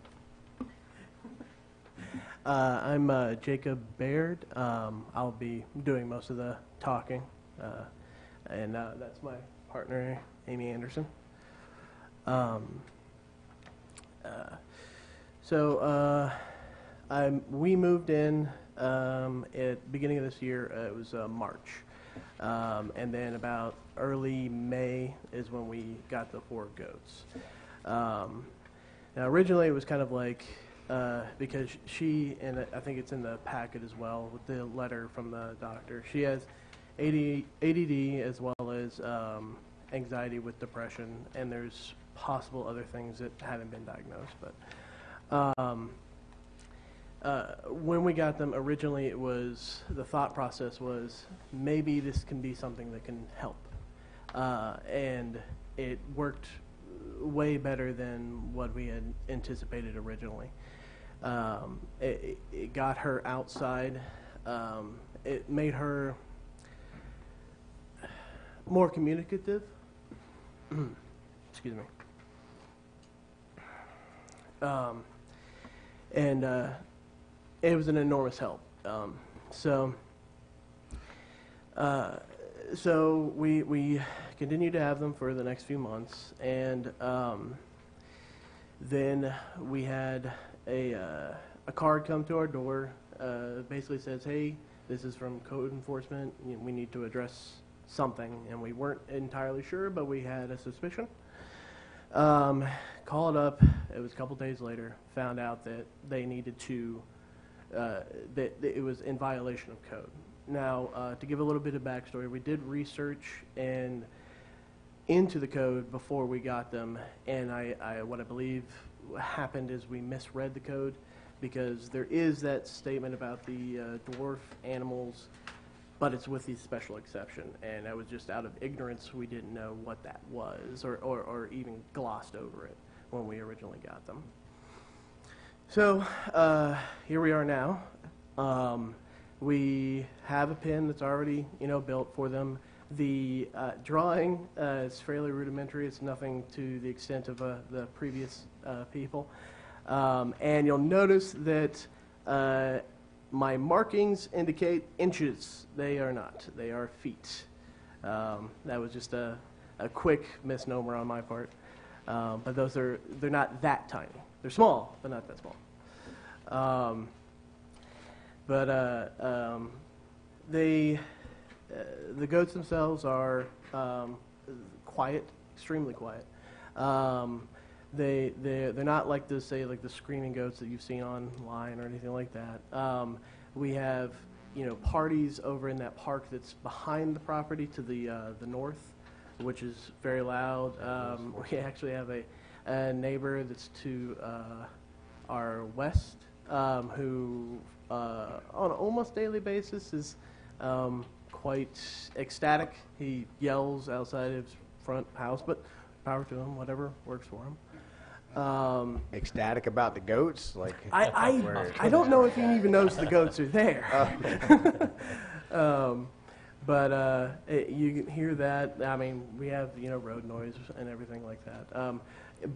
I'm Jacob Baird. I'll be doing most of the talking, and that's my partner, Amy Anderson. We moved in at the beginning of this year. It was March, and then about early May is when we got the 4 goats. Now, originally it was kind of like because she, and I think it's in the packet as well with the letter from the doctor. She has ADD as well as anxiety with depression, and there's possible other things that haven't been diagnosed. But when we got them originally, it was the thought process was maybe this can be something that can help, and it worked way better than what we had anticipated originally. It got her outside. It made her more communicative. Excuse me. And it was an enormous help. So we continued to have them for the next few months, and then we had a card come to our door. Basically says, "Hey, this is from code enforcement. We need to address something," and we weren't entirely sure, but we had a suspicion. Called up. It was a couple days later. Found out that they needed to. That it was in violation of code. Now, to give a little bit of backstory, we did research and into the code before we got them, and what I believe happened is we misread the code, because there is that statement about the dwarf animals, but it's with the special exception, and that was just out of ignorance. We didn't know what that was, or even glossed over it when we originally got them. So here we are now. We have a pen that's already built for them. The drawing is fairly rudimentary. It's nothing to the extent of the previous people. And you'll notice that my markings indicate inches. They are not. They are feet. That was just a quick misnomer on my part. But they're not that tiny. They're small, but not that small. The goats themselves are quiet, extremely quiet. They're not like the screaming goats that you've seen online or anything like that. We have parties over in that park that's behind the property to the north, which is very loud. We actually have a neighbor that's to our west who on an almost daily basis is quite ecstatic. He yells outside his front house, but power to him, whatever works for him. Ecstatic about the goats? I don't know if he even knows the goats are there. But you can hear that. I mean, we have road noise and everything like that.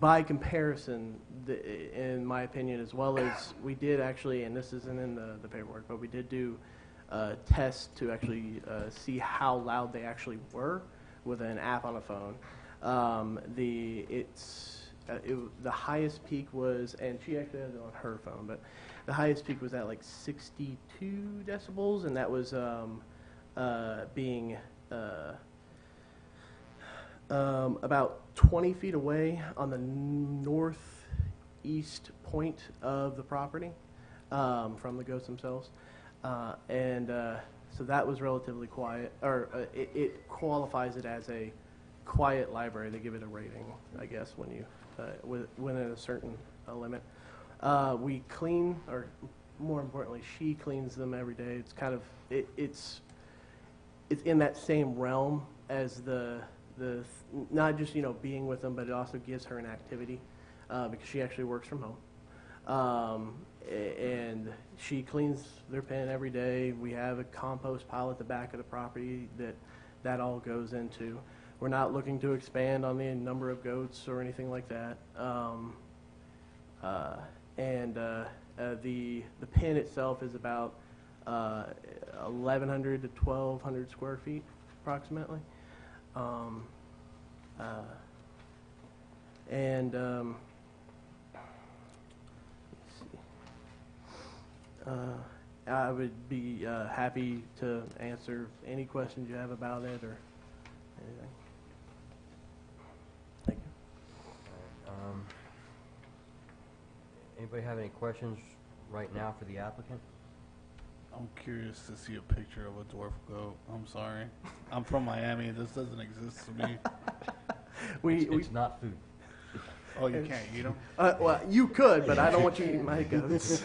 By comparison, in my opinion, as well as we did actually, and this isn't in the paperwork, but we did do tests to actually see how loud they actually were with an app on a phone. The highest peak was, and she actually has it on her phone, but the highest peak was at like 62 decibels, and that was being about 20 feet away on the northeast point of the property. from the goats themselves. So that was relatively quiet, or it qualifies it as a quiet library. They give it a rating, I guess, when you within a certain limit. We clean, or more importantly, she cleans them every day. It's kind of it's in that same realm as the not just being with them, but it also gives her an activity because she actually works from home. And she cleans their pen every day. We have a compost pile at the back of the property that all goes into. We're not looking to expand on the number of goats or anything like that. The pen itself is about 1,100 to 1,200 square feet, approximately. I would be happy to answer any questions you have about it or anything. Thank you. Anybody have any questions right now for the applicant? I'm curious to see a picture of a dwarf goat. I'm sorry. I'm from Miami. This doesn't exist to me. It's not food. Oh, you can't eat them? Well, you could, but I don't want you eating my goats.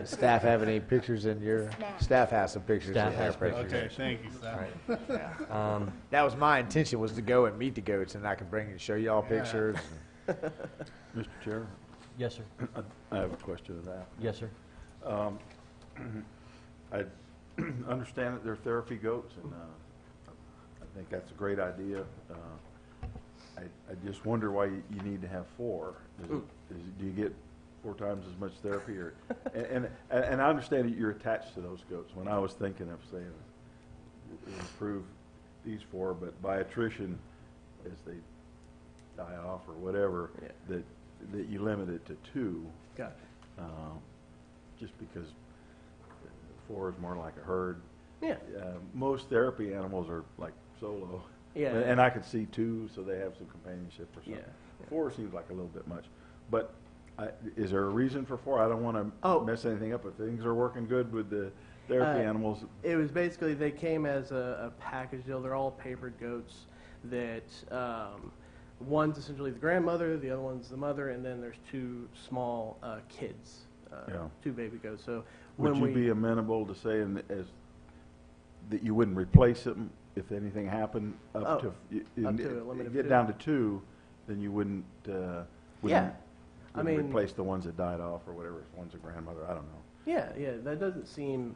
Staff have any pictures in your? Staff has some pictures Staff in their has pictures. Okay, thank you, Seth. Yeah. That was my intention, was to go and meet the goats, and I can bring and show you all pictures. Mr. Chair, Yes, sir. I have a question of that. Yes, sir. I understand that they're therapy goats, and I think that's a great idea. I just wonder why you need to have 4. Do you get 4 times as much therapy? And I understand that you're attached to those goats. When I was thinking of saying improve these 4, but by attrition, as they die off or whatever, that you limit it to 2. Gotcha. Just because 4 is more like a herd. Yeah. Most therapy animals are like solo. Yeah. And I could see 2, so they have some companionship or something. Yeah. 4 seems like a little bit much. But is there a reason for 4? I don't want to mess anything up, but things are working good with the therapy animals. It was basically, they came as a package deal. They're all papered goats that one's essentially the grandmother, the other one's the mother, and then there's 2 small kids, 2 baby goats. So would you be amenable to saying that you wouldn't replace them if anything happened up to a limit of get 2. down to 2, then you wouldn't I mean, replace the ones that died off or whatever. If one's a grandmother, I don't know. Yeah, that doesn't seem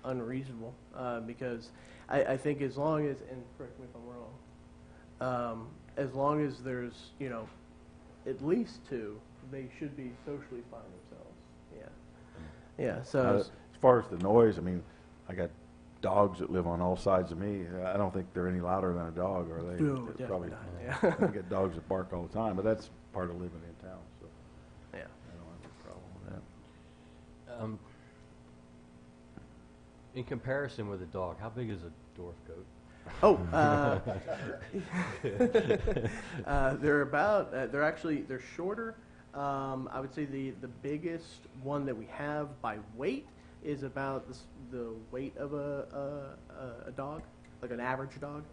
unreasonable because I think as long as, and correct me if I'm wrong, as long as there's at least 2, they should be socially fine themselves. Yeah. So as far as the noise, I mean, I got dogs that live on all sides of me. I don't think they're any louder than a dog, are they? No, They're definitely not, I get dogs that bark all the time, but that's part of living in town, so yeah. I don't have a problem with that. In comparison with a dog, how big is a dwarf goat? They're shorter. I would say the biggest one that we have by weight is about the weight of a dog, like an average dog.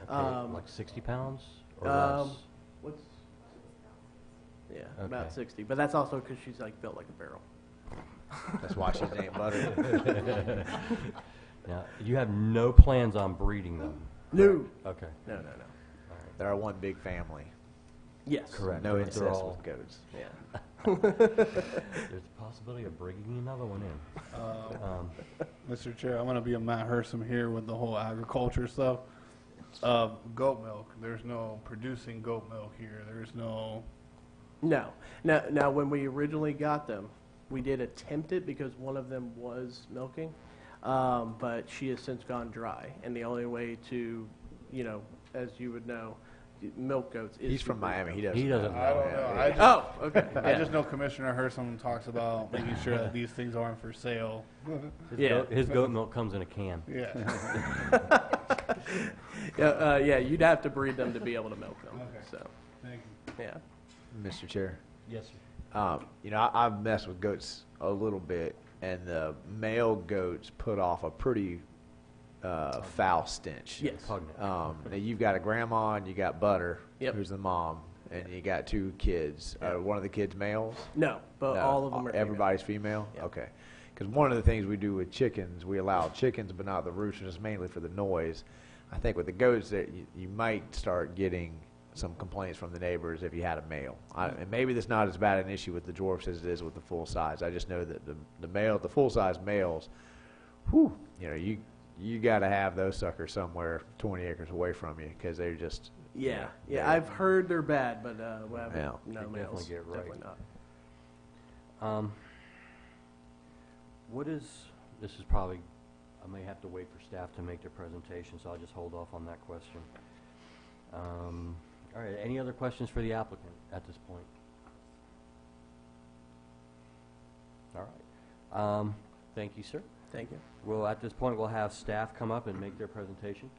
Okay, like 60 pounds or less? Okay. About 60. But that's also because she's like built like a barrel. That's why she's named Butter. Now, you have no plans on breeding them? No. Okay. No. They're one big family. Yes. Correct. No They're incest all- with goats. Yeah. There's a possibility of bringing another one in. Mr. Chair, I'm going to be a Matt Hersom here with the whole agriculture stuff. Goat milk. There's no producing goat milk here. There's no... No. Now, when we originally got them, we did attempt it because one of them was milking, but she has since gone dry. And the only way to, as you would know, milk goats is... He's from Miami. He doesn't He doesn't know. I don't know. Okay. I just know Commissioner Hersom talks about making sure that these things aren't for sale. His goat milk comes in a can. Yeah. You'd have to breed them to be able to milk them. Okay. So, Thank you. yeah. Mr. Chair, Yes, sir. I've messed with goats a little bit, and the male goats put off a pretty foul stench. Yes. Now you've got a grandma and you got Butter, Yep. who's the mom, and you got 2 kids. Yep. Are one of the kids males? No, but No, all of them are female. Everybody's female? Yep. Okay. Because one of the things we do with chickens, we allow chickens, but not the roosters, mainly for the noise. I think with the goats, that you might start getting some complaints from the neighbors if you had a male. And maybe that's not as bad an issue with the dwarfs as it is with the full size. I just know that the full size males, whew, you got to have those suckers somewhere 20 acres away from you because they're just. Yeah, I've heard they're bad, but we haven't. Yeah. No They males. definitely get right. Definitely not. This is probably, I may have to wait for staff to make their presentation, so I'll just hold off on that question. All right, any other questions for the applicant at this point? All right. Thank you, sir. Thank you. Well, at this point, we'll have staff come up and make their presentation.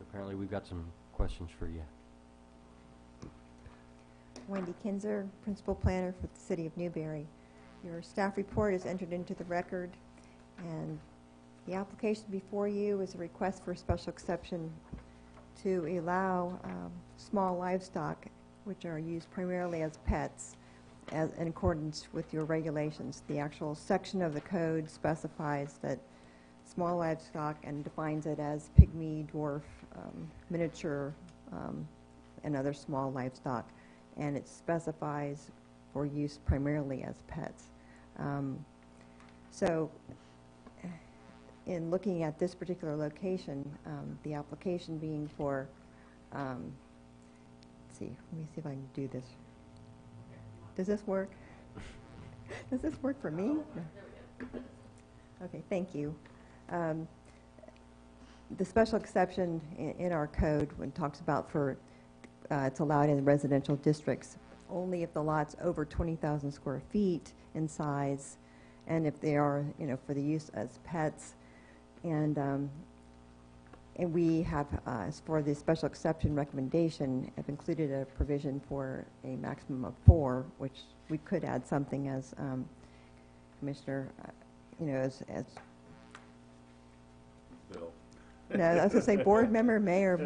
Apparently, we've got some questions for you. Wendy Kinzer, Principal Planner for the City of Newberry. Your staff report is entered into the record, and the application before you is a request for a special exception to allow small livestock, which are used primarily as pets, in accordance with your regulations. The actual section of the code specifies that small livestock and defines it as pygmy, dwarf, miniature, and other small livestock, and it specifies for use primarily as pets. So in looking at this particular location, the application being for, let's see, let me see if I can do this. Does this work? Does this work for me? Okay, thank you. The special exception in our code, when it talks about it's allowed in residential districts, only if the lot's over 20,000 square feet in size, and if they are, for the use as pets. And we have, as for the special exception recommendation, have included a provision for a maximum of 4, which we could add something as Commissioner, as Bill. no, I was going to say board member, mayor,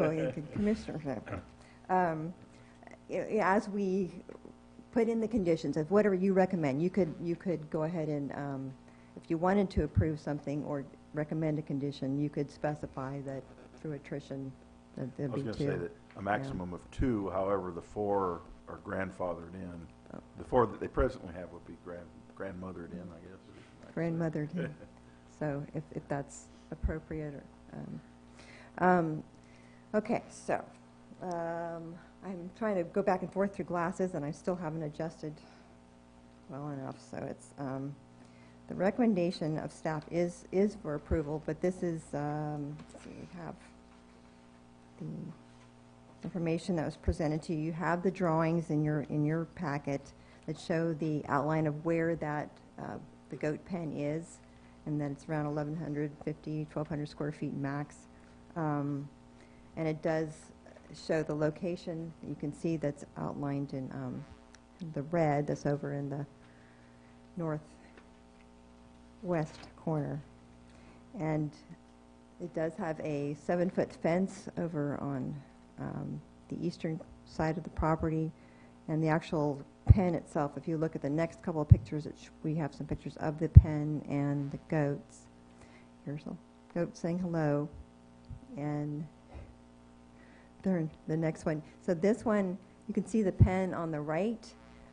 commissioner. As we put in the conditions of whatever you recommend, you could go ahead and, if you wanted to approve something or recommend a condition, you could specify that through attrition that I there'd was be going 2. to say that a maximum of 2, however, the 4 are grandfathered in. The 4 that they presently have would be grandmothered in, I guess. Grandmothered. So if that's appropriate. Okay, so I'm trying to go back and forth through glasses, and I still haven't adjusted well enough. So it's the recommendation of staff is for approval, but this is let's see, we have the information that was presented to you. You have the drawings in your packet that show the outline of where that the goat pen is, and that it's around 1,150, square feet max. And it does show the location. You can see that's outlined in the red that's over in the northwest corner. And it does have a 7-foot fence over on the eastern side of the property. And the actual pen itself, if you look at the next couple of pictures, we have some pictures of the pen and the goats. Here's a goat saying hello. And the next one. So this one, you can see the pen on the right.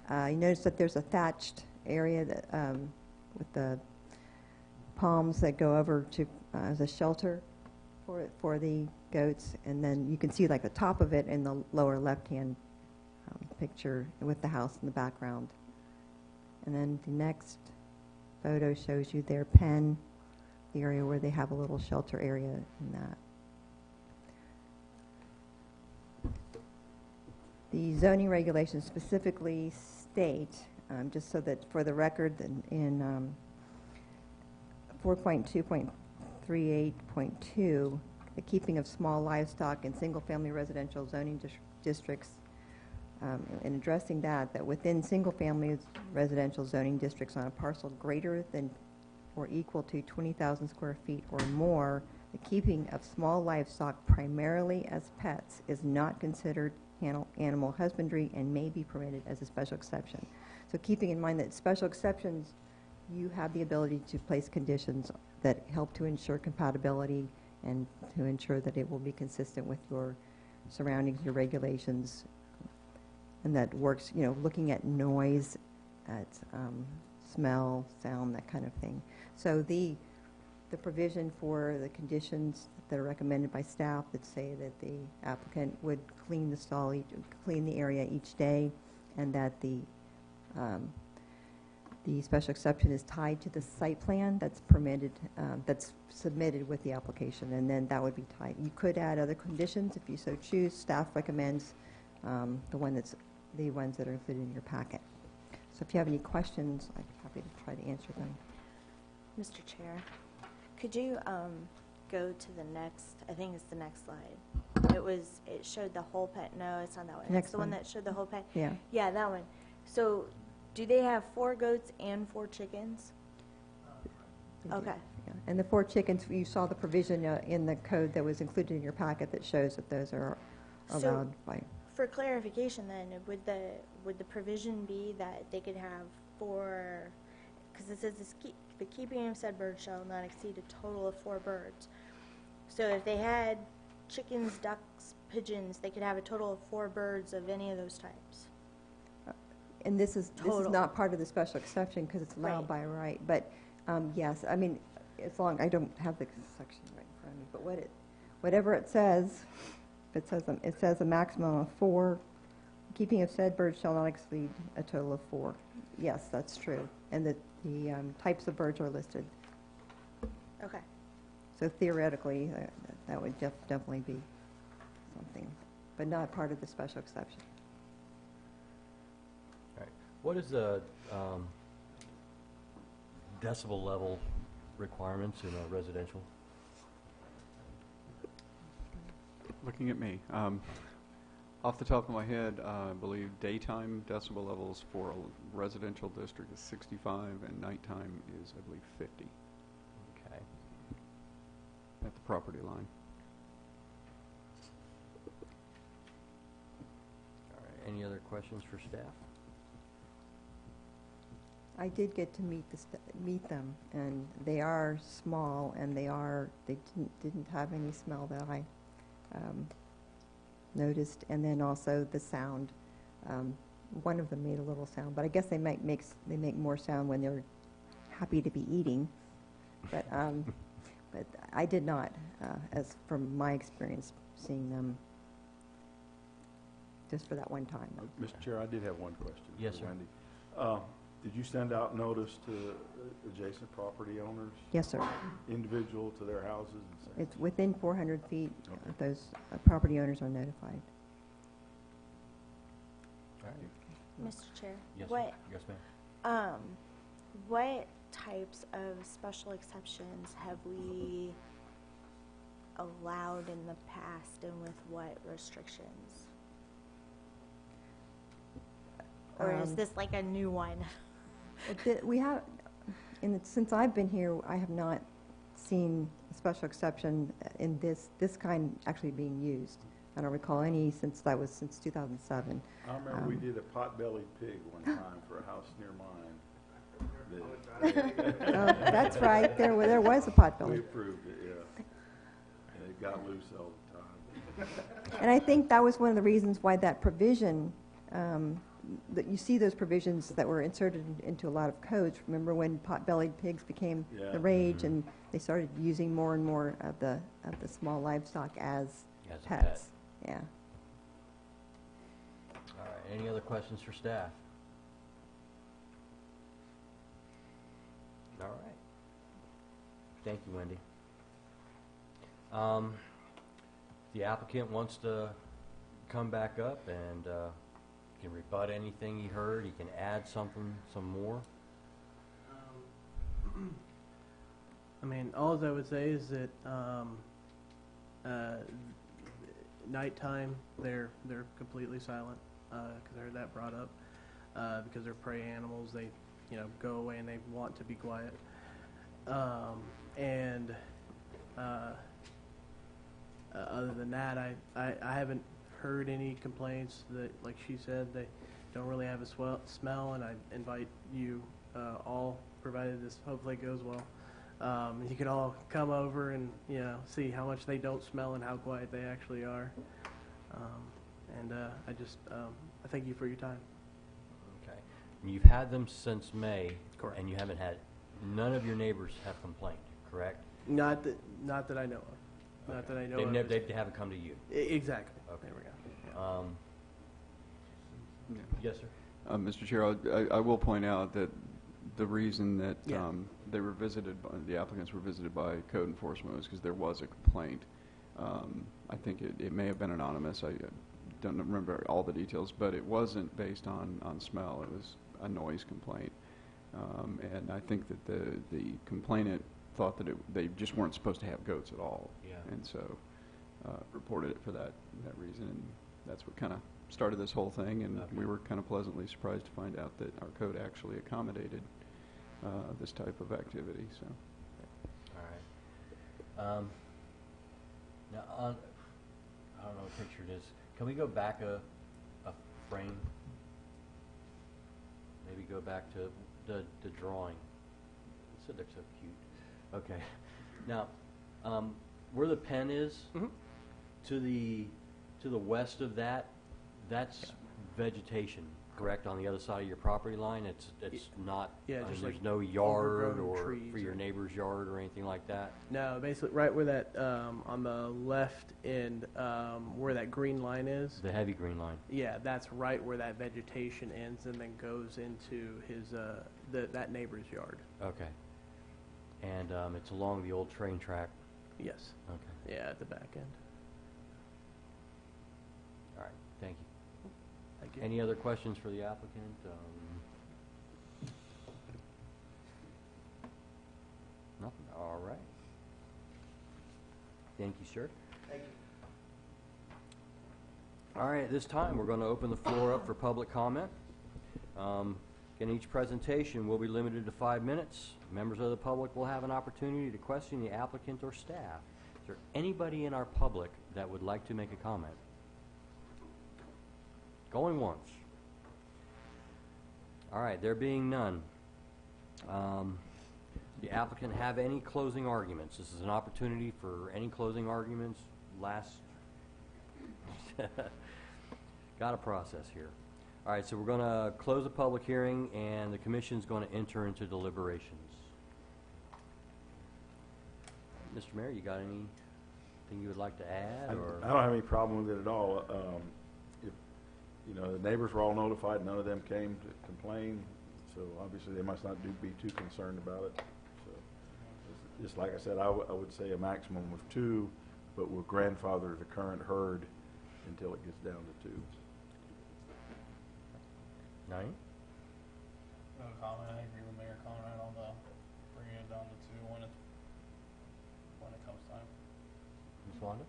You notice that there's a thatched area that with the palms that go over to as a shelter for the goats, and then you can see like the top of it in the lower left-hand picture with the house in the background. And then the next photo shows you their pen, the area where they have a little shelter area in that. The zoning regulations specifically state, just so that for the record, in 4.2.38.2, the keeping of small livestock in single-family residential zoning districts in addressing that within single-family residential zoning districts on a parcel greater than or equal to 20,000 square feet or more, the keeping of small livestock primarily as pets is not considered animal husbandry and may be permitted as a special exception. So keeping in mind that special exceptions, you have the ability to place conditions that help to ensure compatibility and to ensure that it will be consistent with your surroundings, your regulations, and that works, looking at noise, at smell, sound, that kind of thing. So the provision for the conditions that are recommended by staff that say that the applicant would clean clean the area each day, and that the special exception is tied to the site plan that's permitted, that's submitted with the application, and then that would be tied. You could add other conditions if you so choose. Staff recommends the ones that are included in your packet. So if you have any questions, I'm happy to try to answer them. Mr. Chair, could you go to the next, I think it's the next slide. It showed the whole pen. No, it's not that one. Next It's the one one. that showed the whole pen. Yeah. Yeah, that one. So do they have 4 goats and 4 chickens? They do, Okay. yeah. And the 4 chickens, you saw the provision in the code that was included in your packet that shows that those are So- allowed by. For clarification then, would the provision be that they could have 4, because it says the keeping of said bird shall not exceed a total of 4 birds. So if they had chickens, ducks, pigeons, they could have a total of 4 birds of any of those types. And this is Total. not part of the special exception because it's allowed Right. by right. But yes, I mean, as long, I don't have the section right in front of me, but whatever it says, it says a maximum of 4. Keeping of said birds shall not exceed a total of 4. Yes, that's true. And the types of birds are listed. Okay. So theoretically, that would definitely be something, but not part of the special exception. All right. What is the decibel level requirements in a residential? Looking at me. Off the top of my head, I believe daytime decibel levels for a residential district is 65, and nighttime is, I believe, 50 Okay. at the property line. All right. Any other questions for staff? I did get to meet them, and they are small, and they didn't have any smell that I noticed, and then also the sound. One of them made a little sound, but I guess they make more sound when they're happy to be eating. But I did not, as from my experience, seeing them just for that one time. Mr. Chair, I did have one question. Yes, for sir. Wendy. Did you send out notice to adjacent property owners, Yes, sir. individual to their houses and saying? It's within 400 feet. Okay. Those property owners are notified. All right. Mr. Chair? Yes, What, yes, ma'am. what types of special exceptions have we allowed in the past, and with what restrictions? Or is this like a new one? We have, since I've been here, I have not seen a special exception in this kind actually being used. I don't recall any since 2007. I remember we did a pot-bellied pig one time for a house near mine. Oh, that's right. There was a We potbelly. approved it, yeah. And it got loose all the time. And I think that was one of the reasons why that provision, that you see those provisions that were inserted into a lot of codes. Remember when pot-bellied pigs became Yeah. the rage, and they started using more and more of the small livestock as As a pets. Yeah. All right. Any other questions for staff? All right. Thank you, Wendy. The applicant wants to come back up and can rebut anything he heard. He can add some more. I mean, all I would say is that nighttime they're completely silent. because I heard that brought up, because they're prey animals. They, go away and they want to be quiet. Other than that, I haven't heard any complaints that, like she said, they don't really have a smell, and I invite you all, provided this hopefully goes well, you can all come over and, see how much they don't smell and how quiet they actually are. I thank you for your time. Okay. And you've had them since May. Correct. And you haven't had, none of your neighbors have complained, correct? Not that I know of. Not that I know of. They haven't come to you? Exactly. Okay. There we go. Yes, sir? Mr. Chair, I will point out that the reason that Yeah. they were visited, the applicants were visited by code enforcement was because there was a complaint. I think it may have been anonymous. I don't remember all the details, but it wasn't based on smell. It was a noise complaint. And I think that the complainant thought that they just weren't supposed to have goats at all. Yeah. And so reported it for that reason. And that's what kind of started this whole thing. And Okay. we were kind of pleasantly surprised to find out that our code actually accommodated this type of activity. So. All right. Now, I don't know what picture it is. Can we go back a frame? Maybe go back to the drawing. So they're so cute. Okay. Now, where the pen is, Mhm. to the west of that, that's vegetation, correct? On the other side of your property line, it's not. Yeah, I mean, just there's like no yard overgrown or trees for your or- neighbor's yard or anything like that. No, basically right where that, on the left end, where that green line is. The heavy green line. Yeah, that's right where that vegetation ends and then goes into his, that neighbor's yard. Okay. And it's along the old train track. Yes. Okay. Yeah, at the back end. All right. Thank you. Thank you. Any other questions for the applicant? Nothing. All right. Thank you, sir. Thank you. All right, at this time, we're going to open the floor up for public comment. Again, each presentation will be limited to 5 minutes. Members of the public will have an opportunity to question the applicant or staff. Is there anybody in our public that would like to make a comment? Going once. All right, there being none. The applicant have any closing arguments? This is an opportunity for any closing arguments. Got a process here. All right, so we're going to close the public hearing, and the commission's going to enter into deliberations. Mr. Mayor, you got anything you would like to add? Or I don't have any problem with it at all. If, the neighbors were all notified, none of them came to complain, so obviously they must not be too concerned about it. So, just like I said, I would say a maximum of 2, but we'll grandfather the current herd until it gets down to 2. 9? No comment. I agree with Mayor Conrad on the bringing it down to 2 when it comes time. Ms. Wanda?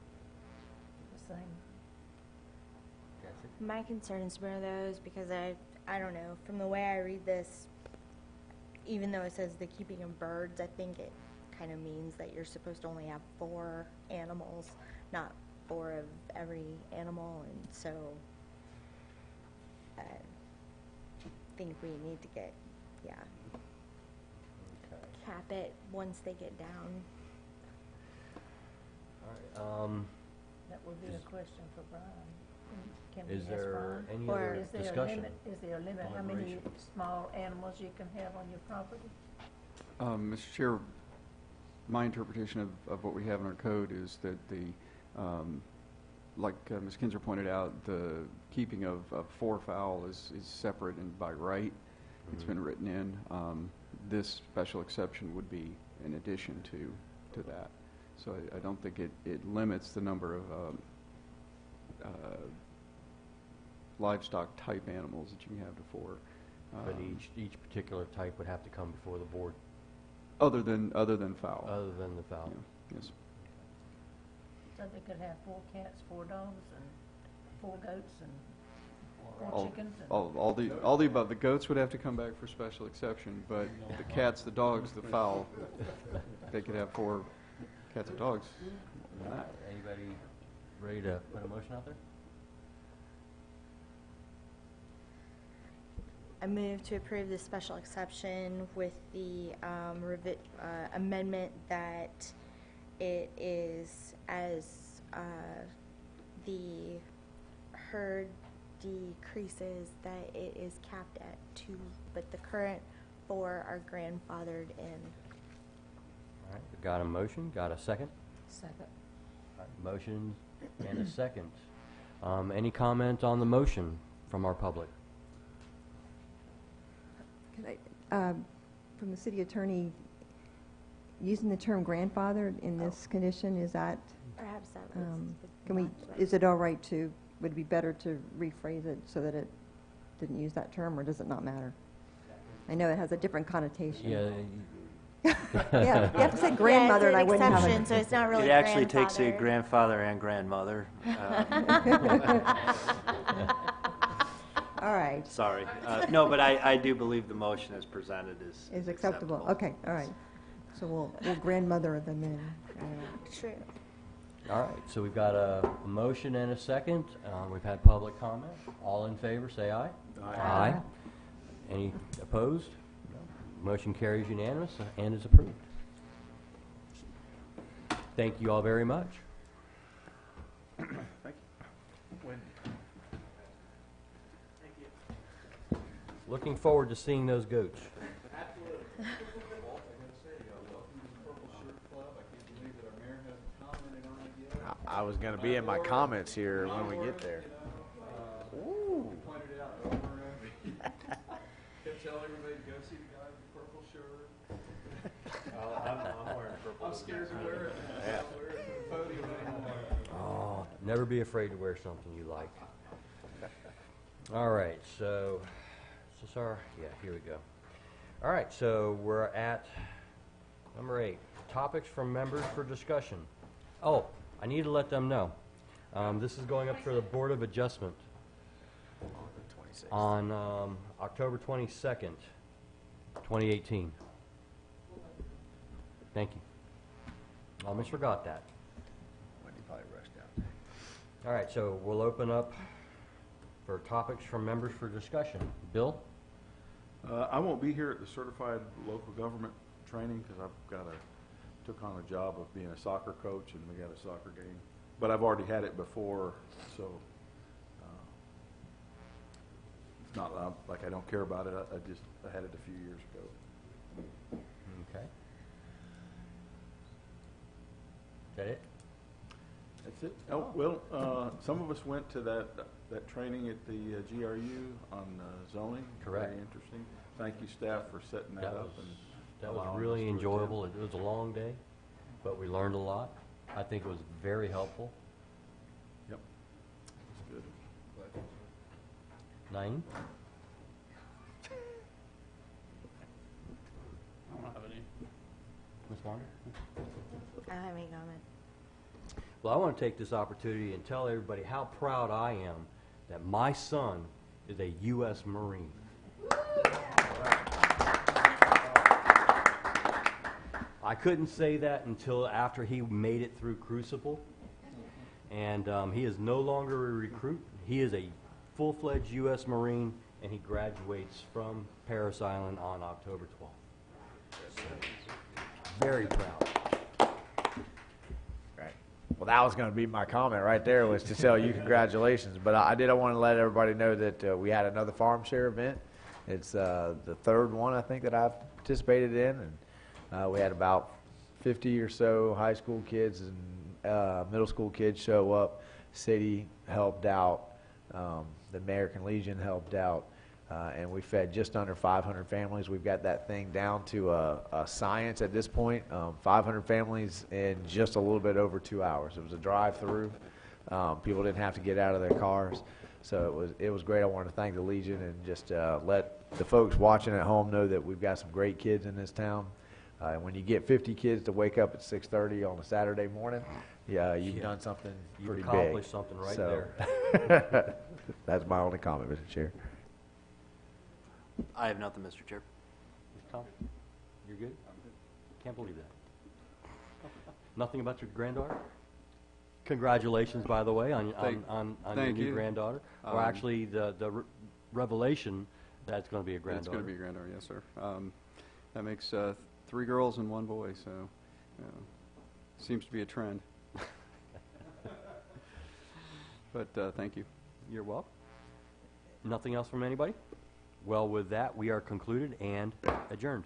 The same. Jesse? My concerns were those because I don't know, from the way I read this, even though it says the keeping of birds, I think it kind of means that you're supposed to only have 4 animals, not 4 of every animal, and so I think we need to get, Okay. cap it once they get down. All right. That would be a question for Brian. Can we Is ask there Brian? any Or other Is there a discussion? limit, how many Deliberation. small animals you can have on your property? Mr. Chair, my interpretation of what we have in our code is that like Ms. Kinzer pointed out, the keeping of 4 fowl is separate and by right. It's been written in. This special exception would be in addition to that. So I don't think it limits the number of livestock type animals that you can have to 4. But each particular type would have to come before the board, Other than fowl. other than the fowl. Yeah, yes. So they could have 4 cats, 4 dogs, and 4 goats, and All the above. The goats would have to come back for special exception, but the cats, the dogs, the fowl, they could have 4 cats and dogs. Anybody ready to put a motion out there? I move to approve the special exception with the amendment that it is as the herd decreases, that it is capped at 2, but the current 4 are grandfathered in. All right, we got a motion, got a second? Second. All right, motion and a second. Any comment on the motion from our public? From the city attorney, using the term grandfathered in this condition, is that, Perhaps that was. can we, is it all right to, would it be better to rephrase it so that it didn't use that term, or does it not matter? I know it has a different connotation. Yeah. Yeah, you have to say grandmother, and I wouldn't have exception, so it's not really It actually takes a grandfather. grandfather and grandmother. All right. Sorry. No, but I do believe the motion as presented is Is acceptable. Okay, all right. So we'll grandmother them in. True. All right, so we've got a motion and a second. We've had public comment. All in favor, say aye. Aye. Any opposed? No. Motion carries unanimous and is approved. Thank you all very much. Thank you. Looking forward to seeing those goats. I was going to be in my comments here when we get there. Ooh. Pointed out over and over. Kept telling everybody to go see the guy with the purple shirt. I'm wearing purple. I'm scared to wear it. Yeah. I'll wear it for the podium anymore. Oh, never be afraid to wear something you like. All right, so, here we go. All right, so we're at number 8, topics from members for discussion. Oh, I need to let them know. This is going up for the Board of Adjustment on October 22nd, 2018. Thank you. Almost forgot that. Wendy probably rushed out. All right, so we'll open up for topics from members for discussion. Bill? I won't be here at the certified local government training because took on a job of being a soccer coach, and we got a soccer game. But I've already had it before, so it's not like I don't care about it. I had it a few years ago. Okay. Is that it? That's it. Oh, well, some of us went to that training at the GRU on zoning. Correct. Very interesting. Thank you, staff, for setting that up. That was allowing really us to enjoyable. It was a long day, but we learned a lot. I think it was very helpful. Yep. That's good. 9? I don't have any. Ms. Wanda? I don't have any comment. Well, I want to take this opportunity and tell everybody how proud I am that my son is a U.S. Marine. I couldn't say that until after he made it through Crucible, and he is no longer a recruit. He is a full-fledged U.S. Marine, and he graduates from Parris Island on October 12th. So, very proud. Right. Well, that was going to be my comment right there, was to tell you congratulations. But I want to let everybody know that we had another farm share event. It's the third one, I think, that I've participated in. And we had about 50 or so high school kids and middle school kids show up. City helped out. The American Legion helped out. And we fed just under 500 families. We've got that thing down to a science at this point. 500 families in just a little bit over 2 hours. It was a drive-through. People didn't have to get out of their cars. So it was great. I wanted to thank the Legion and just let the folks watching at home know that we've got some great kids in this town. And when you get 50 kids to wake up at 6:30 on a Saturday morning, you've done something pretty big. You've accomplished something right there. That's my only comment, Mr. Chair. I have nothing, Mr. Chair. Tom, you're good? Can't believe that. Nothing about your granddaughter? Congratulations, by the way, on Thank- your thank new you. granddaughter. Or actually, the revelation that it's going to be a It's granddaughter. going to be a granddaughter, yes, sir. That makes 3 girls and 1 boy, so seems to be a trend. But thank you. You're welcome. Nothing else from anybody? Well, with that, we are concluded and adjourned.